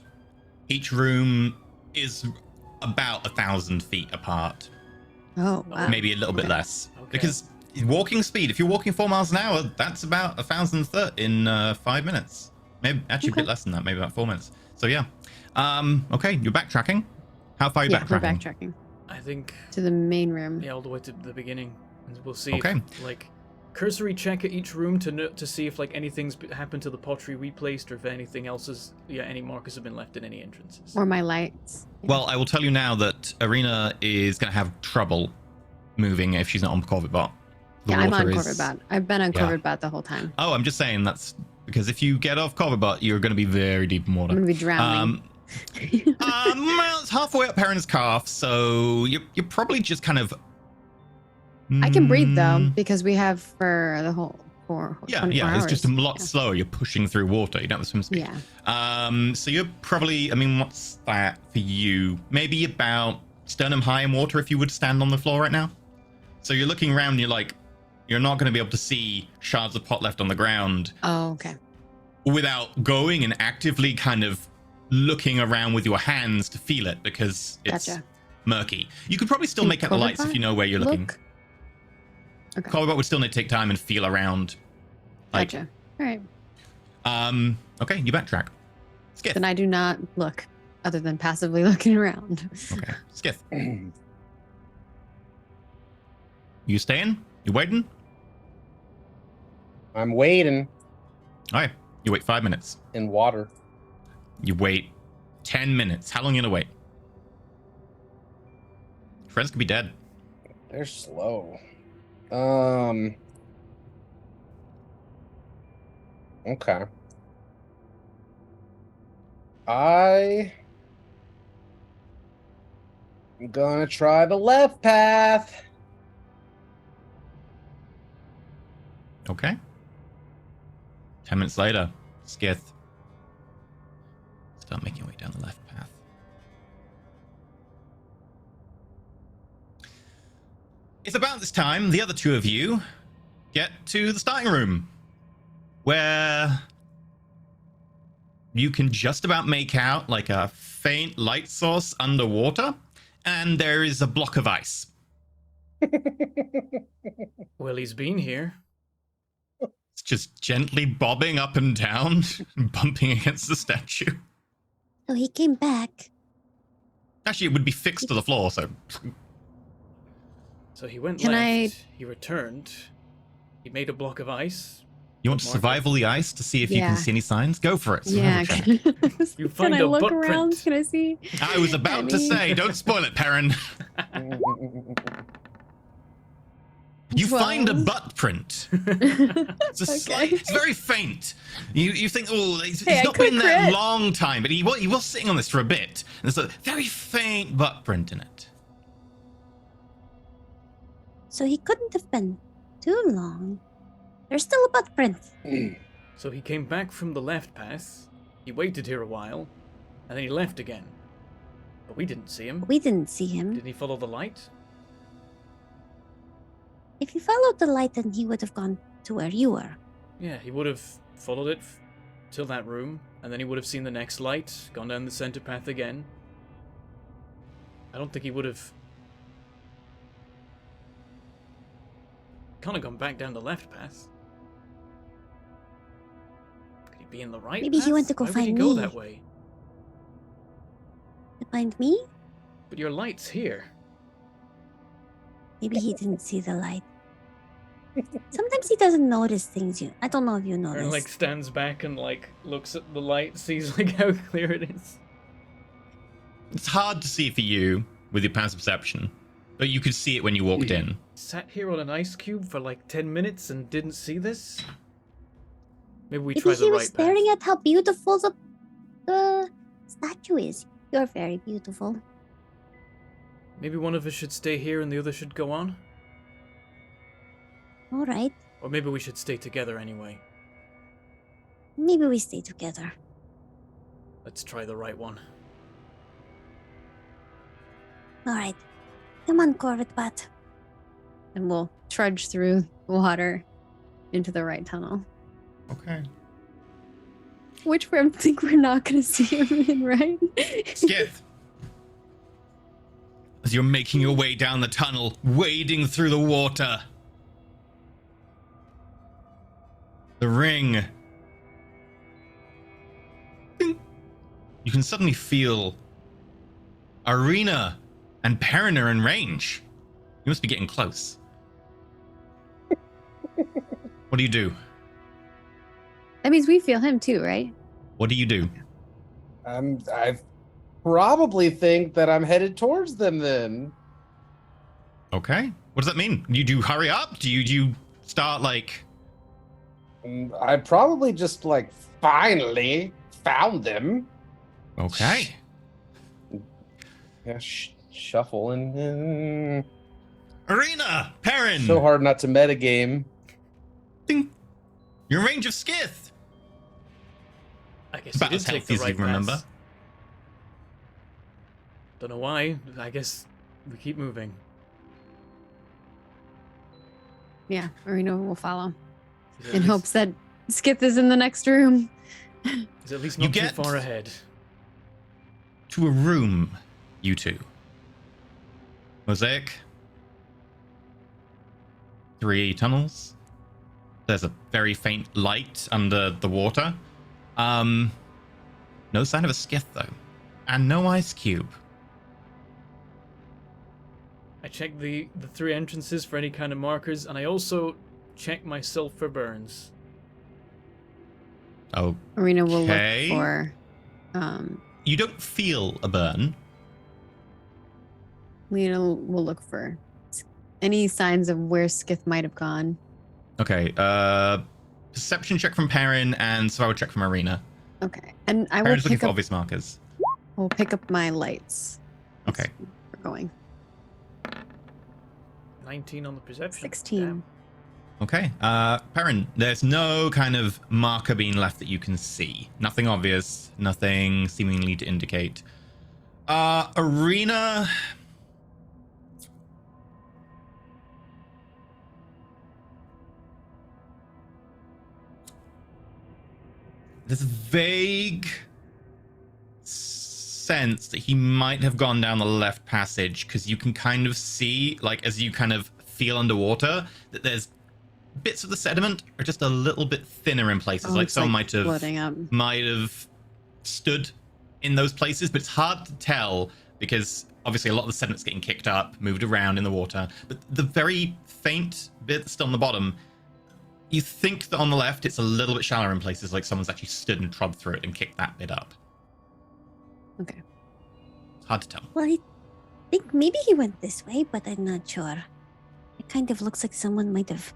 Each room is about 1,000 feet apart. Oh, wow. Maybe a little bit Okay. less. Okay. Because walking speed, if you're walking 4 miles an hour, that's about 1,000 in 5 minutes. Maybe actually a bit Okay. less than that, maybe about 4 minutes. So yeah. Okay, you're backtracking. How far are you Yeah, we're backtracking? backtracking. I think, to the main room. yeah, all the way to the beginning. And we'll see Okay. if, like, cursory check at each room to see if, like, anything's happened to the pottery we placed, or if anything else is, any markers have been left in any entrances. Or my lights. Yeah. Well, I will tell you now that Arena is going to have trouble moving if she's not on Corvid Bot. The Yeah, I'm water on is- Corvid Bot. I've been on Yeah. Corvid Bot the whole time. Oh, I'm just saying that's because if you get off Corvid Bot, you're going to be very deep in water. I'm gonna be drowning. Well, it's halfway up Heron's Calf, so you're probably just kind of. I can breathe though Mm, because we have for the whole for Yeah, 24 yeah. It's just a hours. lot slower. You're pushing through water. You don't have the swim speed. Yeah. So you're probably. I mean, what's that for you? Maybe about sternum high in water if you would stand on the floor right now. So you're looking around. And you're like, you're not going to be able to see shards of pot left on the ground Oh, okay. without going and actively kind of looking around with your hands to feel it because it's Gotcha. murky. You could probably still Can make out the lights if Corvid you know where you're looking. Look. Okay. Corvid would still need to take time and feel around. Like, Gotcha. All right. Okay, you backtrack. Skiff. Then I do not look, other than passively looking around. Okay, Skiff. You staying? You waiting? I'm waiting All right. You wait 5 minutes. in water. You wait 10 minutes. How long you gonna wait? Friends could be dead. They're slow. Okay. I'm gonna try the left path. Okay. 10 minutes later, Skith. Start making your way down the left path. It's about this time the other two of you get to the starting room, where you can just about make out like a faint light source underwater, and there is a block of ice. Well, he's been here. It's just gently bobbing up and down, bumping against the statue. So he came back. Actually, it would be fixed to the floor, so So he went Can left, he returned, he made a block of ice. you want to Mark it. survival the ice to see if you Yeah. can see any signs? Go for it. Yeah. Survival check. You Can find I a look butt around? print. Can I see? I was about to Any- say, don't spoil it, Perrin. You find a 12. butt print. It's, a slight, it's very faint. You think, oh, he's Hey, I not could been there a crit. long time, but he was sitting on this for a bit. And there's a very faint butt print in it. So he couldn't have been too long. There's still a butt print. So he came back from the left path, he waited here a while, and then he left again. But we didn't see him. We didn't see him. Didn't he follow the light? If he followed the light, then he would have gone to where you were. Yeah, he would have followed it till that room, and then he would have seen the next light, gone down the center path again. I don't think he would have... Can't have gone back down the left path. Could he be in the right Maybe he path? went to go Why find would he go me. that way? To find me? But your light's here. Maybe he didn't see the light. Sometimes he doesn't notice things. I don't know if you Or noticed. like stands back and like looks at the light, sees like how clear it is. It's hard to see for you with your passive perception, but you could see it when you walked in. Sat here on an ice cube for like 10 minutes and didn't see this? Maybe we Maybe try he the was right staring path. at how beautiful the statue is. You're very beautiful. Maybe one of us should stay here and the other should go on? All right. Or maybe we should stay together anyway. Maybe we stay together. Let's try the right one. All right. Come on, Corvid Bat. And we'll trudge through water into the right tunnel. Okay. Which I think we're not going to see him in, right? Skith. As you're making your way down the tunnel, wading through the water. The ring. Ding. You can suddenly feel Arena and Perrin are in range. You must be getting close. What do you do? That means we feel him too, right? What do you do? I probably think that I'm headed towards them then. Okay. What does that mean? You hurry up? Do you start like... I probably just like finally found them. Okay. Yeah, shuffle and Arena! Perrin! so hard not to metagame. Ding. You're in range of Skith. I guess About you as did take healthy the as right you remember. path. Don't know why. I guess we keep moving. Yeah, Marino will follow He's at in least- hopes that Skith is in the next room. He's at least You not too get- far ahead. To a room, you two. Mosaic. 3 tunnels. There's a very faint light under the water. No sign of a Skith, though. And no ice cube. I check the 3 entrances for any kind of markers, and I also check myself for burns. Oh, Marino will Okay. look for. you don't feel a burn. Lena will look for any signs of where Skith might have gone. Okay, perception check from Perrin and survival check from Arena. Okay, and I will Perrin's looking pick for up. obvious markers. We'll pick up my lights. Okay. We're going 19 on the perception. 16. Damn. Okay, Perrin, there's no kind of marker being left that you can see. Nothing obvious, nothing seemingly to indicate. Arena... There's a vague sense that he might have gone down the left passage, because you can kind of see, like, as you kind of feel underwater, that there's bits of the sediment are just a little bit thinner in places. Like it's someone floating up. might have stood in those places, but it's hard to tell because obviously a lot of the sediment's getting kicked up, moved around in the water. But the very faint bit that's still on the bottom, you think that on the left it's a little bit shallower in places, like someone's actually stood and trod through it and kicked that bit up. Okay. It's hard to tell. Well, I think maybe he went this way, but I'm not sure. It kind of looks like someone might have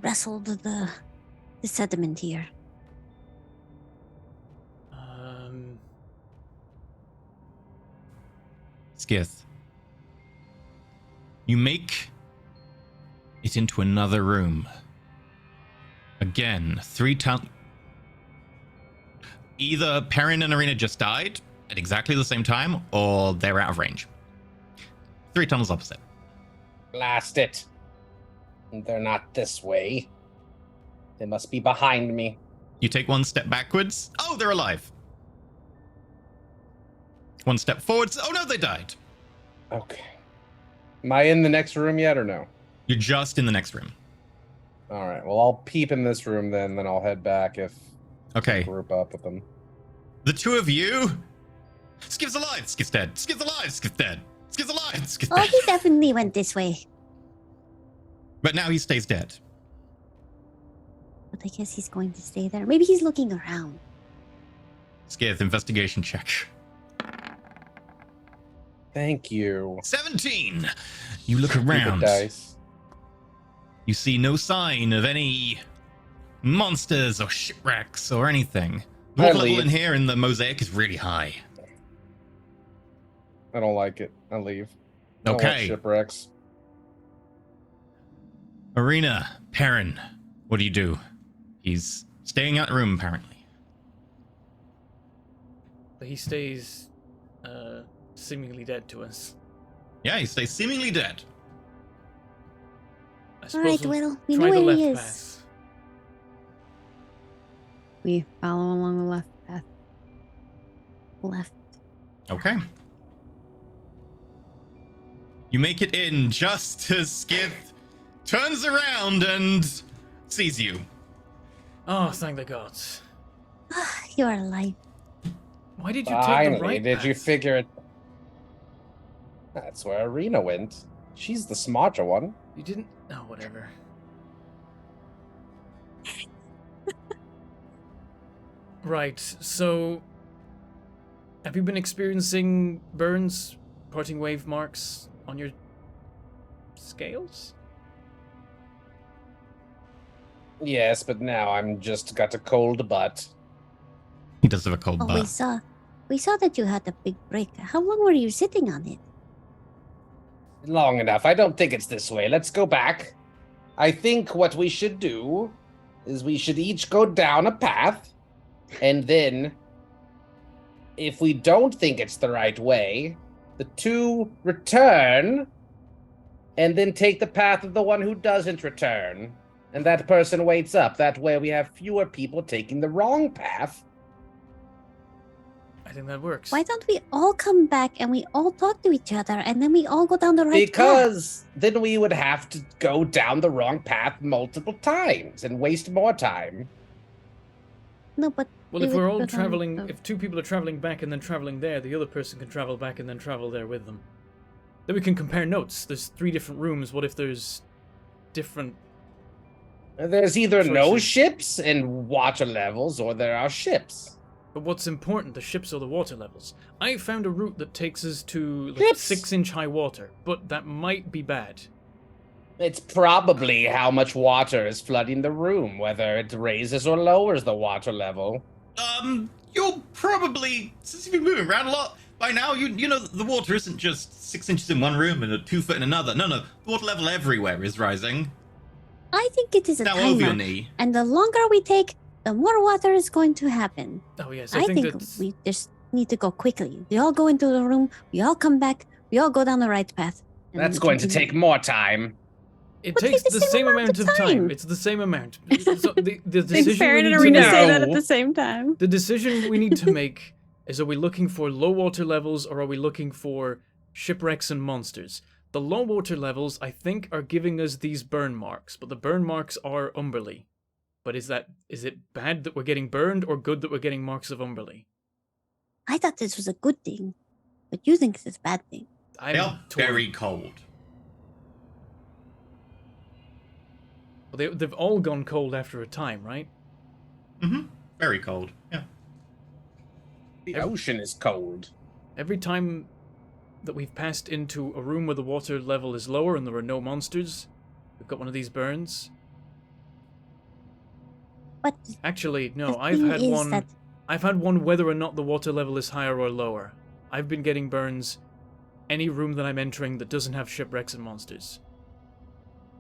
wrestled the sediment here. Skith, you make it into another room. Again, 3 tunnels. Either Perrin and Arena just died at exactly the same time, or they're out of range. 3 tunnels opposite. Blast it. They're not this way. They must be behind me. You take 1 step backwards. Oh, they're alive. 1 step forwards. Oh no, they died. Okay. Am I in the next room yet or no? You're just in the next room. All right. Well, I'll peep in this room then I'll head back if Okay. group up with them. The 2 of you. Skip's alive. Skip's dead. Skip's alive. Skip's dead. Skip's alive. Skip's Oh, dead. he definitely went this way. But now he stays dead. But I guess he's going to stay there. Maybe he's looking around. Skith, investigation check. Thank you. 17. You look Stupid around. dice. You see no sign of any monsters or shipwrecks or anything. The I water level leave. in here in the Mosaic is really high. I don't like it. I leave. I don't want Okay. shipwrecks. Arena, Perrin, what do? He's staying out the room, apparently. But he stays seemingly dead to us. Yeah, he stays seemingly dead. I All suppose right, we'll well, we try know the where left he is. path. We follow along the left path. Left. Okay. You make it in just as Skith turns around and sees you. Oh, thank the gods. You're alive. Why did you take the Finally, right did path? you figure it? That's where Arena went. She's the smarter one. You didn't. Oh, whatever. Right. So, have you been experiencing burns, parting wave marks on your scales? Yes, but now I'm just got a cold butt. He does have a cold Oh, butt. we saw that you had a big break. How long were you sitting on it? Long enough. I don't think it's this way. Let's go back. I think what we should do is we should each go down a path, and then if we don't think it's the right way, the two return and then take the path of the one who doesn't return. And that person waits up. That way we have fewer people taking the wrong path. I think that works. Why don't we all come back and we all talk to each other and then we all go down the right path? Because then we would have to go down the wrong path multiple times and waste more time. No, but Well, we if would we're go all down traveling, the- if two people are traveling back and then traveling there, the other person can travel back and then travel there with them. Then we can compare notes. There's 3 different rooms. What if there's different? There's either no Choices. ships and water levels, or there are ships. But what's important, the ships or the water levels? I found a route that takes us to like Ships! 6-inch high water, but that might be bad. It's probably how much water is flooding the room, whether it raises or lowers the water level. You'll probably, since you've been moving around a lot, by now you know that the water isn't just 6 inches in one room and a 2 foot in another. No, the water level everywhere is rising. I think it is a Now over your timer. knee. And the longer we take, the more water is going to happen. Oh yes, I think that's... we just need to go quickly. We all go into the room, we all come back, we all go down the right path. and That's we going to continue. take more time. It But takes take the same amount of time. time. It's the same amount. So the Thanks, decision we Farron need and to Arena make, say that at No. the same time. the decision we need to make is: are we looking for low water levels or are we looking for shipwrecks and monsters? The low water levels, I think, are giving us these burn marks, but the burn marks are Umberly. But is it bad that we're getting burned or good that we're getting marks of Umberly? I thought this was a good thing, but you think it's a bad thing. They are torn. very cold. Well, they've all gone cold after a time, right? Mm-hmm. Very cold. Yeah. The ocean is cold. Every time that we've passed into a room where the water level is lower and there are no monsters, we've got one of these burns. But Actually, no, the I've thing had is one. that I've had one whether or not the water level is higher or lower. I've been getting burns any room that I'm entering that doesn't have shipwrecks and monsters.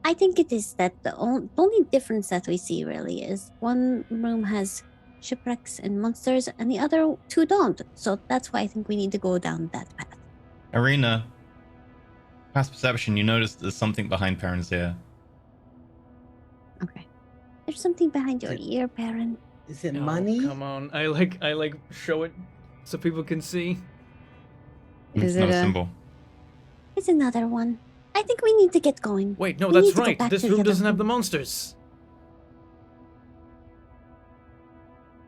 I think it is that the only difference that we see really is one room has shipwrecks and monsters and the other two don't. So that's why I think we need to go down that path. Arena. Past perception, you notice there's something behind Perrin's ear. Okay. There's something behind your ear, Perrin. Is it Oh, money? Come on, I like show it so people can see. It's Is not it a a- symbol. It's another one. I think we need to get going. Wait, no, We that's need to go right. back This to the room other doesn't have the room. monsters.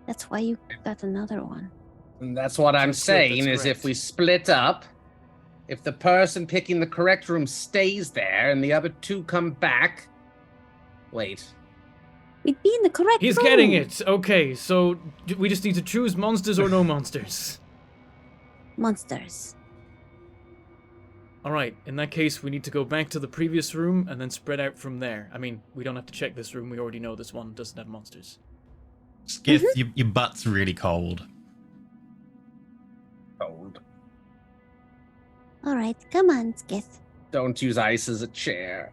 That's why you got another one. And that's what I'm That's correct, saying, that's is if correct. we split up, if the person picking the correct room stays there and the other two come back... Wait. We'd be in the correct He's room. getting it. Okay, so we just need to choose monsters or no monsters. Monsters. All right, in that case, we need to go back to the previous room and then spread out from there. I mean, we don't have to check this room. We already know this one doesn't have monsters. Skiff, your butt's really cold. Cold. All right, come on, Skith. Don't use ice as a chair.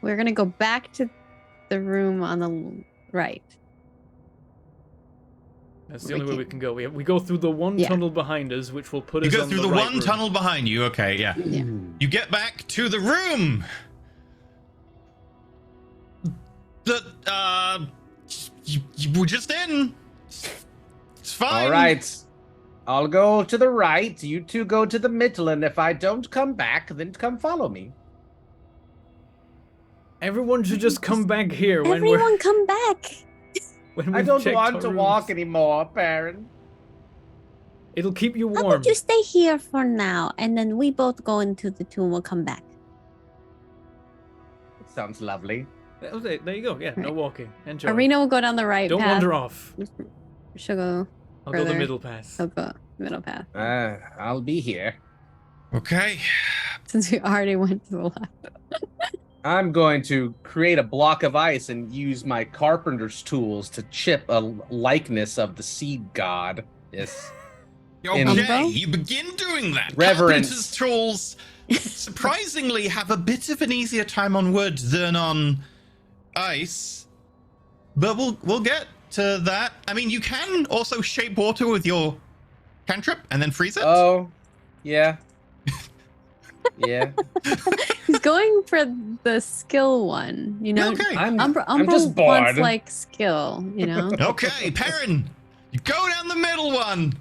We're gonna go back to the room on the right. That's the only way we can go. We go through the one Yeah. tunnel behind us, which will put You us go on through the right one room. tunnel behind you. Okay, yeah. Yeah. You get back to the room that you were just in. It's fine. All right. I'll go to the right. You two go to the middle, and if I don't come back, then come follow me. Everyone should just come back here when Everyone come back. when I we've don't checked want our to rooms. walk anymore, Baron. It'll keep you How warm. about you stay here for now, and then we both go into the tomb. We'll come back. Sounds lovely. Okay, there you go. Yeah, no Right. walking. Enjoy. Arena will go down the right Don't path. wander off. She'll go. I'll go the further. middle path. He'll go middle path. I'll be here. Okay. Since we already went to the left. I'm going to create a block of ice and use my carpenter's tools to chip a likeness of the seed god. Yes. Okay, you begin doing that. Reverence. Carpenter's tools surprisingly have a bit of an easier time on wood than on ice, but we'll get to that. I mean, you can also shape water with your cantrip and then freeze it. Oh, yeah. Yeah. He's going for the skill one, you know. Okay. I'm Umbra just bored. wants like skill, you know. Okay, Perrin, you go down the middle one.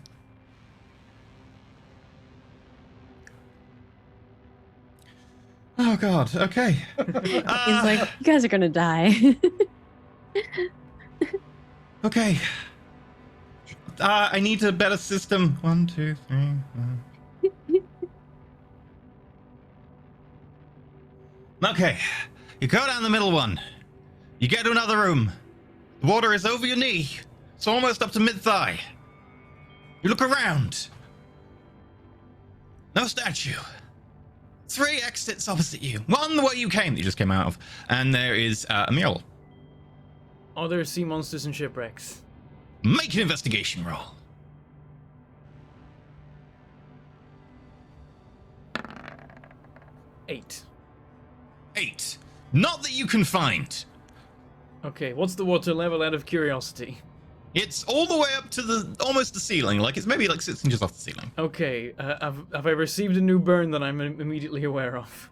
Oh God. Okay. He's like, you guys are gonna die. Okay. I need a better system. 1, 2, 3. 4. Okay. You go down the middle one. You get to another room. The water is over your knee. It's almost up to mid-thigh. You look around. No statue. 3 exits opposite you. One the way you came, that you just came out of. And there is a mural. Other sea monsters and shipwrecks. Make an investigation roll. 8. 8. Not that you can find. Okay, what's the water level out of curiosity? It's all the way up to almost the ceiling. Like it's maybe like 6 inches off the ceiling. Okay, have I received a new burn that I'm immediately aware of?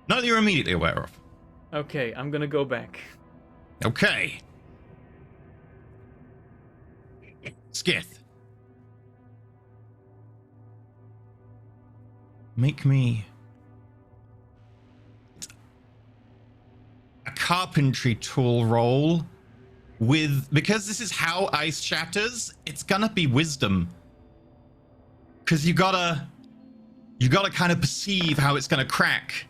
Not that you're immediately aware of. Okay, I'm gonna go back. Okay. Skith. Make me a carpentry tool roll because this is how ice shatters, it's gonna be wisdom. Cause you gotta kind of perceive how it's gonna crack.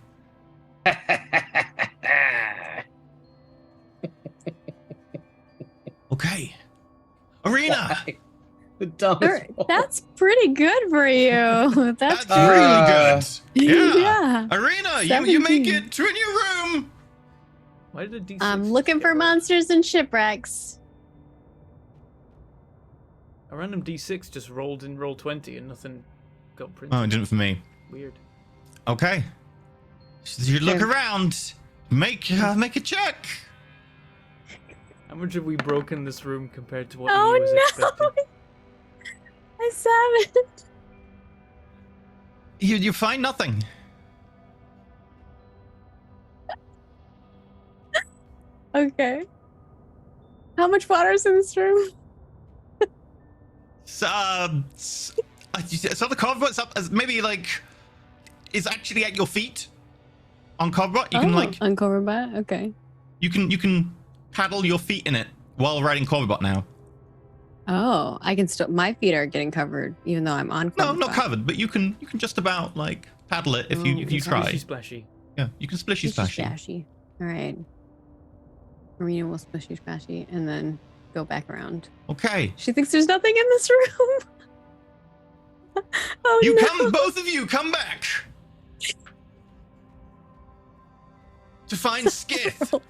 Okay. Arena. The dumbest one. That's pretty good for you. That's That's really good. Yeah. Yeah. Arena, you make 17. it to a new room. Why did D6 I'm looking for get rolled? monsters and shipwrecks. A random D6 just rolled in roll 20 and nothing got printed. Oh, it didn't for me. Weird. Okay. So you look Sure. around. Make a check. How much have we broken this room compared to what Oh he was no! expecting? I savage. You find nothing. Okay. How much water is in this room? So the cardboard's up as maybe like is actually at your feet on cardboard. You can like uncover by it? Okay. you can paddle your feet in it while riding cardboard now. Oh, I can still. My feet are getting covered, even though I'm on. No, not Corvobot. covered, but you can just about like paddle it if you Oh, try. Splashy, splashy. Yeah, you can splishy Splashy, splashy. splashy. All right. Arena will splashy, splashy, and then go back around. Okay. She thinks there's nothing in this room. Oh You no! both of you come back to find Skith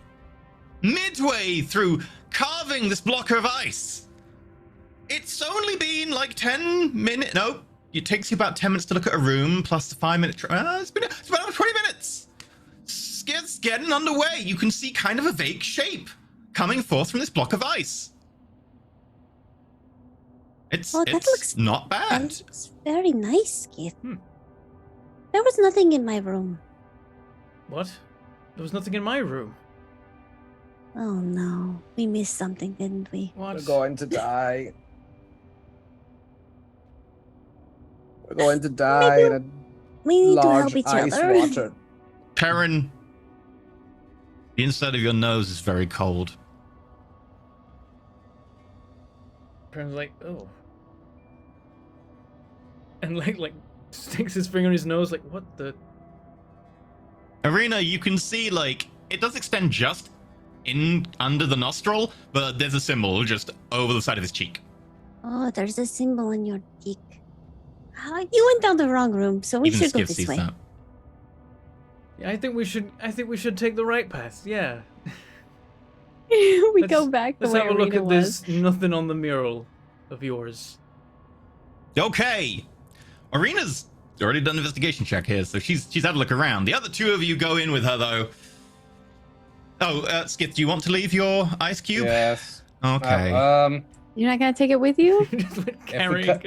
midway through carving this block of ice. It's only been like 10 minutes. No, it takes you about 10 minutes to look at a room plus the 5-minute. It's about 20 minutes. Skith's getting underway. You can see kind of a vague shape coming forth from this block of ice. It's Oh, that looks- not That bad. looks very nice, Keith. Hmm. There was nothing in my room. What? There was nothing in my room. Oh no, we missed something, didn't we? What? We're going to die. We're going to die in a We need to large help each ice other. water. Perrin, the inside of your nose is very cold. Perrin's like, oh. and like sticks his finger in his nose, like, what the? Arena, you can see, like, it does extend just in under the nostril, but there's a symbol just over the side of his cheek. Oh, there's a symbol on your cheek. You went down the wrong room, so we Even should go Skiff this sees way. that. Yeah, I think we should take the right path. Yeah. We Let's- go back the Let's way have a look Arena at was. this. Nothing on the mural of yours. Okay. Arena's already done an investigation check here, so she's had a look around. The other two of you go in with her, though. Oh, Skith, do you want to leave your ice cube? Yes. Okay. You're not gonna take it with you? Just like If we, carrying a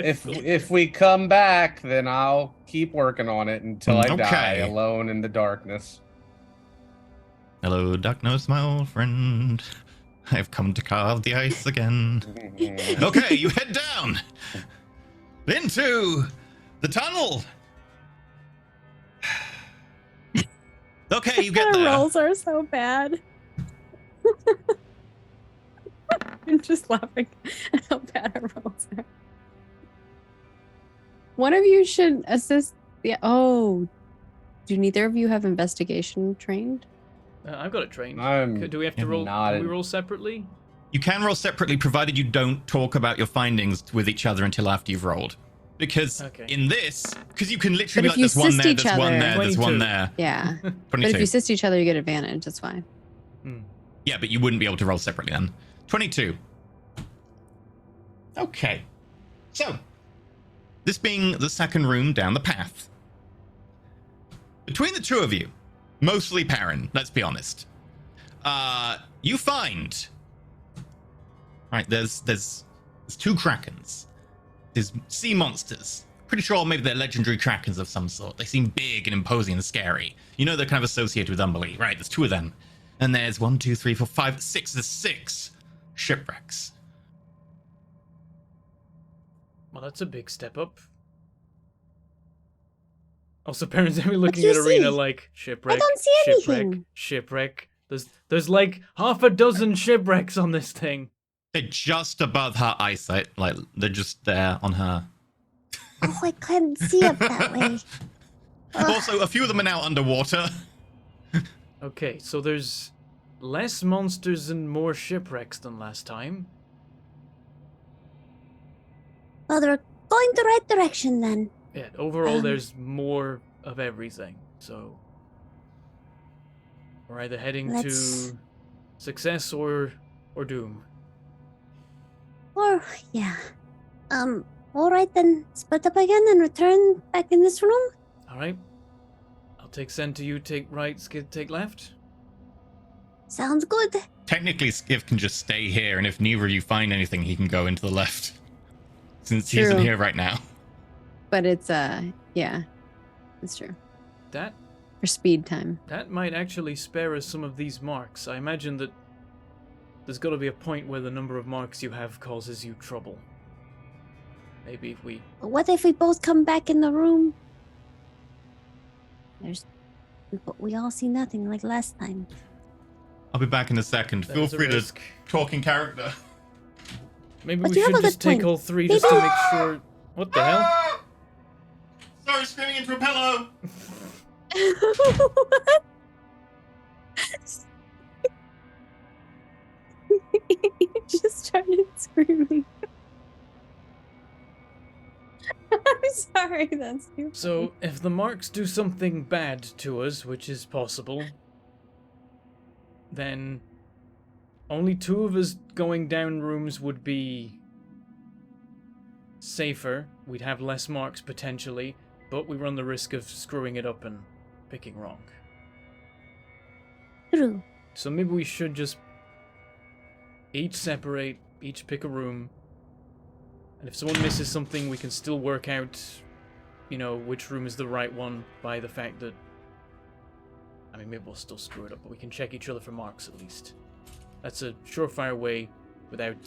if we come back, then I'll keep working on it until I die Okay. alone in the darkness. Hello, Darknose, my old friend. I've come to carve the ice again. Okay, you head down into the tunnel. Okay, you get Our there. rolls are so bad. I'm just laughing at how bad our rolls are. One of you should assist. Yeah. Oh, do neither of you have investigation trained? I've got it trained. I'm Do we have to roll? not Can we in- roll separately? You can roll separately, provided you don't talk about your findings with each other until after you've rolled. Because Okay. in this, because you can literally But be like, if you there's one assist there, each there's one other- there, there's one 22. there. Yeah. But 22. if you assist each other, you get advantage. That's fine. Yeah, but you wouldn't be able to roll separately then. 22. Okay. So, this being the second room down the path. Between the two of you, mostly Perrin, let's be honest, you find... Right, there's two krakens. There's sea monsters. Pretty sure maybe they're legendary krakens of some sort. They seem big and imposing and scary. You know they're kind of associated with Umberlee. Right, there's two of them. And there's 1, 2, 3, 4, 5, 6. There's 6 shipwrecks. Well, that's a big step up. Also, parents are looking you at Arena see? like shipwreck, don't see shipwreck, anything. shipwreck. There's like half a dozen shipwrecks on this thing. They're just above her eyesight. Like, they're just there on her. Oh, I can't see up that way. Also, a few of them are now underwater. Okay, so there's less monsters and more shipwrecks than last time. Well, they're going the right direction then. Yeah, overall Um. there's more of everything. So we're either heading Let's- to success or doom. Or, yeah. Alright then. Split up again and return back in this room? All right. I'll take center, you take right, Skid take left. Sounds good. Technically, Skiff can just stay here, and if neither of you find anything, he can go into the left. Since he isn't True. here right now. But it's yeah, it's true. That For speed time. That might actually spare us some of these marks. I imagine that there's got to be a point where the number of marks you have causes you trouble. Maybe if we... But what if we both come back in the room? But we all see nothing like last time. I'll be back in a second. that Feel is a free to risk. talk in character. Maybe But we you have should a good just take point. all three just to Maybe- make sure... What the hell? Sorry, screaming into a pillow. What? You just started screaming. I'm sorry, that's too So, if the marks do something bad to us, which is possible, then only 2 of us going down rooms would be safer. We'd have less marks potentially, but we run the risk of screwing it up and picking wrong. True. So maybe we should just each separate, each pick a room. And if someone misses something, we can still work out, you know, which room is the right one by the fact that... I mean, maybe we'll still screw it up, but we can check each other for marks at least. That's a surefire way without,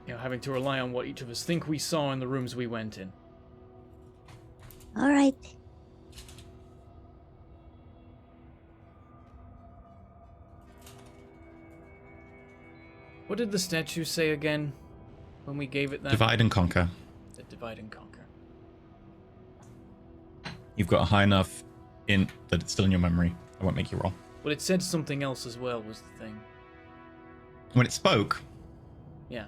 you know, having to rely on what each of us think we saw in the rooms we went in. Alright. What did the statue say again when we gave it that? Divide and conquer. Divide divide and conquer. You've got a high enough int that it's still in your memory. I won't make you roll. Well, it said something else as well, was the thing. When it spoke, Yeah.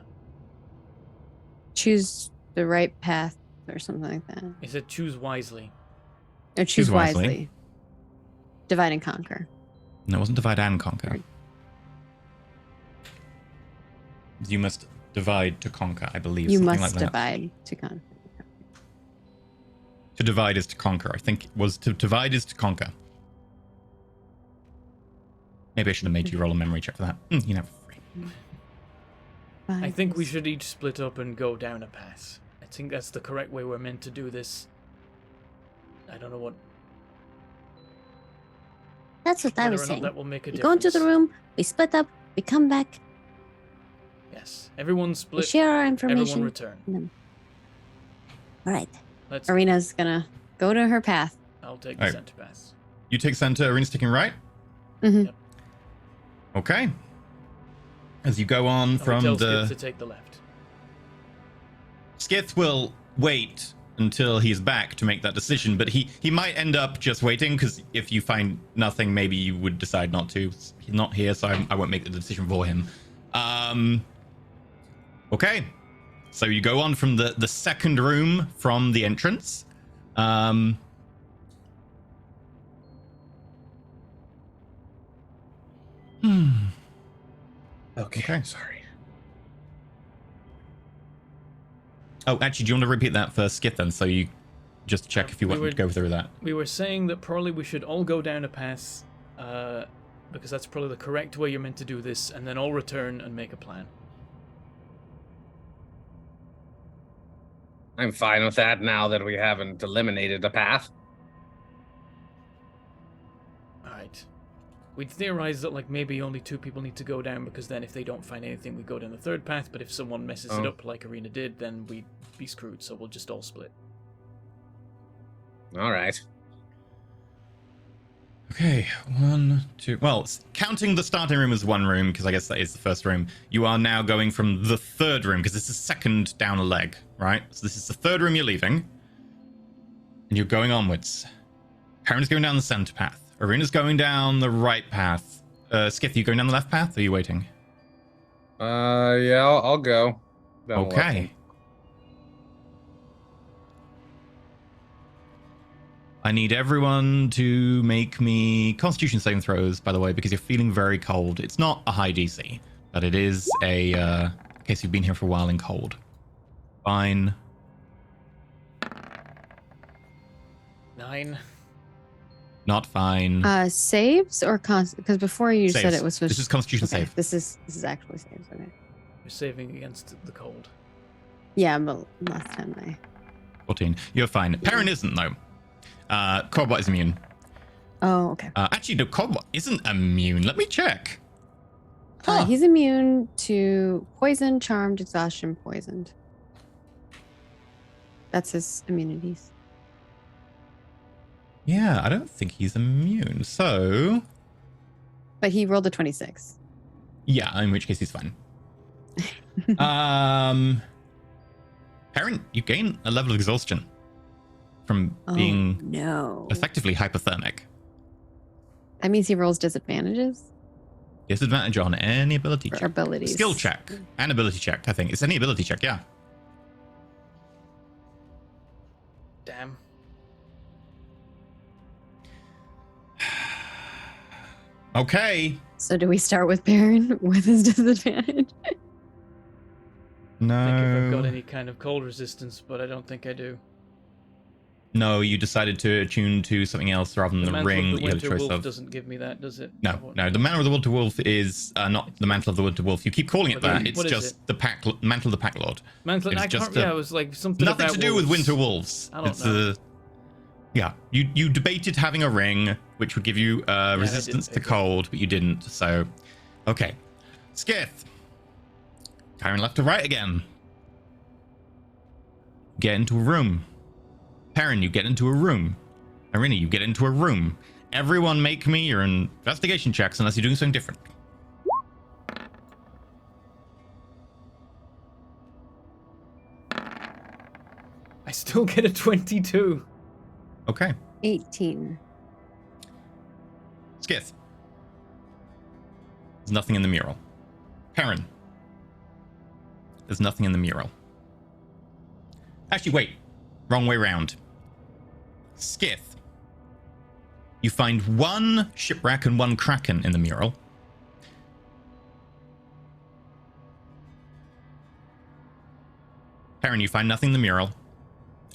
Choose the right path or something like that. It said choose wisely. Or choose Choose wisely. wisely. Divide and conquer. no, it wasn't divide and conquer. Right. You must divide to conquer, I believe. You something must like that. divide to conquer. To divide is to conquer. I think it was to divide is to conquer. Maybe I should have made you roll a memory check for that. You know, for free. I think we should each split up and go down a path. I think that's the correct way we're meant to do this. I don't know what. That's what I whether was or not saying. that will make a We go into difference. the room, we split up, we come back, Yes, everyone we split. share our Everyone information. return. All right. Let's. Arena's gonna go to her path. I'll take the Alright. center path. You take center, Arena's taking right? Mhm. Yep. Okay. As you go on And we from tell the... Skip to take the left. Skith will wait until he's back to make that decision, but he might end up just waiting, because if you find nothing, maybe you would decide not to. He's not here, so I won't make the decision for him. Okay. So you go on from the second room from the entrance. Okay. Sorry. Oh, actually, do you want to repeat that for Skith then? So you just check if you want to go through that. We were saying that probably we should all go down a path, because that's probably the correct way you're meant to do this, and then all return and make a plan. I'm fine with that now that we haven't eliminated the path. Alright. We'd theorized that like maybe only 2 people need to go down, because then if they don't find anything, we go down the third path, but if someone messes it Oh. up like Arena did, then we'd be screwed, so we'll just all split. All right. Okay, 1, 2. Well, counting the starting room as one room, because I guess that is the first room, you are now going from the third room, because this is second down a leg, right? So this is the third room you're leaving, and you're going onwards. Karen's going down the center path. Arena's going down the right path. Skith, you going down the left path, or are you waiting? Yeah, I'll go. Down the left Okay. one. I need everyone to make me Constitution saving throws, by the way, because you're feeling very cold. It's not a high DC, but it is a in case you've been here for a while in cold. Fine. 9. Not fine. Saves or because before you said Saves. it was supposed This is Constitution okay, save. This is actually saves. Okay. You're saving against the cold. Yeah, but last time 14. You're fine. Perrin isn't, though. Corbot is immune. Oh, okay. Actually, no, Corbot isn't immune. Let me check. Huh. He's immune to poison, charmed, exhaustion, poisoned. That's his immunities. Yeah, I don't think he's immune. So, But he rolled a 26. yeah, in which case he's fine. Perrin, you gain a level of exhaustion from being no. effectively hypothermic. That means he rolls disadvantages Disadvantage on any ability for check. abilities. Skill check and ability check, I think. It's any ability check, yeah. Damn. Okay. So do we start with Baron with his disadvantage? I think if I've got No. any kind of cold resistance, but I don't think I do. No, you decided to attune to something else rather than the Mantle ring of that the you had a Winter choice Wolf of. doesn't give me that, does it? No, the Mantle of the Winter Wolf is not the Mantle of the Winter Wolf. You keep calling it What that. is- It's what is just the Pack Mantle of the Pack Lord. Mantle, It's I just can't, yeah, it was like something Nothing about to do with wolves. Winter Wolves. I don't It's know. yeah, you debated having a ring which would give you I didn't resistance to pick it. cold, but you didn't. So, okay, Skith. Karen left to right again. Get into a room. Perrin, you get into a room. Irina, you get into a room. Everyone make me your investigation checks unless you're doing something different. I still get a 22. Okay. 18. Skith. There's nothing in the mural. Perrin. There's nothing in the mural. Actually, wait. Wrong way round. Skith. You find one shipwreck and one kraken in the mural. Perrin, you find nothing in the mural.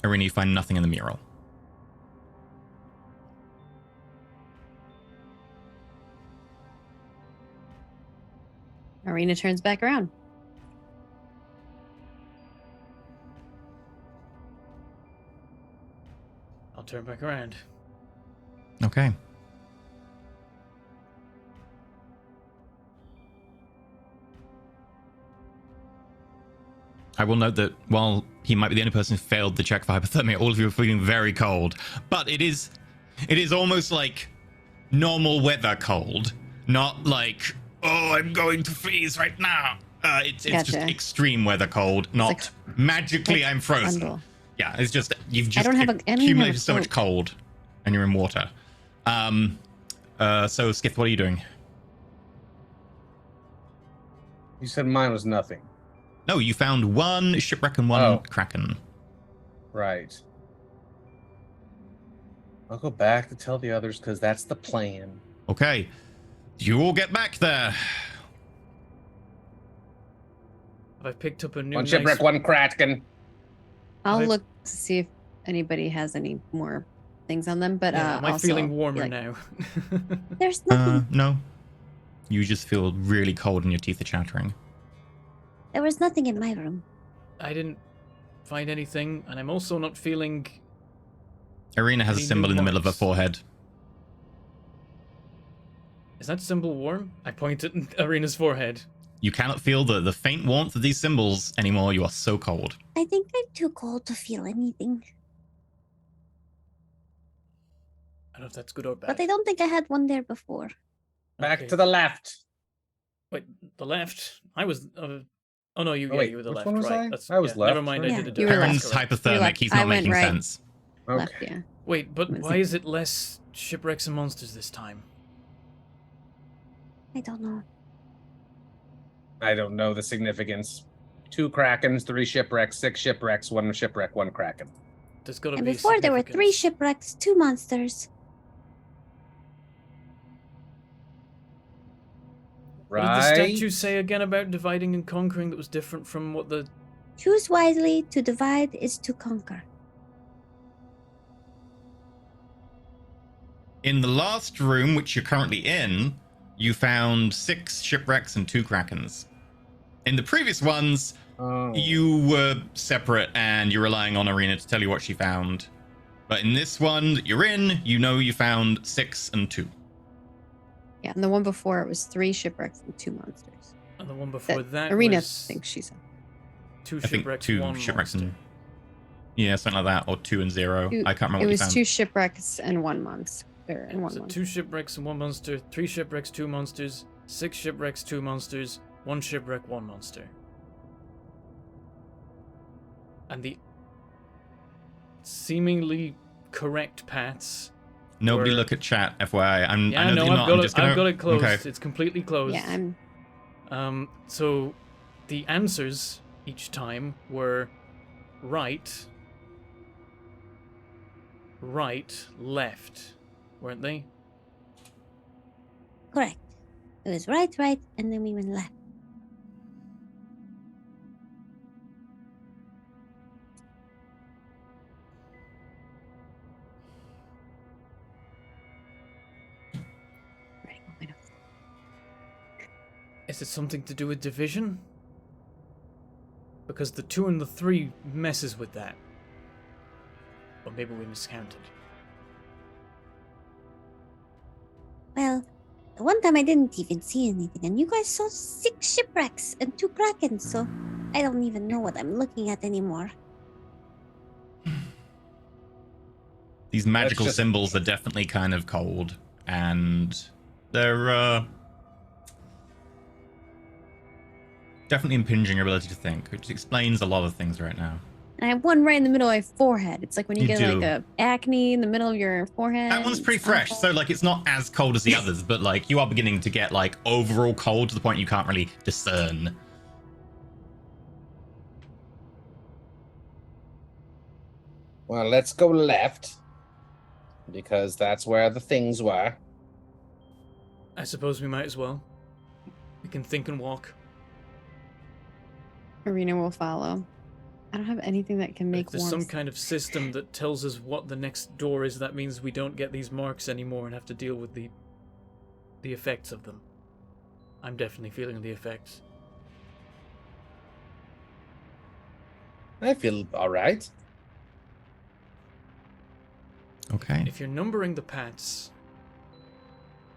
Irina, you find nothing in the mural. Arena turns back around. I'll turn back around. Okay. I will note that while he might be the only person who failed the check for hypothermia, all of you are feeling very cold. But it is almost like normal weather cold, not like, oh, I'm going to freeze right now. It's just Gotcha. extreme weather cold, not like- magically I'm frozen. Bundle. Yeah, it's just you've just don't have a- I don't even have accumulated a so much cloak. cold, and you're in water. So Skith, what are you doing? You said mine was nothing. No, you found one shipwreck and one Oh. kraken. Right. I'll go back to tell the others because that's the plan. Okay, you all get back there. Have I picked up a new One nice... shipwreck, one kraken. I'll I- look to see if anybody has any more things on them, but Yeah, am I also, feeling warmer like, now? There's nothing. No. You just feel really cold and your teeth are chattering. There was nothing in my room. I didn't find anything, and I'm also not feeling... Irina has a Any symbol new in the middle of her marks? forehead. Is that symbol warm? I point at Arena's forehead. You cannot feel the faint warmth of these symbols anymore. You are so cold. I think I'm too cold to feel anything. I don't know if that's good or bad. But I don't think I had one there before. Back Okay. to the left. Wait, the left? I was... oh no, you, Oh, yeah, wait, you were the which left, one was right? I? That's, I was yeah, Never left, mind, right? I Yeah, did it. you were Perrin's left. That's correct. You're hypothermic. left. He's I not went making right. sense. Okay. left, yeah. Wait, but Let's why see. is it less shipwrecks and monsters this time? I don't know. I don't know the significance. 2 krakens, 3 shipwrecks, 6 shipwrecks, 1 shipwreck, 1 kraken. There's got to And be before there were 3 significance. shipwrecks, 2 monsters. What did the Right? statue say again about dividing and conquering that was different from what the... Choose wisely, to divide is to conquer. In the last room, which you're currently in, you found 6 shipwrecks and 2 krakens. In the previous ones, Oh. you were separate and you're relying on Irina to tell you what she found. But in this one that you're in, you know you found 6 and 2. Yeah, and the one before it was 3 shipwrecks and 2 monsters. And the one before that Arena was thinks she said. 2 I think shipwrecks, 2 1 shipwrecks monster. and... Yeah, something like that, or 2 and 0. Two- I can't remember It what you was found. 2 shipwrecks and 1 monster. And 1 So monster. 2 shipwrecks and 1 monster, 3 shipwrecks, 2 monsters, 6 shipwrecks, 2 monsters, 1 shipwreck, 1 monster. And the seemingly correct paths. Nobody were- look at chat, FYI. I Yeah, know no, that you're not. I'm just gonna... I've got it closed. Okay. It's completely closed. Yeah, I'm So the answers each time were right, left, weren't they? Correct. It was right, and then we went left. writing all my notes. Is it something to do with division? Because the 2 and the 3 messes with that. Or maybe we miscounted. Well, the one time I didn't even see anything, and you guys saw 6 shipwrecks and 2 krakens, so I don't even know what I'm looking at anymore. These magical just- symbols are definitely kind of cold, and they're definitely impinging your ability to think, which explains a lot of things right now. And I have one right in the middle of my forehead. It's like when you You get do. like a acne in the middle of your forehead. That one's pretty It's fresh, awful. so like it's not as cold as the others, but like you are beginning to get like overall cold to the point you can't really discern. Well, let's go left. Because that's where the things were. I suppose we might as well. We can think and walk. Arena will follow. I don't have anything that can But make if there's warmth. some kind of system that tells us what the next door is, that means we don't get these marks anymore and have to deal with the effects of them. I'm definitely feeling the effects. I feel all right. Okay. If you're numbering the paths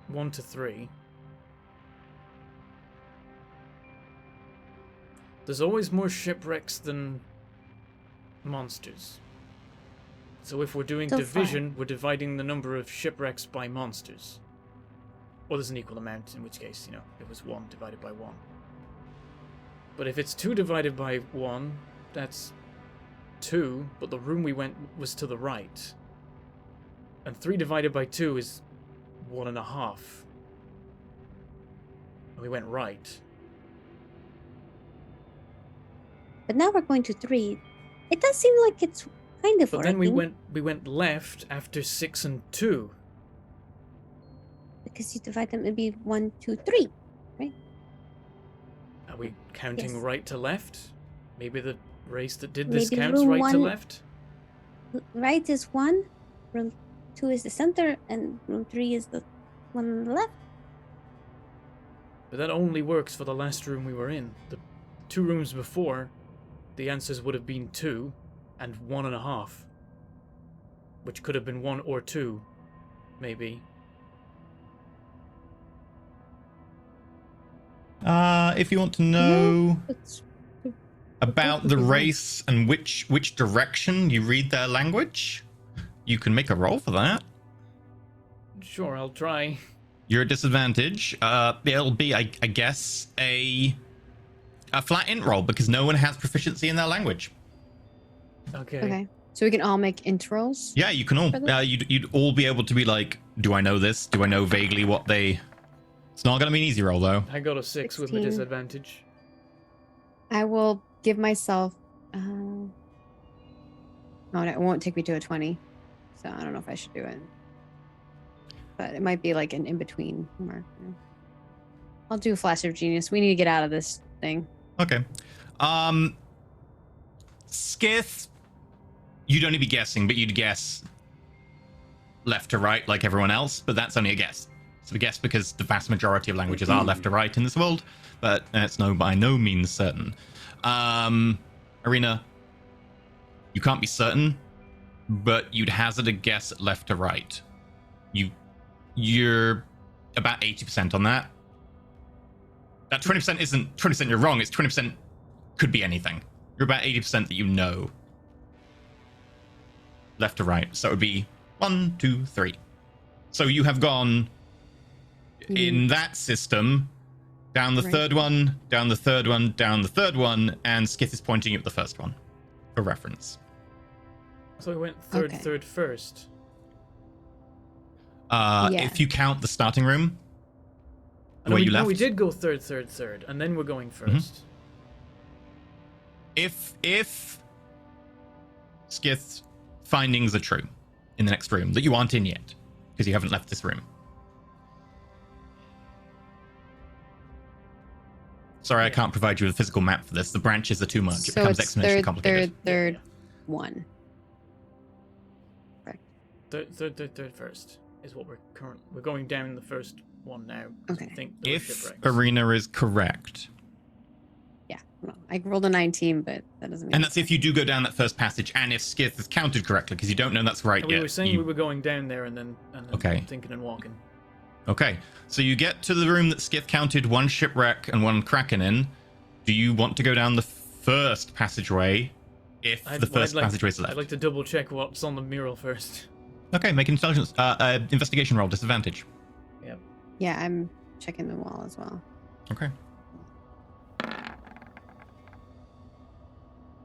1 to 3, there's always more shipwrecks than monsters. So if we're doing So division, we're dividing the number of shipwrecks by monsters. Or there's an equal amount, in which case, it was 1 divided by 1. But if it's 2 divided by 1, that's 2, but the room we went was to the right. And 3 divided by 2 is 1.5. And we went right. But now we're going to 3. It does seem like it's kind of But working. then we went left after 6 and 2. Because you divide them, it'd be 1, 2, 3. Are we counting Yes. right to left? Maybe the race that did this Maybe counts room right to 1 left? Right is 1, room 2 is the center, and room 3 is the one on the left. But that only works for the last room we were in. The 2 rooms before, the answers would have been 2 and 1.5. Which could have been 1 or 2, maybe. If you want to know It's about the race and which direction you read their language, you can make a roll for that. Sure, I'll try. You're at disadvantage. It'll be, I guess, a flat int roll because no one has proficiency in their language. Okay. Okay. So we can all make int rolls? Yeah, you can all. For this? You'd all be able to be like, do I know this? Do I know vaguely what they? It's not gonna be an easy roll though. I got a 6 with my 16. disadvantage. I will give myself. Oh, no, it won't take me to a 20. So I don't know if I should do it. But it might be like an in between marker. I'll do a flash of genius. We need to get out of this thing. Okay. Skith, you'd only be guessing, but you'd guess left to right like everyone else, but that's only a guess. It's a guess because the vast majority of languages are left to right in this world, but it's by no means certain. Arena, you can't be certain, but you'd hazard a guess at left to right. You're about 80% on that. That 20% isn't 20% you're wrong, it's 20% could be anything. You're about 80% that you know. Left to right. So it would be 1, 2, 3. So you have gone in that system down the Right. third one, down the third one, down the third one, and Skith is pointing you at the first one for reference. So we went third, Okay. third, first. Yeah. If you count the starting room, No, where we, you no, left. we did go third, third, third, and then we're going Mm-hmm. first. If Skith's findings are true in the next room that you aren't in yet, because you haven't left this room. Sorry, I can't provide you with a physical map for this. The branches are too much. It So becomes it's exponentially third, complicated. third, one. Third, third, third, third, first is what we're going down the first one now. 'cause we Okay. think there were If shipwrecks. Arena is correct, Yeah. Well, I rolled a 19, but that doesn't mean. and that's if you do go down that first passage, and if Skith is counted correctly, because you don't know that's right And yet. we were saying You- we were going down there and then Okay. thinking and walking. Okay, so you get to the room that Skith counted one shipwreck and one kraken in. Do you want to go down the first passageway if the first passageway is left? I'd like to double check what's on the mural first. Okay, make an intelligence investigation roll, disadvantage. Yeah, I'm checking the wall as well. Okay.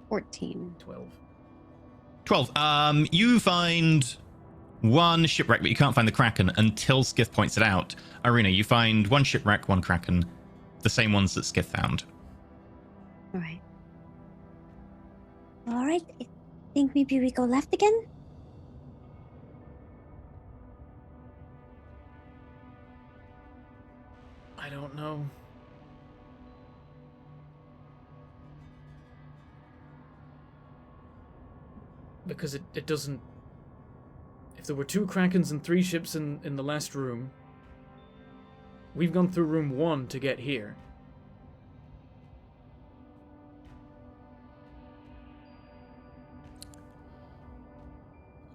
14. 12. 12. You find one shipwreck, but you can't find the Kraken until Skiff points it out. Irina, you find one shipwreck, one Kraken, the same ones that Skiff found. All right. All right. I think maybe we go left again. I don't know. Because it doesn't... If there were 2 Krakens and 3 ships in the last room, we've gone through room 1 to get here.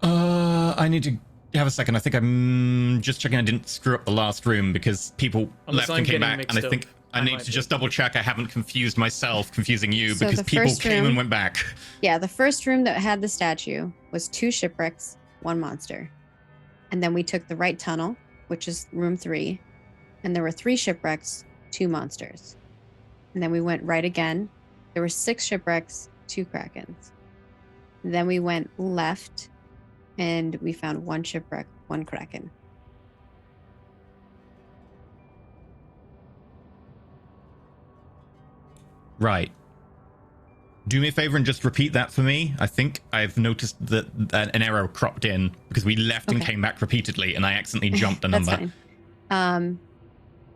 I need to have a second. I think I'm just checking I didn't screw up the last room because people Unless left I'm and came getting back, and mixed I think up. I I need might to be. just double check I haven't confused myself, confusing you, So because the people first came room- and went back. Yeah, the first room that had the statue was 2 shipwrecks, 1 monster. And then we took the right tunnel, which is room 3, and there were 3 shipwrecks, 2 monsters. And then we went right again. There were 6 shipwrecks, 2 Krakens. And then we went left, and we found 1 shipwreck, 1 Kraken. Right. Do me a favor and just repeat that for me. I think I've noticed that an error cropped in because we left and Okay. came back repeatedly, and I accidentally jumped a That's number. fine.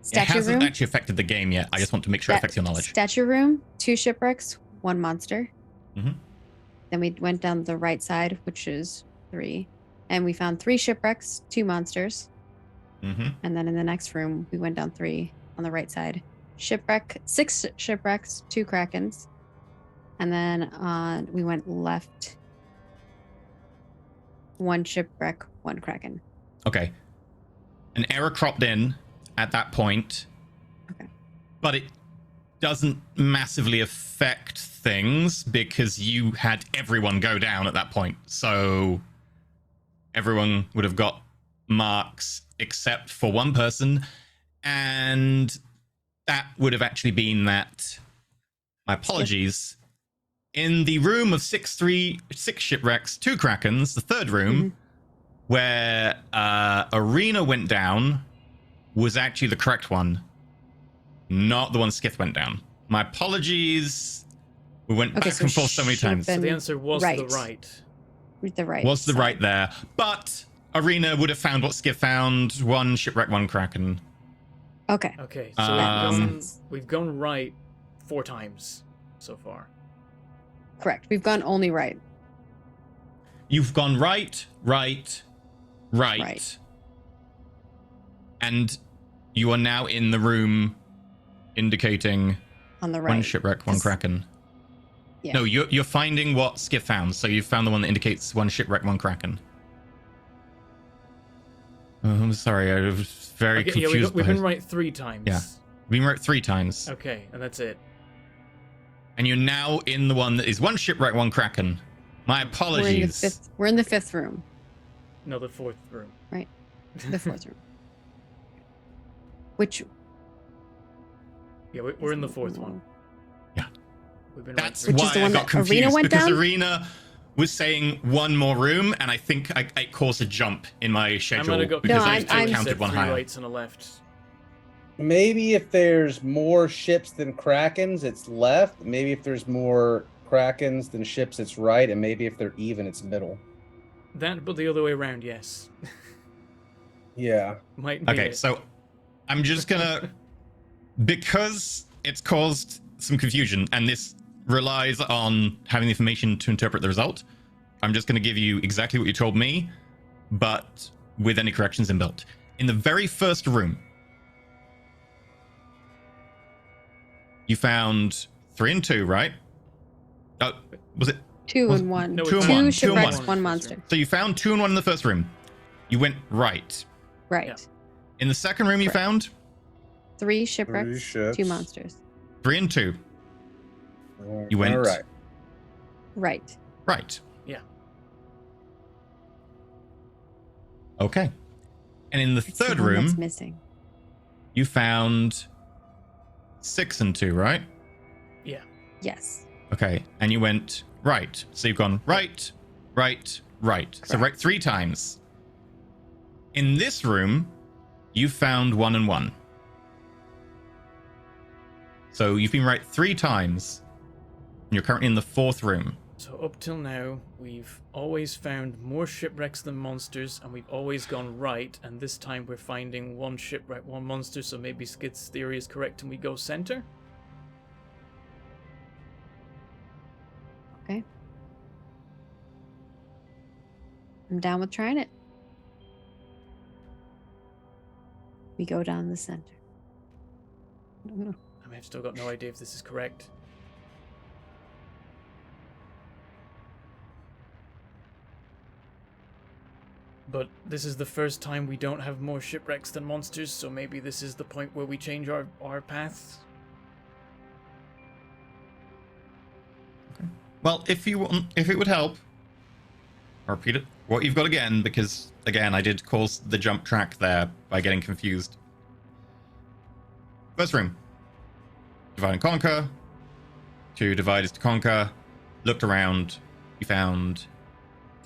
It Statue hasn't room. actually affected the game yet. I just want to make sure it affects your knowledge. Statue room, 2 shipwrecks, 1 monster. Mhm. Then we went down the right side, which is 3. And we found 3 shipwrecks, 2 monsters. Mm-hmm. And then in the next room, we went down 3 on the right side. 6 shipwrecks, 2 Krakens. And then we went left. 1 shipwreck, 1 Kraken. Okay. An error cropped in at that point. Okay. But it doesn't massively affect things because you had everyone go down at that point. So everyone would have got marks except for one person. And that would have actually been that. My apologies. In the room of 6 shipwrecks, 2 Krakens, the third room, where Arena went down, was actually the correct one, not the one Skith went down. My apologies. We went Okay, back so and forth so many should have times. So the been answer was right. the right. The right. Was the side. right there. But Arena would have found what Skith found, 1 shipwreck, 1 Kraken. Okay. Okay, so Um, we've gone right 4 times so far. Correct. We've gone only right. You've gone right. Right. And you are now in the room indicating On the right. 1 shipwreck, 1 Just- Kraken. Yeah. No, you're finding what Skith found. So you've found the one that indicates 1 shipwreck, 1 Kraken. Oh, I'm sorry, I was very Okay, confused. we've by been right 3 times. Yeah. We've been right 3 times. Okay, and that's it. And you're now in the one that is 1 shipwreck, 1 Kraken. My apologies. We're in the 5th room. No, the 4th room. The 4th room. Which Yeah, we're in the 4th one. Yeah. We've been That's right Which why is the I one got that Arena confused, went because down? Arena was saying 1 more room, and I think it caused a jump in my I'm schedule gonna go. because No, I I'm- counted 1 3 higher. rights and a left. Maybe if there's more ships than Krakens, it's left. Maybe if there's more Krakens than ships, it's right. And maybe if they're even, it's middle. That, but the other way around, yes. Yeah. Might be Okay, it. so I'm just gonna, because it's caused some confusion, and this relies on having the information to interpret the result, I'm just gonna give you exactly what you told me, but with any corrections inbuilt. In the very first room, you found 3 and 2, right? Oh, was it? 2 Was- and 1. No, Two it's and one, 2 two and shipwrecks, one. 1 monster. So you found 2 and 1 in the first room. You went right. Right. Yeah. In the second room, you Correct. found 3 shipwrecks, 2 ships. monsters. 3 and 2. You went All right. Right. right. Yeah. Okay. And in the It's the third one that's room, missing. you found 6 and 2, right? Yes. Okay. And you went right. So you've gone right, Right. So Correct. right 3 times. In this room, you found 1 and 1. So you've been right 3 times. And you're currently in the 4th room. So up till now, we've always found more shipwrecks than monsters, and we've always gone right, and this time we're finding 1 shipwreck, 1 monster, so maybe Skid's theory is correct and we go center? Okay. I'm down with trying it. We go down the center. I don't know. I mean, I've still got no idea if this is correct. But this is the first time we don't have more shipwrecks than monsters, so maybe this is the point where we change our paths. Well, if it would help, I'll repeat it. What you've got again, because again, I did cause the jump track there by getting confused. First room. Divide and conquer. 2 divide is to conquer. Looked around. You found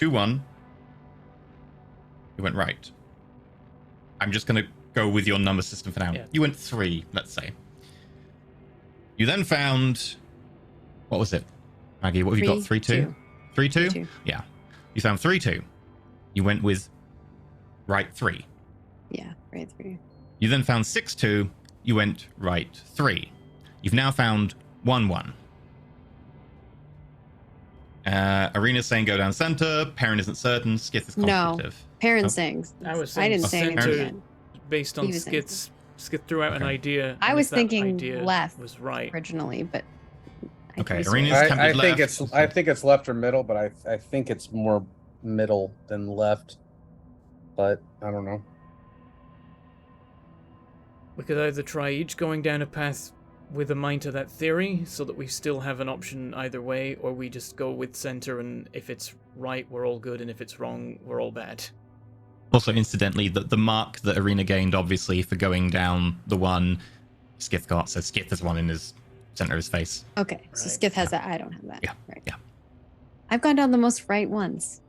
2-1. You went right. I'm just going to go with your number system for now. Yeah. You went 3, let's say. You then found... What was it? Maggie, what have you got? 3-2? 3-2? 3-2. Yeah. You found 3-2. You went with right 3. Yeah, right 3. You then found 6-2. You went right 3. You've now found 1-1. Arena's saying go down center. Perrin isn't certain. Skith is No. consultative. Perrin Oh. saying. I was I saying didn't say anything center yet. based on He was saying Skid threw out an Okay. idea. I and was if that thinking idea left was right. originally, but I Okay, think so. Arena's I tempted think left. I think it's left or middle, but I think it's more middle than left. But I don't know. We could either try each going down a path with a mind to that theory, so that we still have an option either way, or we just go with center, and if it's right, we're all good, and if it's wrong, we're all bad. Also, incidentally, the mark that Arena gained, obviously, for going down the 1, Skith got. So Skith has 1 in his center of his face. Okay, so Right. Skith has that. I don't have that. Yeah, Right. yeah. I've gone down the most right ones.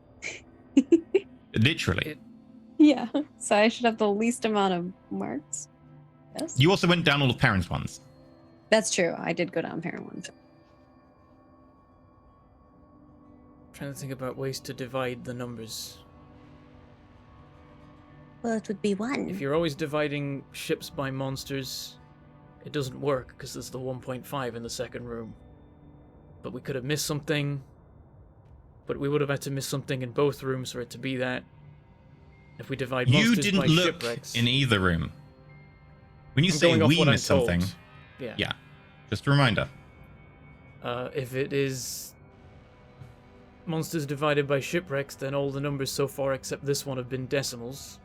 Literally. Yeah, so I should have the least amount of marks. Yes. You also went down all of Perrin's ones. That's true. I did go down Perrin ones. Trying to think about ways to divide the numbers. Well, it would be 1. If you're always dividing ships by monsters, it doesn't work because there's the 1.5 in the second room. But we could have missed something. But we would have had to miss something in both rooms for it to be that. If we divide You monsters didn't by look shipwrecks. in either room. When you I'm say going off we what I'm missed something, told. Yeah. yeah, just a reminder. If it is monsters divided by shipwrecks, then all the numbers so far except this one have been decimals.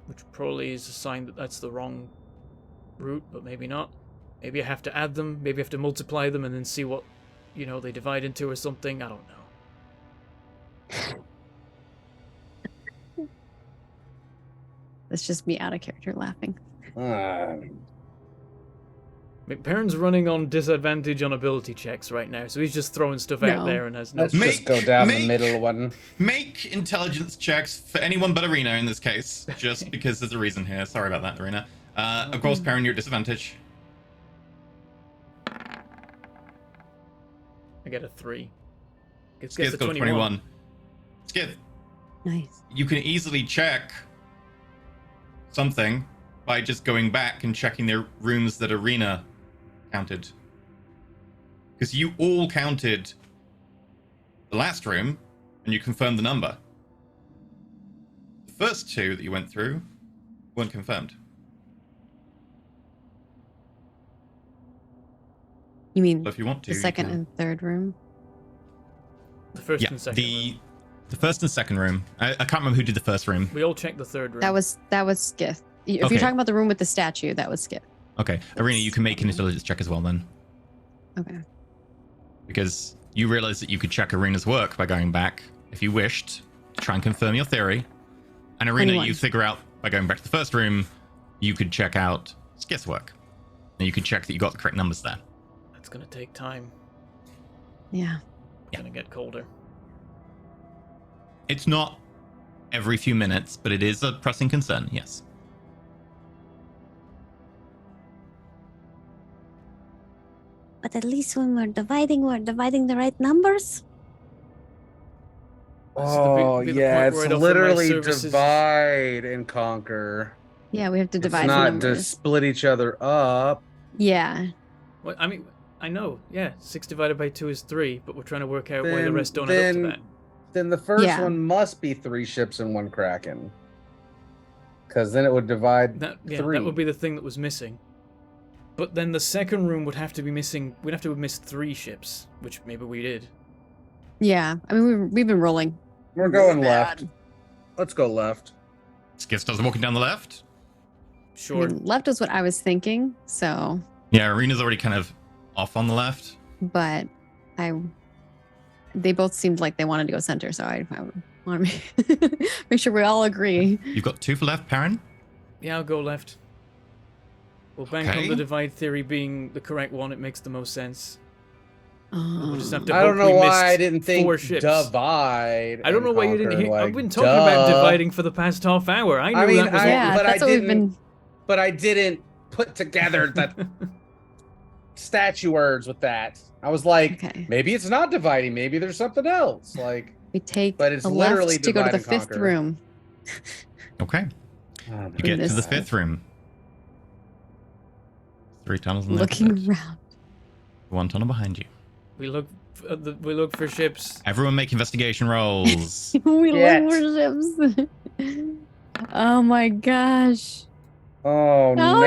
Which probably is a sign that that's the wrong route, but maybe not. Maybe I have to add them, maybe I have to multiply them and then see what, they divide into or something. I don't know. That's just me out of character laughing. McParron's running on disadvantage on ability checks right now, so he's just throwing stuff out No. there and has no... Let's just go down the Make- middle one. Make intelligence checks for anyone but Arena in this case, just because there's a reason here. Sorry about that, Arena. Of course, Perrin, you're at disadvantage. I get a 3. Gets Skith a got 21. Skith, Nice. you can easily check something by just going back and checking the rooms that Arena counted. Because you all counted the last room, and you confirmed the number. The first 2 that you went through weren't confirmed. You mean So if you want to, the you second can- and third room? The first Yeah, and second the room. the first and second room. I can't remember who did the first room. We all checked the third room. That was Skith. If Okay. you're talking about the room with the statue, that was Skith. Okay, Arena, you can make an intelligence check as well then, Okay. because you realized that you could check Arena's work by going back if you wished to try and confirm your theory. And Arena, 21. you figure out by going back to the first room, you could check out Skith's work, and you could check that you got the correct numbers there. It's gonna take time. Yeah. It's gonna get colder. It's not every few minutes, but it is a pressing concern, yes. But at least when we're dividing the right numbers. This Oh, be the yeah, point where it's I'd offer my literally services. divide and conquer. Yeah, we have to It's divide the not to numbers. split each other up. Yeah. Well, I mean, I know, yeah, 6 divided by 2 is 3, but we're trying to work out why the Then- rest don't add up to then- that. Then the first Yeah. one must be 3 ships and 1 Kraken. Because then it would divide That 3. that would be the thing that was missing. But then the second room would have to be missing. We'd have to have missed 3 ships, which maybe we did. Yeah. I mean, we've been rolling. We're going really left. bad. Let's go left. Skid starts walking down the left. I Sure. mean, left was what I was thinking. So, Yeah, Arena's already kind of off on the left. but they both seemed like they wanted to go center. So I want to make sure we all agree. You've got 2 for left, Perrin. Yeah, I'll go left. We'll bank Okay. on the divide theory being the correct one. It makes the most sense. We'll just have to I don't hope we know why missed I didn't think 4 ships. divide. I don't know and why you didn't conquer, hear. like, I've been talking about duh. dividing for the past half hour. I knew mean, that was Yeah, but that's I what we've didn't- been. But I didn't put together the statue words with that. I was like, Okay. maybe it's not dividing. Maybe there's something else. Like, We take but it's a literally left to go to divide the and 5th conquer. room. Okay. oh my You get to the this- 5th room. 3 tunnels in there. Looking around. 1 tunnel behind you. we look for ships. Everyone make investigation rolls. We Shit. look for ships. Oh my gosh. Oh, Oh no.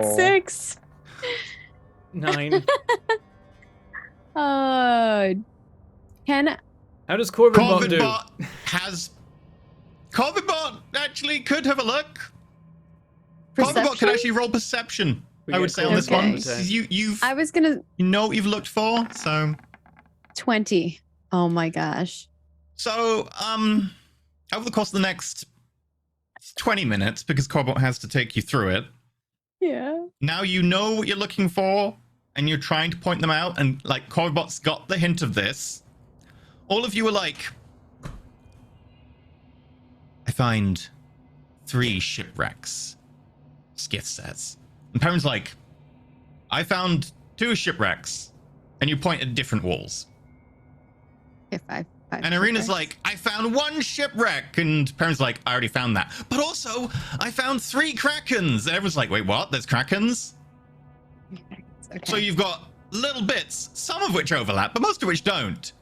no! 6. 9. 10. How does Corvinbot do? Corvinbot has. Corvinbot actually could have a look. Corvinbot can Perception? actually roll perception. We I get would say on this Corvinbot one. all the time. You I was gonna know what you've looked for. So 20. Oh my gosh. over the course of the next 20 minutes, because Corvinbot has to take you through it. Yeah. Now you know what you're looking for, and you're trying to point them out, and like Corvinbot's got the hint of this. All of you are like, I find 3 shipwrecks, Skiff says. And Perrin's like, I found 2 shipwrecks, and you point at different walls. Okay, 5. And Arena's like, I found 1 shipwreck, and Perrin's like, I already found that. But also, I found 3 krakens. And everyone's like, wait, what? There's krakens? Okay. So you've got little bits, some of which overlap, but most of which don't.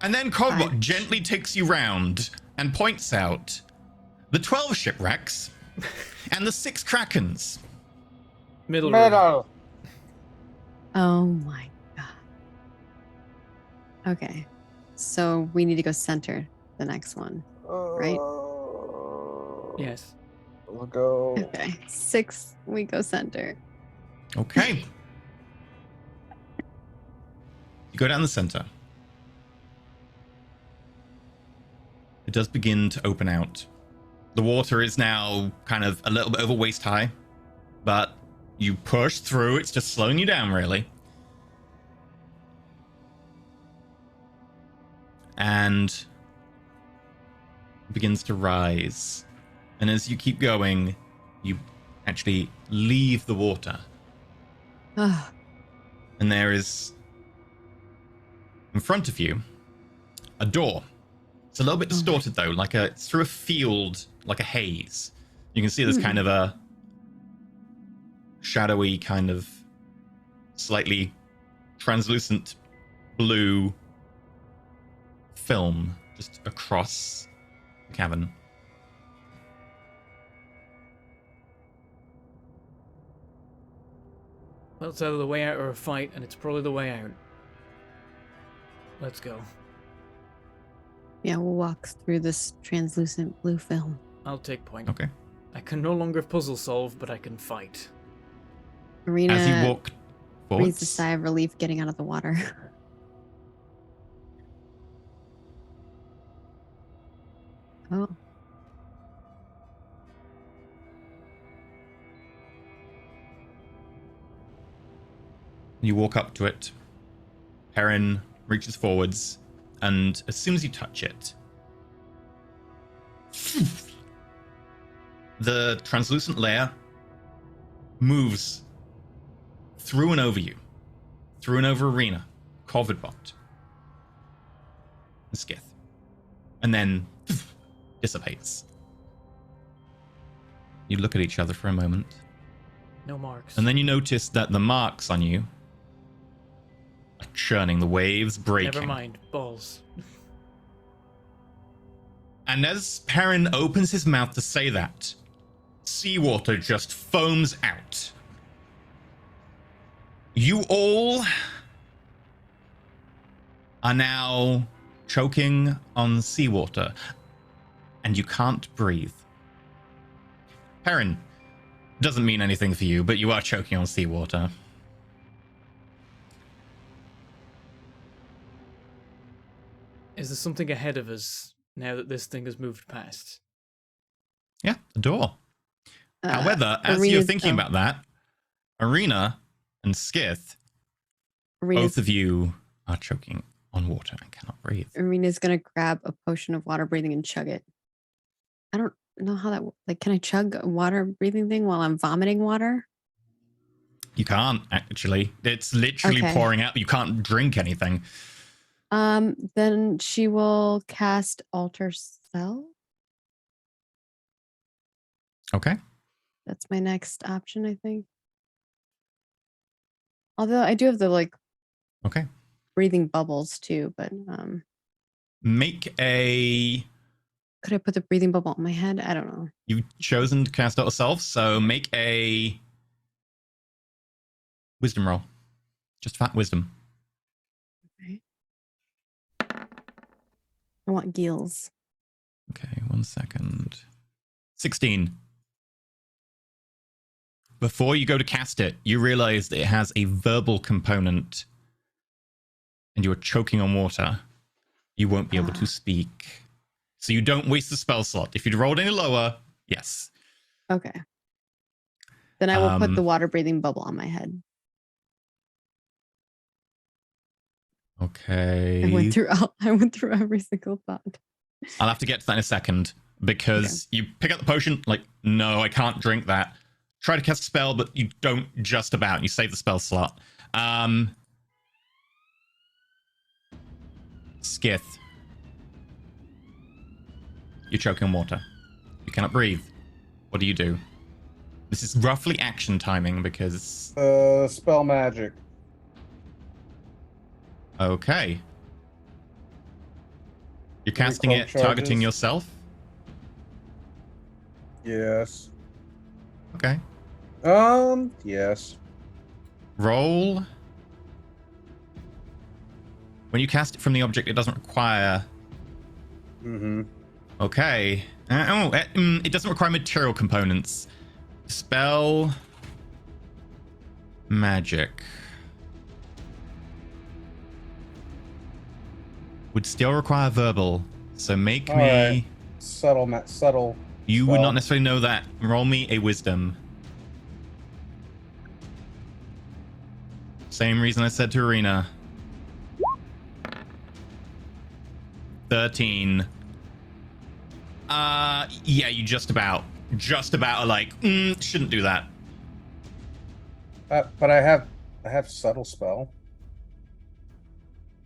And then Corvinbot Ouch. gently takes you round and points out the 12 shipwrecks and the 6 krakens. Middle room. Middle. Oh my god. Okay. So we need to go center the next one. Right. Yes. We'll go. Okay. 6, we go center. Okay. You go down the center. It does begin to open out. The water is now kind of a little bit over waist high, but you push through. It's just slowing you down, really. And it begins to rise. And as you keep going, you actually leave the water. Oh, And there is, in front of you, a door. It's a little bit distorted though, it's through a field, like a haze. You can see there's kind of a shadowy, kind of slightly translucent blue film just across the cavern. Well, it's either the way out or a fight, and it's probably the way out. Let's go. yeah, we'll walk through this translucent blue film. I'll take point. Okay. I can no longer puzzle solve, but I can fight. Arena As you walk forwards, breathes a sigh of relief getting out of the water. Oh. You walk up to it. Perrin reaches forwards, and as soon as you touch it, the translucent layer moves through and over you, through and over Arena, Corvidbot, and Skith, and then dissipates. You look at each other for a moment, No marks. and then you notice that the marks on you are churning, the waves breaking. Never mind. Balls. And as Perrin opens his mouth to say that, seawater just foams out. You all are now choking on seawater, and you can't breathe. Perrin, doesn't mean anything for you, but you are choking on seawater. Is there something ahead of us now that this thing has moved past? Yeah, the door. However, as you're Arena's- thinking oh, about that, Arena and Skith, Arena's, both of you are choking on water and cannot breathe. Arena's gonna grab a potion of water breathing and chug it. I don't know how that like. Can I chug a water breathing thing while I'm vomiting water? You can't, actually. It's literally Okay. pouring out. You can't drink anything. Then she will cast Alter Spell. Okay. That's my next option, I think. Although I do have the like Okay. breathing bubbles too, but Make a... could I put the breathing bubble on my head? I don't know. You've chosen to cast out yourself, so make a wisdom roll. Just fat wisdom. I want gills. Okay, 1 second. 16. Before you go to cast it, you realize that it has a verbal component and you're choking on water. You won't be able to speak. So you don't waste the spell slot. If you'd rolled any lower, yes. Okay. Then I will put the water breathing bubble on my head. Okay. I went through every single thought. I'll have to get to that in a second because you pick up the potion, like, no, I can't drink that. Try to cast a spell, but you don't just about. You save the spell slot. Skith. You're choking on water. You cannot breathe. What do you do? This is roughly action timing because... Spell magic. Okay. You're casting it, cloak targeting charges? yourself? Yes. Okay. Yes. Roll. When you cast it from the object, it doesn't require... Mm-hmm. Okay. It doesn't require material components. Spell... Magic. Would still require verbal. So make me... Alright. Subtle. You would spell. not necessarily know that. Roll me a wisdom. Same reason I said to Arena. 13. Yeah, you just about are like, shouldn't do that. But I have subtle spell.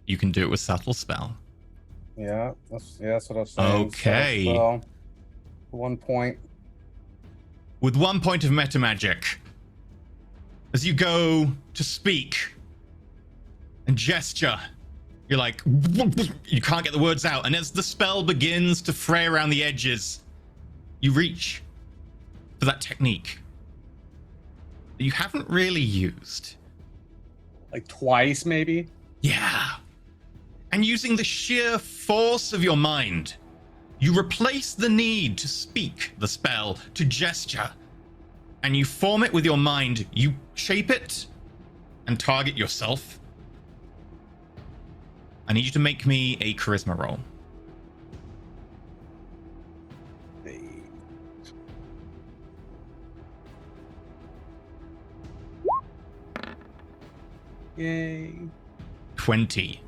You can do it with subtle spell. Yeah, that's what I was saying. Okay. Subtle spell. 1 point. With 1 point of meta magic, as you go to speak and gesture, you're like, you can't get the words out. And as the spell begins to fray around the edges, you reach for that technique that you haven't really used. Like twice, maybe? Yeah. And using the sheer force of your mind, you replace the need to speak the spell, to gesture, and you form it with your mind. You shape it and target yourself. I need you to make me a charisma roll. Yay. 20.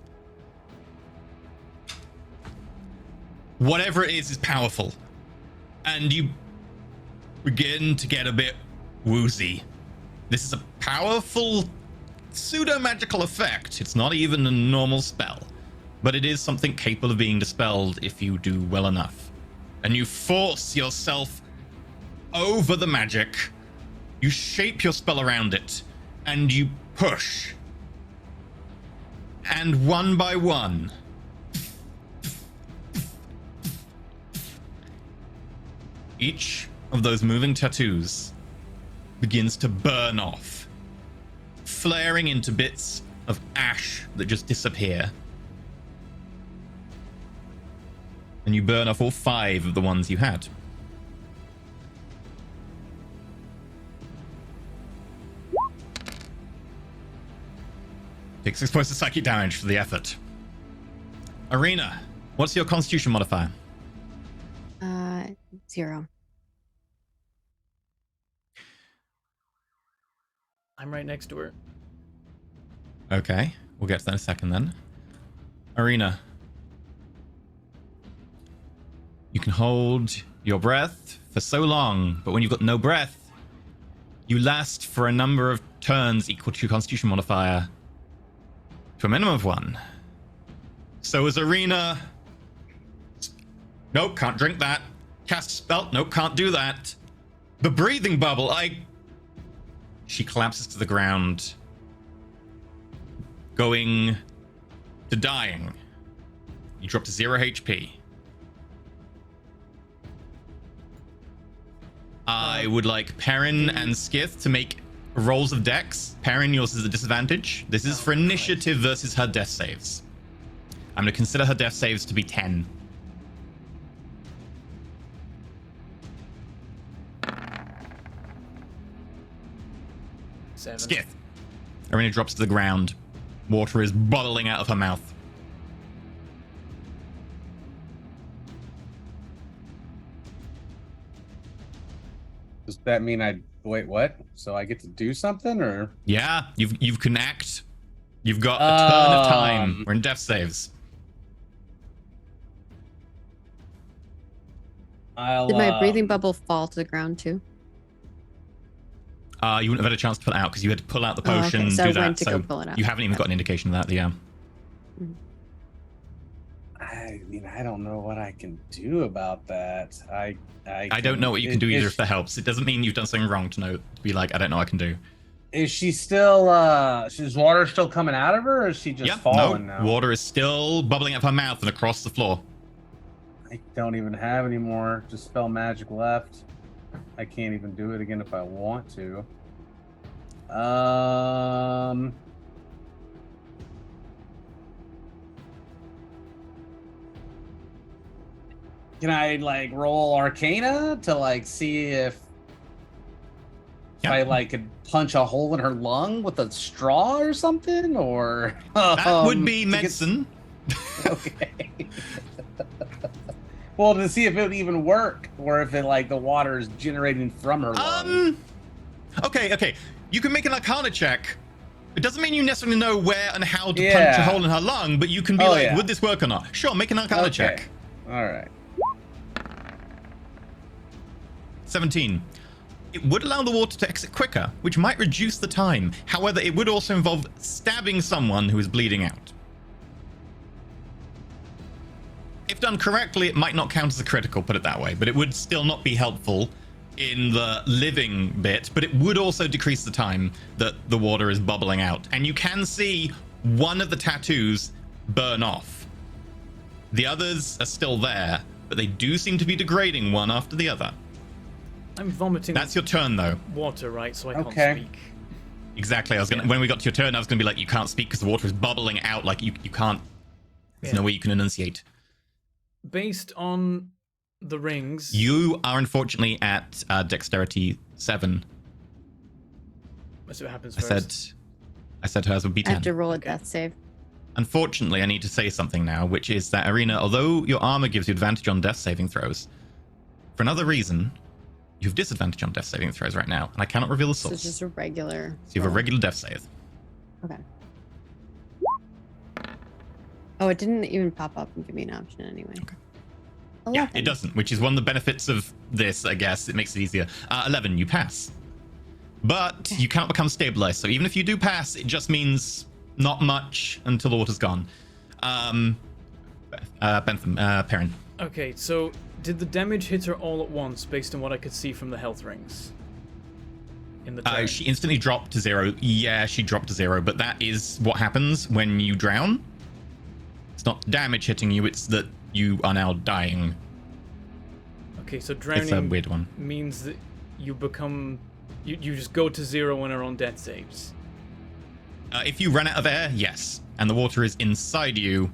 Whatever it is powerful. And you begin to get a bit woozy. This is a powerful pseudo-magical effect. It's not even a normal spell, but it is something capable of being dispelled if you do well enough. And you force yourself over the magic. You shape your spell around it, and you push. And one by one, each of those moving tattoos begins to burn off, flaring into bits of ash that just disappear. And you burn off all 5 of the ones you had. Take 6 points of psychic damage for the effort. Arena, what's your constitution modifier? 0. I'm right next to her. Okay, we'll get to that in a second then. Arena, you can hold your breath for so long, but when you've got no breath, you last for a number of turns equal to your constitution modifier to a minimum of 1. So as Arena... Nope, can't drink that. Cast spell. Nope, can't do that. The breathing bubble, She collapses to the ground, going to dying. You drop to 0 HP. I would like Perrin and Skith to make rolls of dex. Perrin, yours is a disadvantage. This is for initiative versus her death saves. I'm going to consider her death saves to be 10. Seven. Skith. Arena drops to the ground. Water is bubbling out of her mouth. Does that mean wait, what? So I get to do something, or? Yeah, you can act. You've got a turn of time. We're in death saves. Did my breathing bubble fall to the ground too? You wouldn't have had a chance to pull it out because you had to pull out the Oh, okay. potion, So I do that. went to So go pull it out. you haven't even got an indication of that. Yeah. I mean, I don't know what I can do about that. I don't know what you can do either if that helps. It doesn't mean you've done something wrong to know to be like, I don't know what I can do. Is she still is water still coming out of her, or is she just falling now? Water is still bubbling out of her mouth and across the floor. I don't even have any more Dispel Magic left. I can't even do it again if I want to. Can I like roll Arcana to like see if I like could punch a hole in her lung with a straw or something, or That would be medicine. Okay. Well, to see if it would even work, or if it like the water is generating from her lung. Okay. You can make an Arcana check. It doesn't mean you necessarily know where and how to punch a hole in her lung, but you can be would this work or not? Sure, make an Arcana check. All right. 17. It would allow the water to exit quicker, which might reduce the time. However, it would also involve stabbing someone who is bleeding out. If done correctly, it might not count as a critical, put it that way, but it would still not be helpful in the living bit, but it would also decrease the time that the water is bubbling out. And you can see one of the tattoos burn off. The others are still there, but they do seem to be degrading one after the other. I'm vomiting. That's your turn, though. Water, right? So I can't speak. Exactly. I was gonna. When we got to your turn, I was gonna be like, you can't speak because the water is bubbling out. Like you can't. There's no way you can enunciate. Based on the rings, you are unfortunately at dexterity 7. So what happens first? I said hers would be 10. I have to roll a death save. Unfortunately, I need to say something now, which is that Arena, although your armor gives you advantage on death saving throws, for another reason, you have disadvantage on death saving throws right now, and I cannot reveal the So source. it's just a regular. So you have a regular death save. Okay. Oh, it didn't even pop up and give me an option anyway. Okay. 11. Yeah, it doesn't, which is one of the benefits of this, I guess. It makes it easier. 11, you pass. But you cannot become stabilized. So even if you do pass, it just means not much until the water's gone. Bentham, Perrin. Okay, so did the damage hit her all at once based on what I could see from the health rings? In the turn? She instantly dropped to 0. Yeah, she dropped to 0, but that is what happens when you drown. It's not damage hitting you, it's that you are now dying. Okay, so It's a drowning weird one. means that you become... You just go to 0 and are on death saves. If you run out of air, yes, and the water is inside you,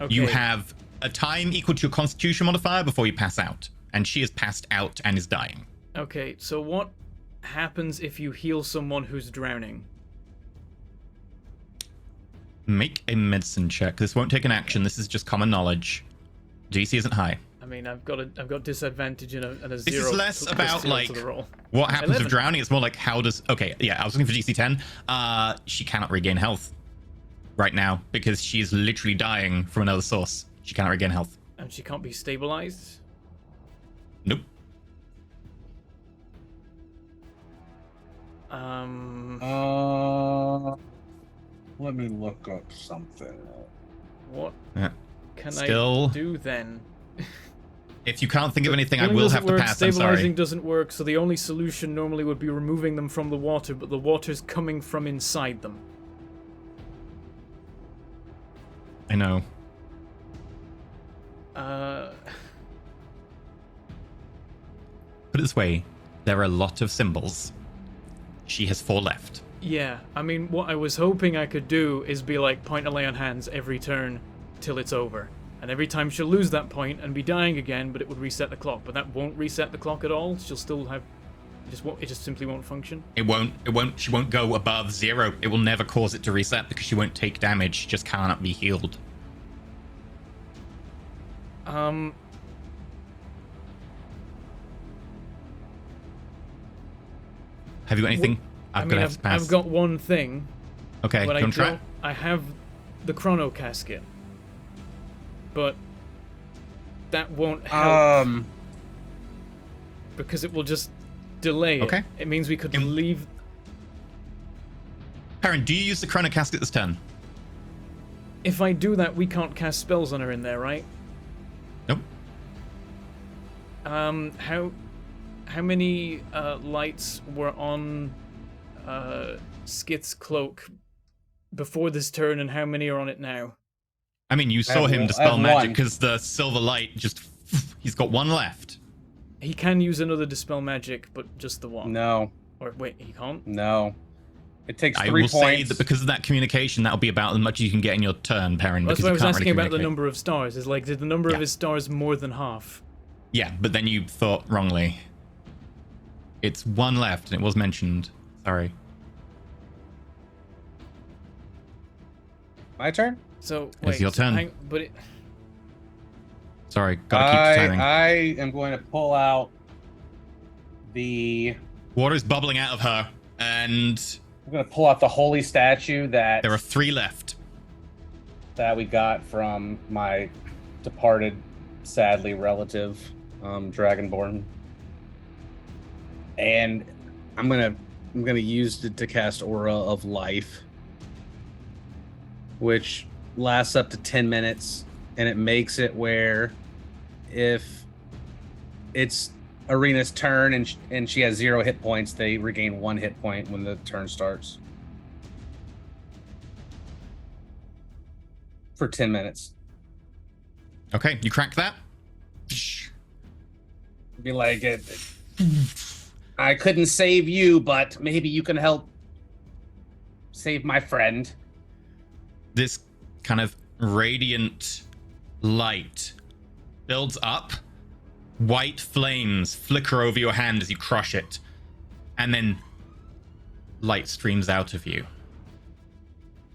you Okay. have a time equal to your constitution modifier before you pass out. And she has passed out and is dying. Okay, so what happens if you heal someone who's drowning? Make a medicine check. This won't take an action. This is just common knowledge. DC isn't high. I mean, I've got disadvantage and a This 0. is less plus about, 0 like, to the roll. what happens 11. with drowning. It's more like how does... Okay, yeah, I was looking for DC 10. She cannot regain health right now because she's literally dying from another source. She cannot regain health. And she can't be stabilized? Nope. Let me look up something. What Yeah. can Still- I do then? If you can't think of anything, I Healing will doesn't have to work, pass. I'm Stabilizing sorry. doesn't work, so the only solution normally would be removing them from the water, but the water's coming from inside them. I know. Put it this way. There are a lot of symbols. She has 4 left. Yeah, I mean, what I was hoping I could do is be like, point to lay on hands every turn till it's over. And every time she'll lose that point and be dying again, but it would reset the clock. But that won't reset the clock at all. She'll still have... It just simply won't function. She won't go above 0. It will never cause it to reset because she won't take damage. She just cannot be healed. Have you got anything? I've got one thing. Okay, But don't try. I have the chrono casket. But that won't help because it will just delay Okay. it. It means we could In- leave... Perrin, do you use the chrono casket this turn? If I do that, we can't cast spells on her in there, right? Nope. How many lights were on Skith's cloak before this turn, and how many are on it now? I mean, you saw have him one- I dispel have magic one. because the silver light just... He's got 1 left. He can use another dispel magic, but just the one. No, Or wait, he can't. no. It takes I 3 will points. say that because of that communication, that'll be about as much as you can get in your turn, Perrin. That's because why I you was can't asking really about the communicate. number of stars. Is like, did the number Yeah. of his stars more than half? Yeah, but then you thought wrongly. It's 1 left, and it was mentioned. Sorry. My turn? So It's wait, your turn. but it, Sorry, gotta keep the timing. I am going to pull out the... Water is bubbling out of her, and I'm going to pull out the holy statue that there are 3 left. we got from my departed, sadly, relative, Dragonborn. And I'm gonna use it to cast Aura of Life, which lasts up to 10 minutes, and it makes it where if it's Arena's turn and she has 0 hit points, they regain 1 hit point when the turn starts. For 10 minutes. Okay, you crack that? Be like, I couldn't save you, but maybe you can help save my friend. This kind of radiant light builds up. White flames flicker over your hand as you crush it. And then light streams out of you.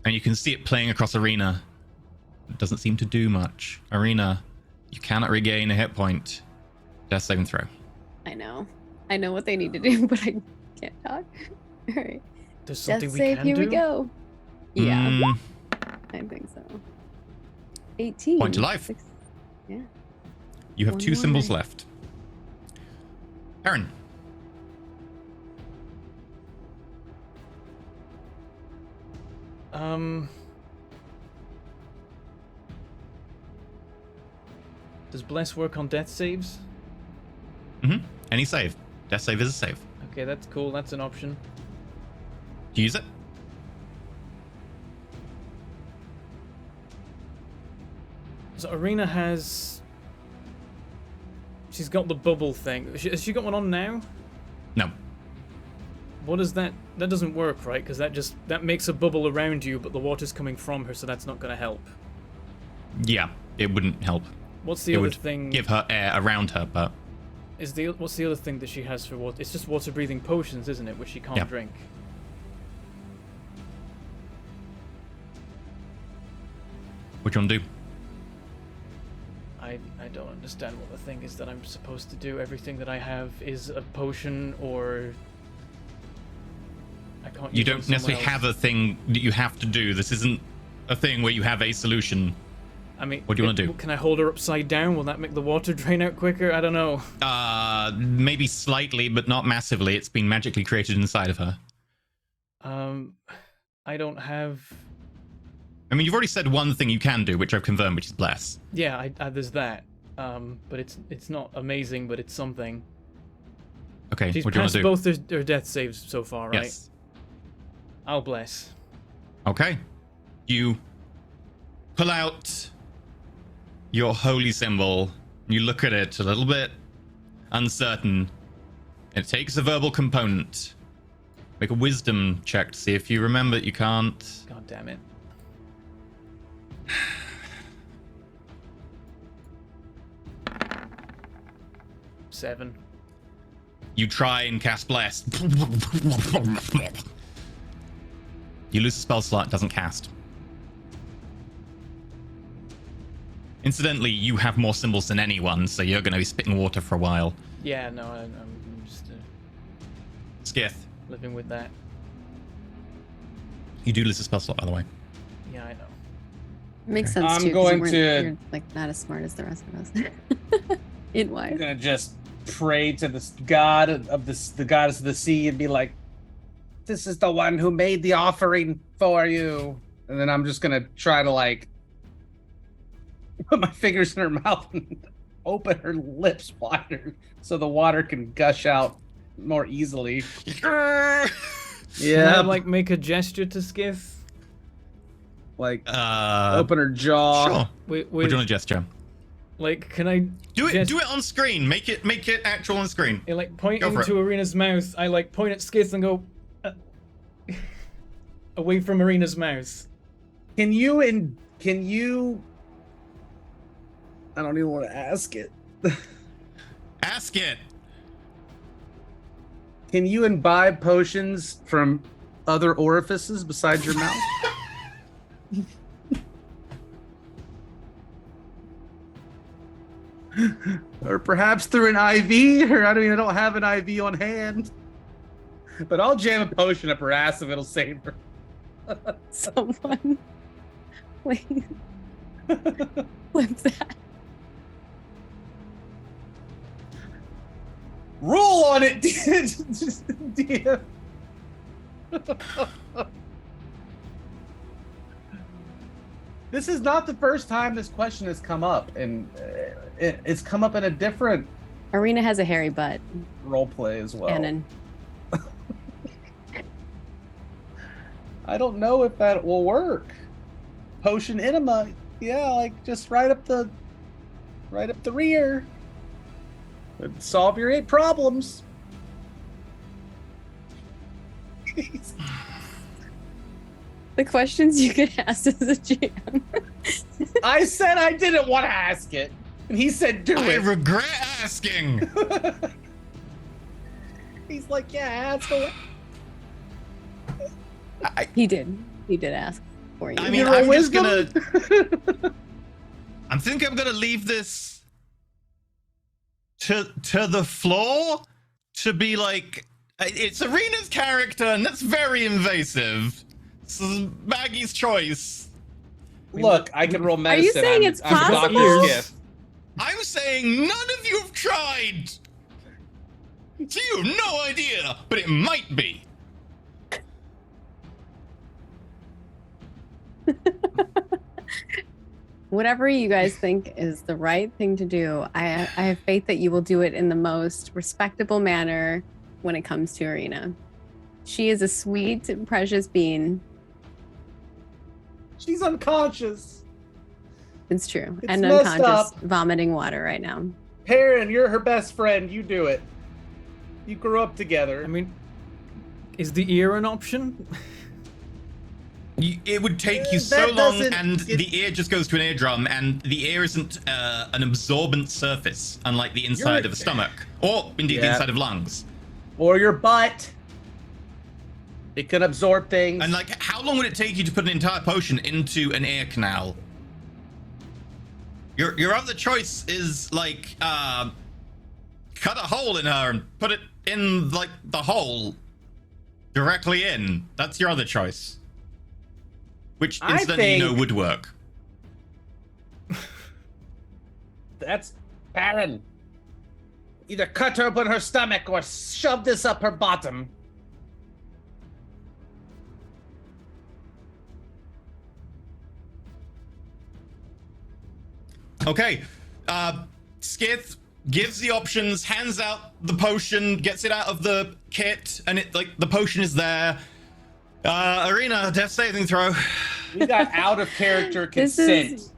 And you can see it playing across Arena. It doesn't seem to do much. Arena, you cannot regain a hit point. Death saving throw. I know. I know what they need to do, but I can't talk. All right. there's Death something we save, can here do. we go. Yeah, Mm, I think so. 18. Point to life. Yeah. You have One 2 more. symbols left. Aaron. Does Bless work on death saves? Mm-hmm. Any save. Death save is a save. Okay, that's cool. That's an option. Use it. So Arena has... She's got the bubble thing. Has she got one on now? No. What is that? That doesn't work, right? Because that makes a bubble around you, but the water's coming from her, so that's not going to help. Yeah, it wouldn't help. What's the It other would thing? give her air around her, but What's the other thing that she has for water? It's just water breathing potions, isn't it? Which she can't Yeah. drink. what do you want to do? I don't understand what the thing is that I'm supposed to do. Everything that I have is a potion, or I can't. You use don't on someone necessarily else. have a thing that you have to do. This isn't a thing where you have a solution. I mean, What do you wanna do? Can I hold her upside down? Will that make the water drain out quicker? I don't know. Maybe slightly, but not massively. It's been magically created inside of her. I don't have. I mean, you've already said one thing you can do, which I've confirmed, which is bless. Yeah, there's that. But it's not amazing, but it's something. Okay, She's what do you want passed to do? both her death saves so far, right? Yes. I'll bless. Okay. You pull out your holy symbol. You look at it a little bit uncertain. It takes a verbal component. Make a wisdom check to see if you remember that you can't. God damn it. Seven. You try and cast bless. You lose a spell slot, it doesn't cast. Incidentally, you have more symbols than anyone, so you're going to be spitting water for a while. Yeah, no, I'm just Skith, living with that. you do lose a spell slot, by the way. Yeah, I know. Makes sense I'm too. 'cause going you weren't- to- You're like not as smart as the rest of us. In I'm wise. gonna just pray to this god of the goddess of the sea and be like, "This is the one who made the offering for you." And then I'm just gonna try to like put my fingers in her mouth and open her lips wider so the water can gush out more easily. Can I, Yeah, like, make a gesture to Skiff? like open her jaw. Sure. With, What do you want to gesture? like, can I Do it. gest- Do it on screen. Make it actual on screen. like, point Go for into Arena's mouth? I, like, point at Skiff and go... away from Arena's mouth. Can you I don't even want to ask it. Ask it. Can you imbibe potions from other orifices besides your mouth? Or perhaps through an IV? Or I don't have an IV on hand. But I'll jam a potion up her ass if it'll save her. Someone. Wait. What's that? Roll on it, DM. This is not the first time this question has come up, and it's come up in a different Arena has a hairy butt. role play as well. Cannon. I don't know if that will work. Potion enema, yeah, like just right up the rear. It'd solve your 8 problems. The questions you get asked as a GM. I said I didn't want to ask it, and he said do I it. regret asking. He's like, yeah, ask away. He did. He did ask for you. I mean, Roll I'm just wisdom? gonna. I think I'm gonna leave this to the floor to be like, it's Arena's character, and that's very invasive. This is Maggie's choice. Look, I can roll you medicine. saying it's I'm Dr. possible? Skiff. I'm saying none of you have tried. So you have no idea, but it might be. Whatever you guys think is the right thing to do, I have faith that you will do it in the most respectable manner when it comes to Arena. She is a sweet, precious being. She's unconscious. It's true. It's and messed unconscious, up. vomiting water right now. Perrin, you're her best friend. You do it. You grew up together. I mean, is the ear an option? It would take you so That long, doesn't- and the ear just goes to an eardrum, and the ear isn't an absorbent surface, unlike the inside of a stomach, or indeed the Yeah. inside of lungs. Or your butt. It can absorb things. And like, how long would it take you to put an entire potion into an ear canal? Your other choice is like, cut a hole in her and put it in like the hole directly in. That's your other choice. Which I incidentally you know think- would work. That's Perrin. Either cut her open her stomach or shove this up her bottom. Okay. Skith gives the options, hands out the potion, gets it out of the kit, and it like the potion is there. Arena, death saving throw. We got out of character This consent. is-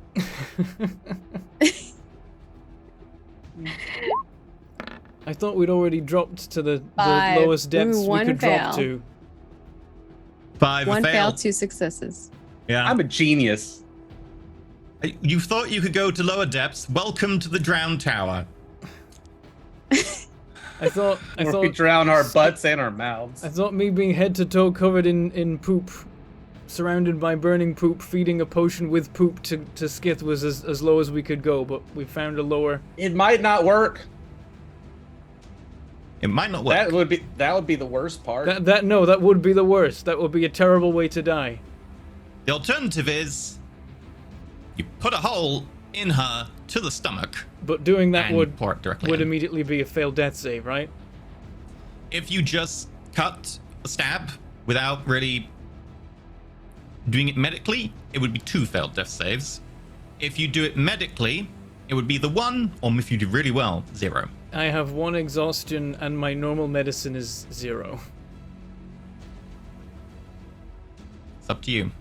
I thought we'd already dropped to the 5. lowest depths Ooh, we one could drop fail. to. 5 One fail, failed. 2 successes. Yeah. I'm a genius. You thought you could go to lower depths. Welcome to the Drown Tower. I thought Where we drown our butts and our mouths. I thought me being head to toe covered in poop, surrounded by burning poop, feeding a potion with poop to Skith was as low as we could go, but we found a lower. It might not work. It might not work. That would be the worst part. That would be the worst. That would be a terrible way to die. The alternative is you put a hole in her to the stomach But doing that and would pour it directly in. immediately be a failed death save, right? If you just cut a stab without really doing it medically, it would be 2 failed death saves. If you do it medically, it would be the 1, or if you do really well, 0. I have 1 exhaustion and my normal medicine is 0. It's up to you.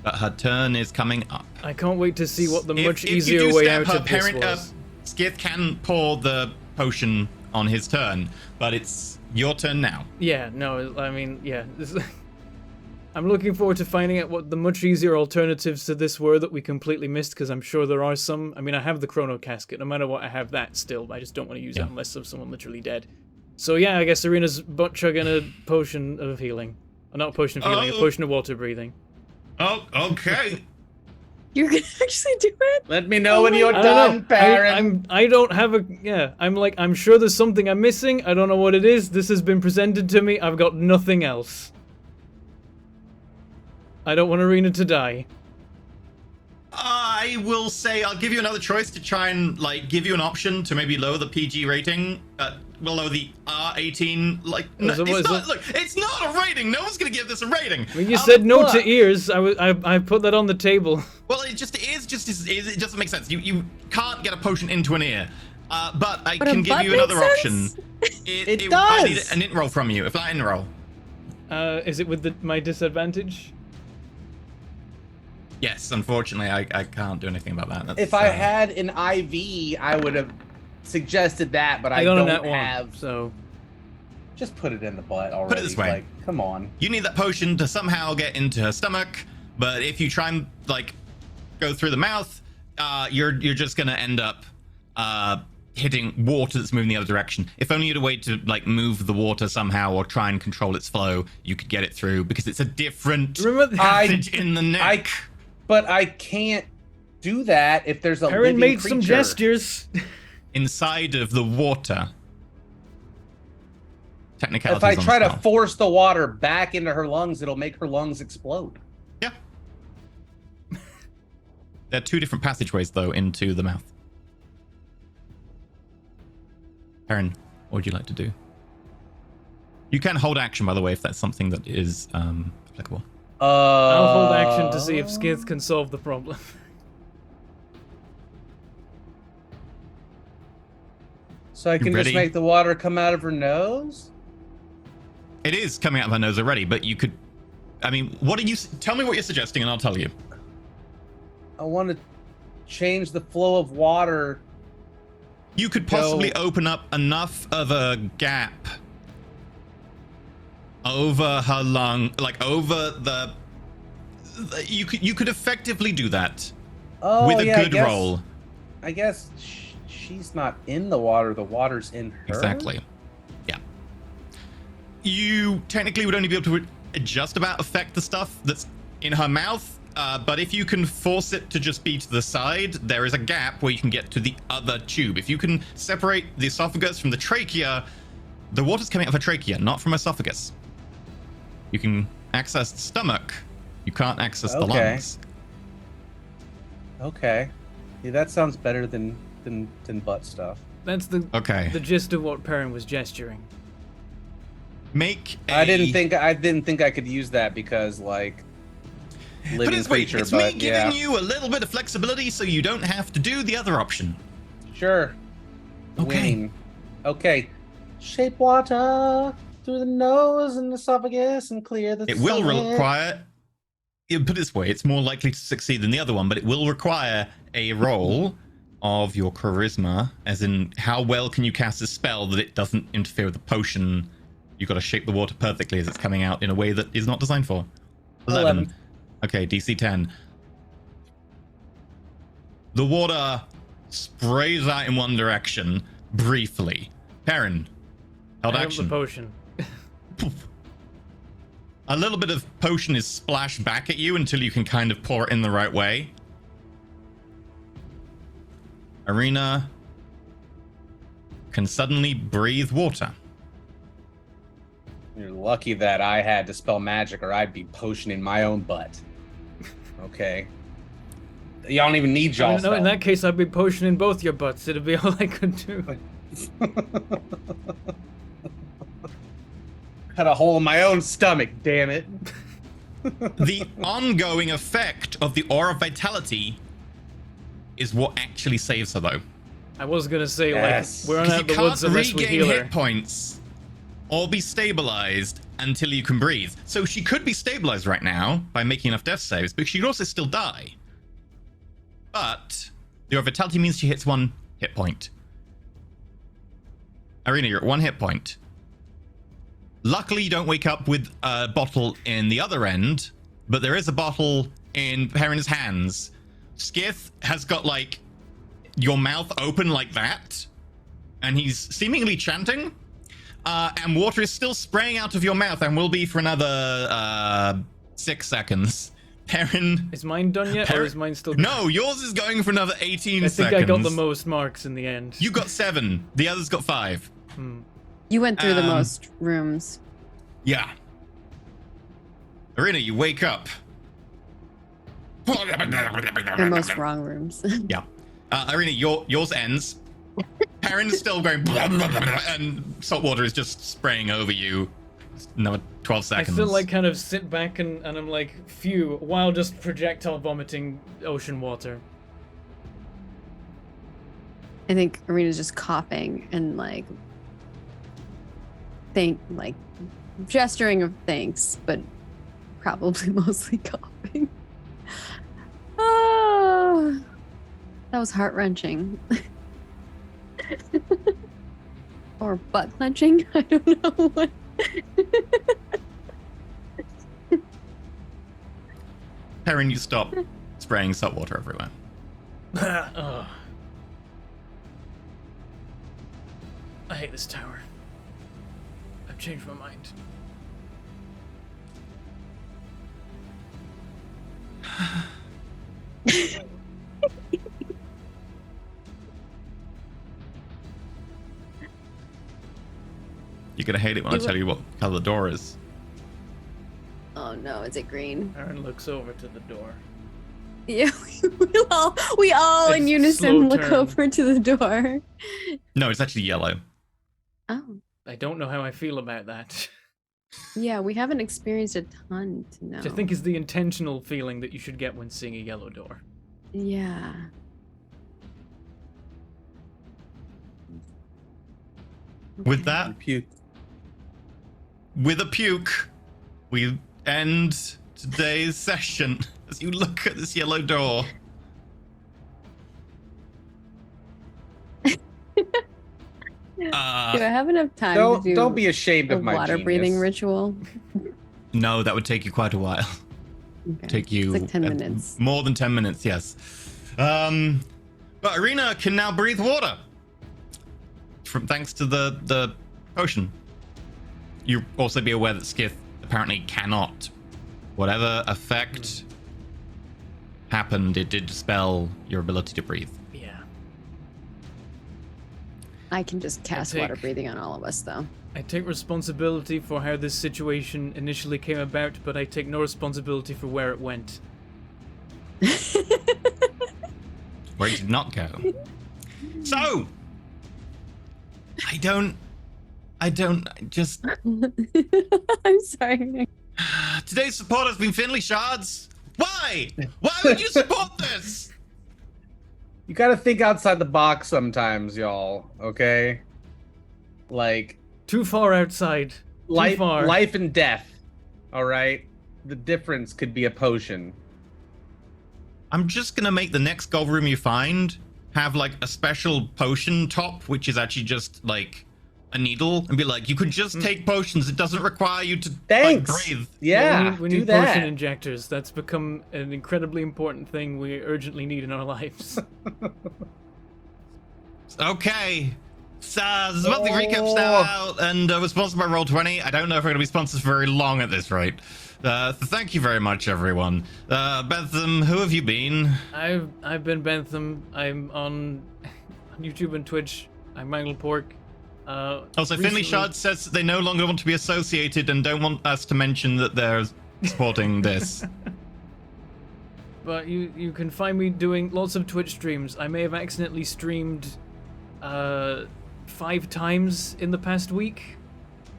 But her turn is coming up. I can't wait to see what the If- much if you easier do way stab out her, of this parent, was. Skith can pour the potion on his turn, but it's your turn now. Yeah, no, I mean, yeah. I'm looking forward to finding out what the much easier alternatives to this were that we completely missed, because I'm sure there are some. I mean, I have the Chrono Casket. No matter what, I have that still, but I just don't want to use it unless there's someone literally dead. So yeah, I guess Arena's butt chugging a potion of healing. Not a potion of healing, a potion of water breathing. Oh, okay. You're gonna actually do it? Let me know when you're I done, don't know. Perrin. I don't have a I'm sure there's something I'm missing. I don't know what it is. This has been presented to me. I've got nothing else. I don't want Arena to die. I will say I'll give you another choice to try and like give you an option to maybe lower the PG rating, below the R18. Like, no, So it's what is not. it? Look, it's not a rating. No one's gonna give this a rating. When you said no but- to ears, I put that on the table. Well, it doesn't make sense. You can't get a potion into an ear. But I But a can give butt you another makes option. sense? It I need does. an int roll from you. A flat int roll. Is it with my disadvantage? Yes, unfortunately, I can't do anything about that. That's, If I had an IV, I would have suggested that, but I got a don't nat have. one, so Just put it in the butt already. this way. Like, come on. You need that potion to somehow get into her stomach, but if you try and like go through the mouth, you're just gonna end up hitting water that's moving the other direction. If only you had a way to like move the water somehow or try and control its flow, you could get it through because it's a different remember passage in the neck. But I can't do that if there's a Perrin living made creature. some gestures. Inside of the water. Technicalities If I on try the to spell. force the water back into her lungs, it'll make her lungs explode. Yeah. There are 2 different passageways, though, into the mouth. Aaron, what would you like to do? You can hold action, by the way, if that's something that is applicable. I'll hold action to see if Skith can solve the problem. So I can ready? just make the water come out of her nose? It is coming out of her nose already, but you could... I mean, what are you... Tell me what you're suggesting, and I'll tell you. I want to change the flow of water. You could possibly open up enough of a gap over her lung, like over the... You could effectively do that with a good roll. I guess she's not in the water. The water's in her. Exactly. Yeah. You technically would only be able to just about affect the stuff that's in her mouth, but if you can force it to just be to the side, there is a gap where you can get to the other tube. If you can separate the esophagus from the trachea, the water's coming out of her trachea, not from esophagus. You can access the stomach. You can't access the lungs. Okay. Yeah, that sounds better than butt stuff. That's the Okay. gist of what Perrin was gesturing. Make a... I didn't think I could use that because like living But it's creature, me giving you a little bit of flexibility so you don't have to do the other option. Sure. Okay. Winning. Okay. Shape water through the nose and esophagus and clear the It will stomach. require... Put it this way, it's more likely to succeed than the other one, but it will require a roll of your charisma, as in how well can you cast a spell that it doesn't interfere with the potion. You've got to shape the water perfectly as it's coming out in a way that is not designed for. 11. Okay, DC 10. The water sprays out in one direction briefly. Perrin, held I have action. the potion. Poof. A little bit of potion is splashed back at you until you can kind of pour it in the right way. Arena can suddenly breathe water. You're lucky that I had to spell magic or I'd be potioning my own butt. Okay. Y'all don't even need y'all No, in that case, I'd be potioning both your butts. It'd be all I could do. Had a hole in my own stomach, damn it. The ongoing effect of the Aura of Vitality is what actually saves her, though. I was gonna say, Yes. like, we're Because out you the woods can't unless we regain heal her. hit points or be stabilized until you can breathe. So she could be stabilized right now by making enough death saves, but she could also still die. But the Aura of Vitality means she hits 1 hit point. Irina, you're at 1 hit point. Luckily, you don't wake up with a bottle in the other end, but there is a bottle in Perrin's hands. Skith has got, like, your mouth open like that, and he's seemingly chanting, and water is still spraying out of your mouth and will be for another 6 seconds. Perrin... Is mine done yet, or is mine still... No, yours is going for another 18 I seconds. think I got the most marks in the end. You got 7. The others got 5. You went through the Um, most rooms. Yeah. Irina, you wake up. The most wrong rooms. Yeah. Irina, yours ends. Perrin's still going, and salt water is just spraying over you. Another 12 I seconds. still, like, kind of sit back and I'm like, phew, while just projectile vomiting ocean water. I think Arena's just coughing and like gesturing of thanks, but probably mostly coughing. Ah, that was heart-wrenching. Or butt clenching. I don't know what. Perrin, you stop spraying salt water everywhere. Ugh. I hate this tower. I've changed my mind. You're gonna hate it when I tell you what color the door is. Oh no, is it green? Aaron looks over to the door. Yeah, we all in It's unison slow look turn. over to the door. No, it's actually yellow. Oh, I don't know how I feel about that. yeah, we haven't experienced a ton to know. Which I think is the intentional feeling that you should get when seeing a yellow door. Yeah. With that, Puke. with a puke, we end today's session as you look at this yellow door. Do I have enough time to do Don't be ashamed a of my water genius. breathing ritual? No, that would take you quite a while. Okay. Take you It's like 10 minutes. more than 10 minutes, yes. But Irina can now breathe water thanks to the potion. You also be aware that Skith apparently cannot. Whatever effect happened, it did dispel your ability to breathe. Yeah. I can just cast take- water breathing on all of us, though. I take responsibility for how this situation initially came about, but I take no responsibility for where it went. Where it did not go. So, I just I'm sorry. today's support has been Finley Shards. Why? Why would you support this? You gotta think outside the box sometimes, y'all. Okay, like Too far outside. Too far. life and death. All right, the difference could be a potion. I'm just gonna make the next gold room you find have like a special potion top, which is actually just like a needle, and be like, you could just take potions. It doesn't require you to like, Thanks. breathe. Yeah, we do need that. potion injectors. That's become an incredibly important thing we urgently need in our lives. Okay. So, there's a monthly recap now out, and we're sponsored by Roll20. I don't know if we're going to be sponsors for very long at this rate. So thank you very much, everyone. Bentham, who have you been? I've been Bentham. I'm on YouTube and Twitch. I'm Manglepork. Also, Finley Shard says that they no longer want to be associated and don't want us to mention that they're supporting this. But you can find me doing lots of Twitch streams. I may have accidentally streamed 5 times in the past week.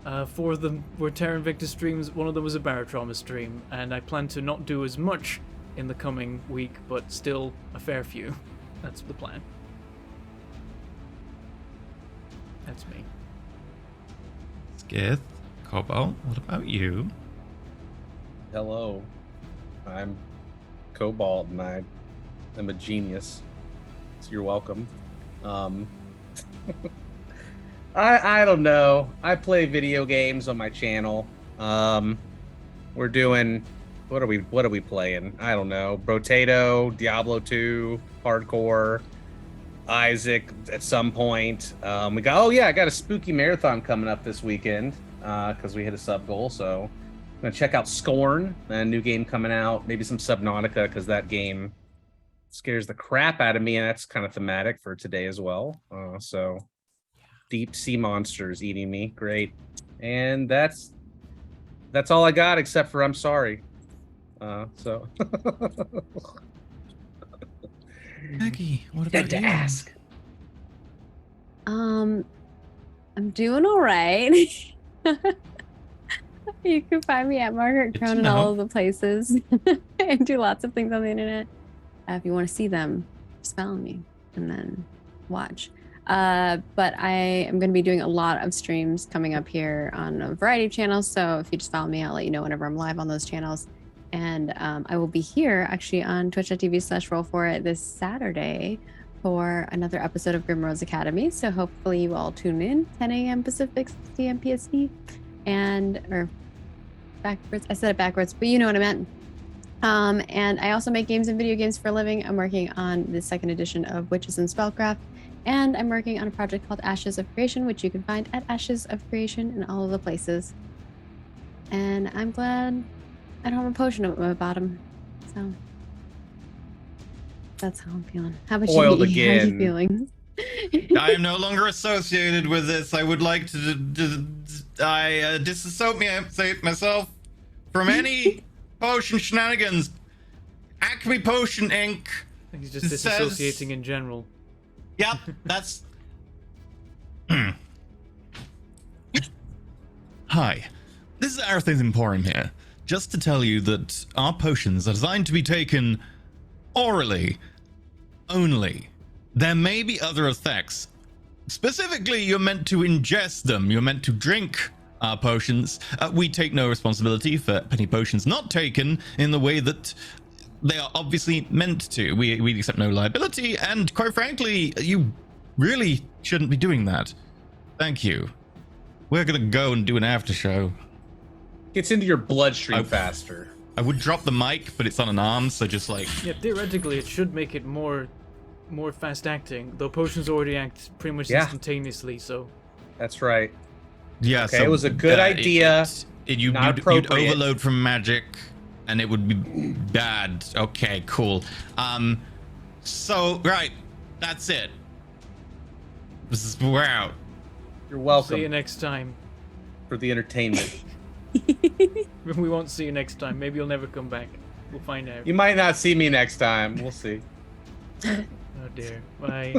4 of them were Terra Invictus streams. One of them was a Barotrauma stream, and I plan to not do as much in the coming week, but still a fair few. That's the plan. That's me. Skith, Cobalt, what about you? Hello, I'm Cobalt, and I am a genius. So you're welcome. I don't know. I play video games on my channel. We're doing what are we playing? I don't know. Brotato, Diablo 2, Hardcore, Isaac at some point. I got a spooky marathon coming up this weekend because we hit a sub goal. So I'm gonna check out Scorn, a new game coming out. Maybe some Subnautica because that game scares the crap out of me, and that's kind of thematic for today as well. So deep sea monsters eating me, great. And that's all I got except for I'm sorry. So Maggie, what about to you? ask. I'm doing all right. You can find me at Margaret Good to Crown in all know. of the places. I do lots of things on the internet. If you want to see them, just follow me and then watch. But I am going to be doing a lot of streams coming up here on a variety of channels. So if you just follow me, I'll let you know whenever I'm live on those channels. And I will be here actually on twitch.tv/roll4it this Saturday for another episode of Grimrose Academy. So hopefully you all tune in 10 a.m. Pacific, 6 p.m. PST, or backwards. I said it backwards, but you know what I meant. And I also make games and video games for a living. I'm working on the 2nd edition of Witches and Spellcraft, and I'm working on a project called Ashes of Creation, which you can find at Ashes of Creation in all of the places. And I'm glad I don't have a potion at my bottom. So that's how I'm feeling. How about Foiled you? How are again. you feeling? I am no longer associated with this. I would like to disassociate myself from any potion shenanigans. Acme Potion Inc. He's just It says- disassociating in general. Yep, that's. Hi, this is Arathis Emporium here. Just to tell you that our potions are designed to be taken orally only. There may be other effects. Specifically, you're meant to ingest them. You're meant to drink our potions. We take no responsibility for any potions not taken in the way that they are obviously meant to. We accept no liability, and quite frankly, you really shouldn't be doing that. Thank you. We're gonna go and do an after show. Gets into your bloodstream Oh. faster. I would drop the mic, but it's on an arm, so just like Yeah, theoretically, it should make it more fast acting. Though potions already act pretty much Yeah. instantaneously, so That's right. yeah. Okay, so it was a good idea, you'd not you'd appropriate. overload from magic, and it would be bad. Okay, cool. So right, that's it. We're out. You're see welcome you next time. for the entertainment. We won't see you next time. Maybe you'll never come back. We'll find out. You might not see me next time. We'll see. Oh dear. Bye.